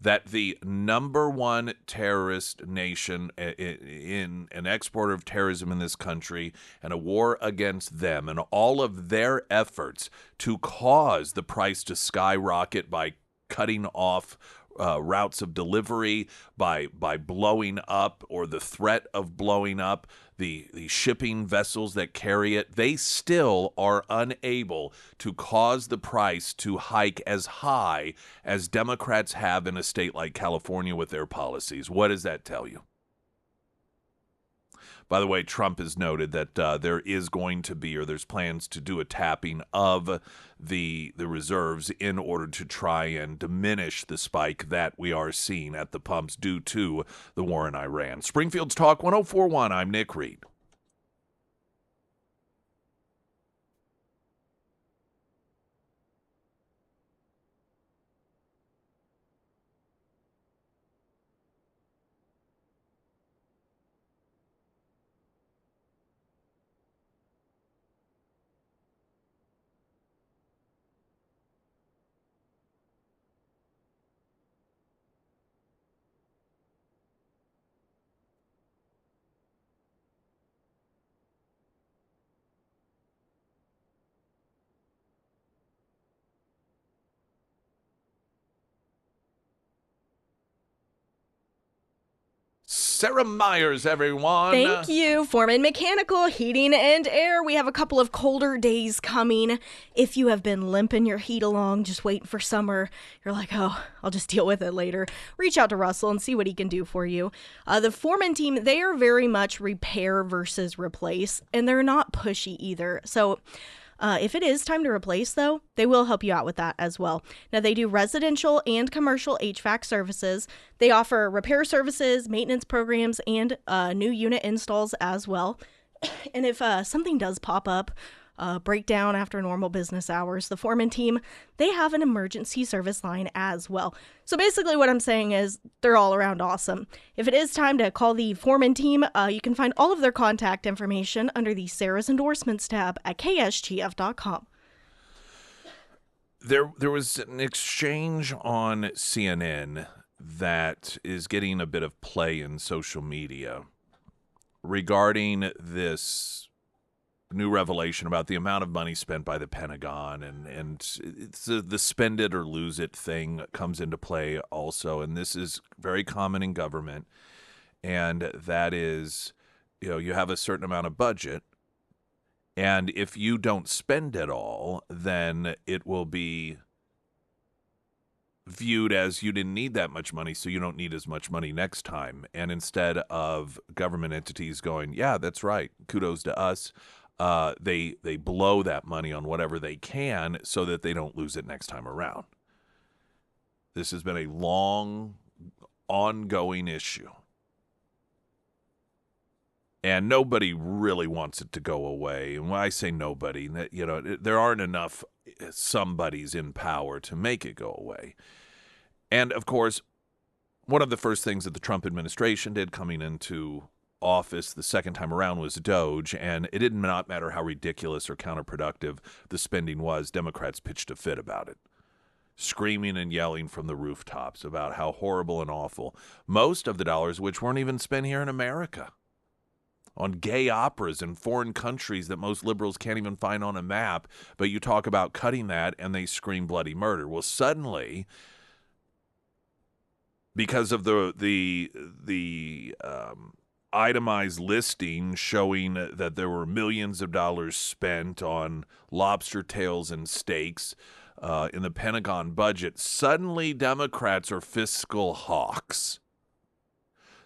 That the number one terrorist nation in an exporter of terrorism in this country and a war against them and all of their efforts to cause the price to skyrocket by cutting off routes of delivery, by blowing up or the threat of blowing up the shipping vessels that carry it, they still are unable to cause the price to hike as high as Democrats have in a state like California with their policies. What does that tell you? By the way, Trump has noted that there is going to be, or there's plans to do a tapping of the reserves in order to try and diminish the spike that we are seeing at the pumps due to the war in Iran. Springfield's Talk 1041. I'm Nick Reed. Sarah Myers, everyone. Thank you. Foreman Mechanical Heating and Air. We have a couple of colder days coming. If you have been limping your heat along, just waiting for summer, you're like, oh, I'll just deal with it later. Reach out to Russell and see what he can do for you. The Foreman team, they are very much repair versus replace, and they're not pushy either. So if it is time to replace, though, they will help you out with that as well. Now, they do residential and commercial HVAC services. They offer repair services, maintenance programs, and new unit installs as well. And if something does pop up breakdown after normal business hours. The foreman team, they have an emergency service line as well. So basically what I'm saying is they're all around awesome. If it is time to call the foreman team, you can find all of their contact information under the Sarah's Endorsements tab at ksgf.com. There was an exchange on CNN that is getting a bit of play in social media regarding this new revelation about the amount of money spent by the Pentagon, and it's the spend it or lose it thing comes into play also, and this is very common in government, and that is, you have a certain amount of budget, and if you don't spend it all, then it will be viewed as you didn't need that much money, so you don't need as much money next time. And instead of government entities going, yeah, that's right, kudos to us, they blow that money on whatever they can so that they don't lose it next time around. This has been a long, ongoing issue. And nobody really wants it to go away. And when I say nobody, there aren't enough somebodies in power to make it go away. And, of course, one of the first things that the Trump administration did coming into office the second time around was Doge, and it did not matter how ridiculous or counterproductive the spending was. Democrats pitched a fit about it, screaming and yelling from the rooftops about how horrible and awful. Most of the dollars, which weren't even spent here in America, on gay operas in foreign countries that most liberals can't even find on a map, but you talk about cutting that and they scream bloody murder. Well, suddenly, because of the itemized listing showing that there were millions of dollars spent on lobster tails and steaks in the Pentagon budget, suddenly Democrats are fiscal hawks.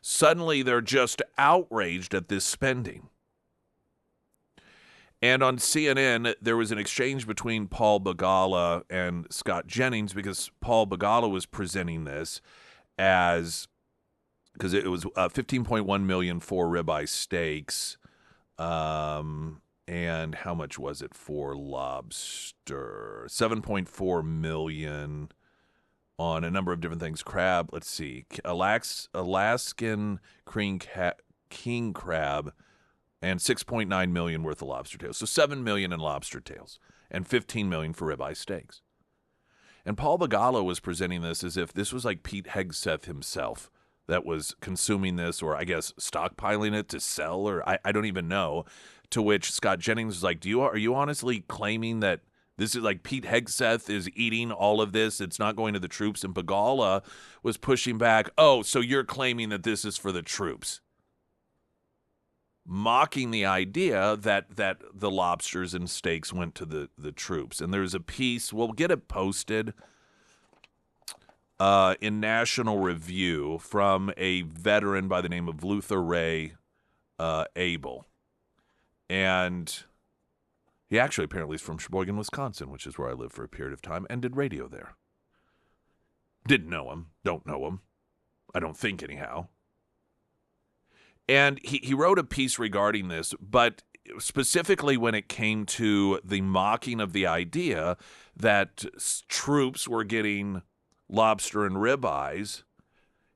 Suddenly, they're just outraged at this spending. And on CNN, there was an exchange between Paul Begala and Scott Jennings, because Paul Begala was presenting this because it was $15.1 million for ribeye steaks, and how much was it for lobster? $7.4 million. On a number of different things. Crab, let's see, Alaskan king crab, and $6.9 million worth of lobster tails. So $7 million in lobster tails and $15 million for ribeye steaks. And Paul Begala was presenting this as if this was like Pete Hegseth himself that was consuming this, or I guess stockpiling it to sell, or I don't even know. To which Scott Jennings was like, are you honestly claiming that this is like Pete Hegseth is eating all of this? It's not going to the troops. And Begala was pushing back. Oh, so you're claiming that this is for the troops? Mocking the idea that the lobsters and steaks went to the troops. And there's a piece, we'll get it posted in National Review from a veteran by the name of Luther Ray Abel. And he actually apparently is from Sheboygan, Wisconsin, which is where I lived for a period of time, and did radio there. Didn't know him. Don't know him. I don't think anyhow. And he wrote a piece regarding this, but specifically when it came to the mocking of the idea that troops were getting lobster and ribeyes,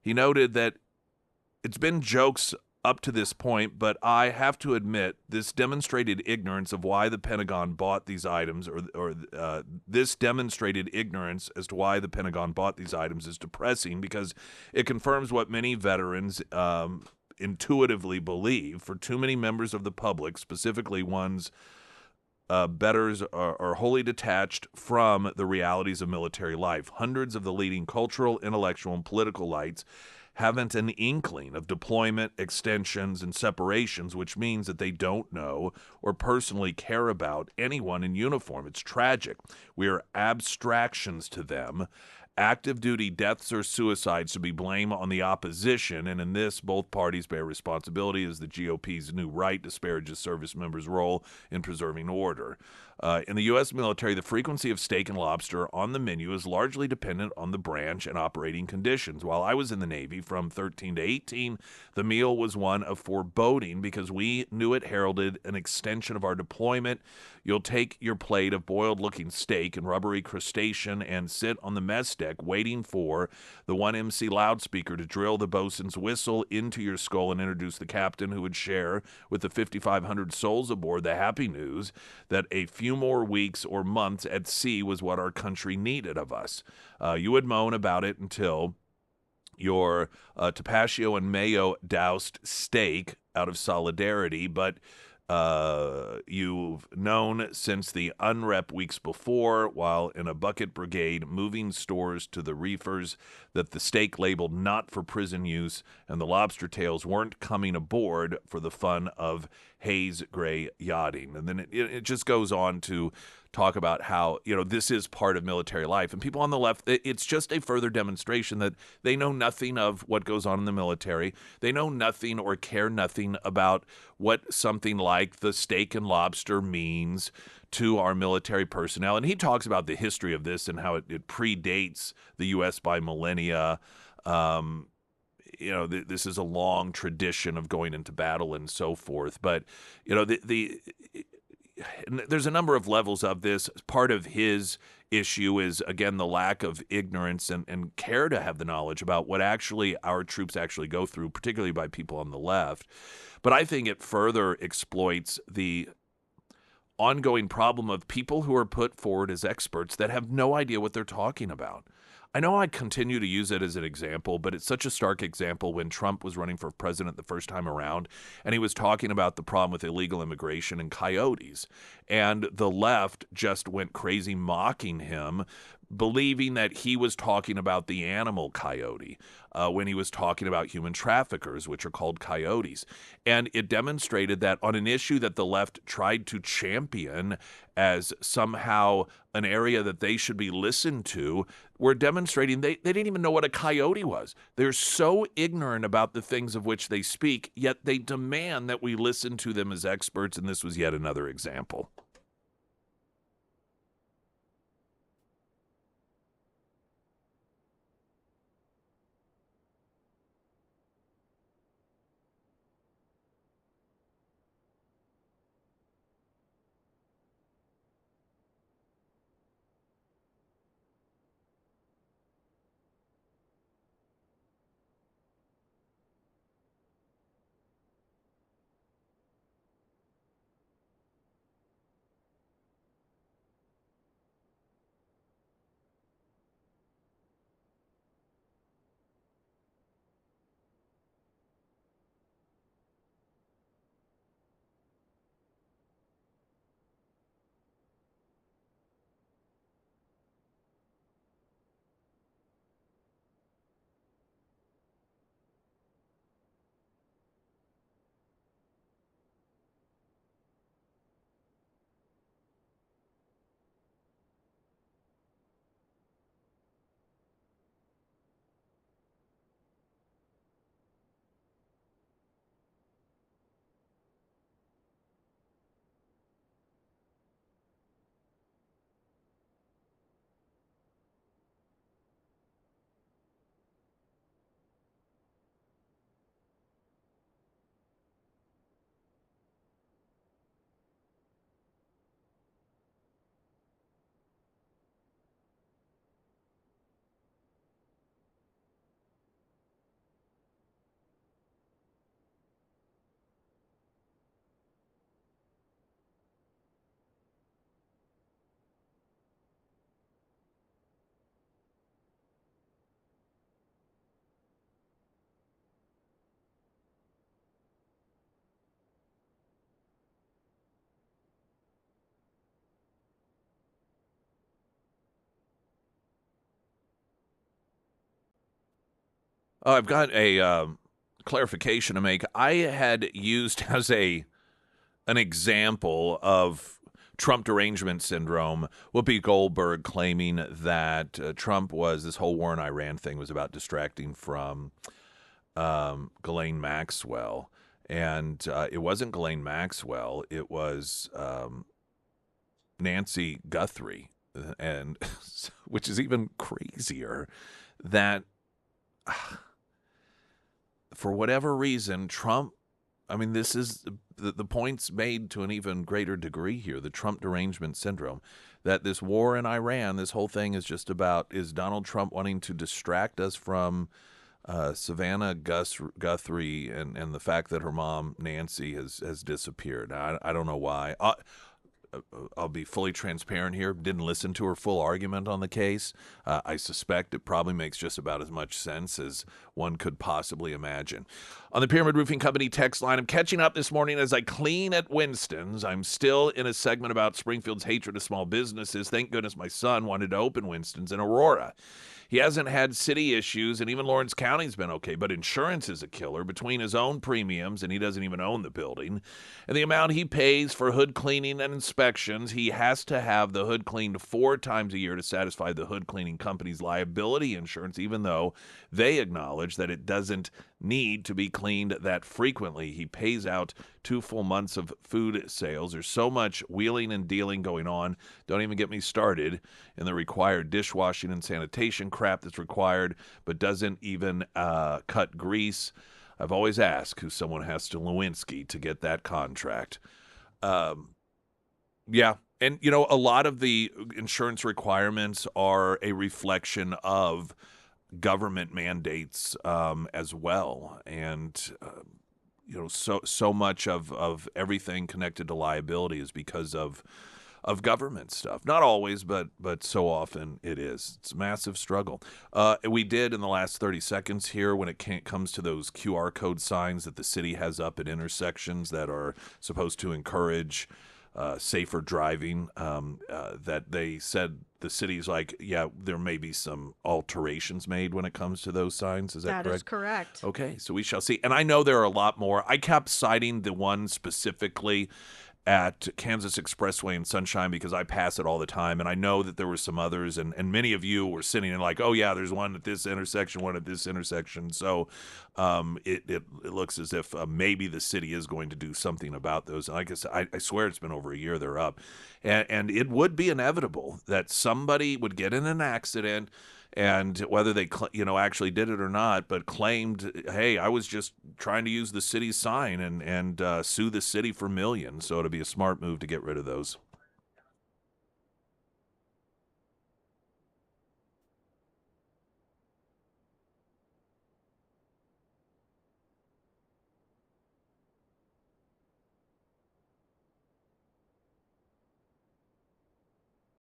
he noted that it's been jokes up to this point, but I have to admit this demonstrated ignorance of why the Pentagon bought these items, or this demonstrated ignorance as to why the Pentagon bought these items is depressing, because it confirms what many veterans intuitively believe. For too many members of the public, specifically ones betters, are wholly detached from the realities of military life. Hundreds of the leading cultural, intellectual, and political lights haven't an inkling of deployment, extensions, and separations, which means that they don't know or personally care about anyone in uniform. It's tragic. We are abstractions to them, active duty deaths or suicides to be blamed on the opposition, and in this, both parties bear responsibility as the GOP's new right disparages service members' role in preserving order. In the U.S. military, the frequency of steak and lobster on the menu is largely dependent on the branch and operating conditions. While I was in the Navy from 13 to 18, the meal was one of foreboding because we knew it heralded an extension of our deployment. You'll take your plate of boiled-looking steak and rubbery crustacean and sit on the mess deck waiting for the 1MC loudspeaker to drill the bosun's whistle into your skull and introduce the captain, who would share with the 5,500 souls aboard the happy news that a few more weeks or months at sea was what our country needed of us. You would moan about it until your tapatio and mayo doused steak out of solidarity, but you've known since the unrep weeks before, while in a bucket brigade moving stores to the reefers, that the steak labeled not for prison use and the lobster tails weren't coming aboard for the fun of haze gray yachting. And then it just goes on to talk about how, this is part of military life. And people on the left, it's just a further demonstration that they know nothing of what goes on in the military. They know nothing or care nothing about what something like the steak and lobster means to our military personnel. And he talks about the history of this and how it predates the U.S. by millennia. This is a long tradition of going into battle and so forth. But, there's a number of levels of this. Part of his issue is, again, the lack of ignorance and care to have the knowledge about what actually our troops actually go through, particularly by people on the left. But I think it further exploits the ongoing problem of people who are put forward as experts that have no idea what they're talking about. I know I continue to use it as an example, but it's such a stark example when Trump was running for president the first time around, and he was talking about the problem with illegal immigration and coyotes. And the left just went crazy mocking him, believing that he was talking about the animal coyote when he was talking about human traffickers, which are called coyotes. And it demonstrated that on an issue that the left tried to champion as somehow an area that they should be listened to, we're demonstrating they didn't even know what a coyote was. They're so ignorant about the things of which they speak, yet they demand that we listen to them as experts, and this was yet another example. I've got a clarification to make. I had used as an example of Trump derangement syndrome. Whoopi Goldberg claiming that this whole war in Iran thing was about distracting from Ghislaine Maxwell. And it wasn't Ghislaine Maxwell. It was Nancy Guthrie, and which is even crazier, that for whatever reason, Trump, I mean, this is the point's made to an even greater degree here, the Trump derangement syndrome, that this war in Iran, this whole thing is just about, is Donald Trump wanting to distract us from Savannah Guthrie and the fact that her mom, Nancy, has disappeared. I don't know why. I'll be fully transparent here. Didn't listen to her full argument on the case. I suspect it probably makes just about as much sense as one could possibly imagine. On the Pyramid Roofing Company text line, I'm catching up this morning as I clean at Winston's. I'm still in a segment about Springfield's hatred of small businesses. Thank goodness my son wanted to open Winston's in Aurora. He hasn't had city issues, and even Lawrence County's been okay, but insurance is a killer between his own premiums, and he doesn't even own the building, and the amount he pays for hood cleaning and inspections. He has to have the hood cleaned 4 times a year to satisfy the hood cleaning company's liability insurance, even though they acknowledge that it doesn't need to be cleaned that frequently. He pays out 2 full months of food sales. There's so much wheeling and dealing going on. Don't even get me started in the required dishwashing and sanitation crap that's required, but doesn't even cut grease. I've always asked who someone has to Lewinsky to get that contract. Yeah. And, you know, a lot of the insurance requirements are a reflection of government mandates as well. And, you know, so much of everything connected to liability is because of government stuff. Not always, but so often it is. It's a massive struggle. We did in the last 30 seconds here, when it comes to those QR code signs that the city has up at intersections that are supposed to encourage safer driving, that they said the city's like, yeah, there may be some alterations made when it comes to those signs. Is that correct? That is correct. Okay, so we shall see. And I know there are a lot more. I kept citing the one specifically at Kansas Expressway in Sunshine because I pass it all the time, and I know that there were some others, and many of you were sitting and like, oh yeah, there's one at this intersection, one at this intersection. So it looks as if maybe the city is going to do something about those. And like I said, I swear it's been over a year they're up, and it would be inevitable that somebody would get in an accident, and whether they actually did it or not, but claimed, hey, I was just trying to use the city's sign and sue the city for millions. So it'd be a smart move to get rid of those.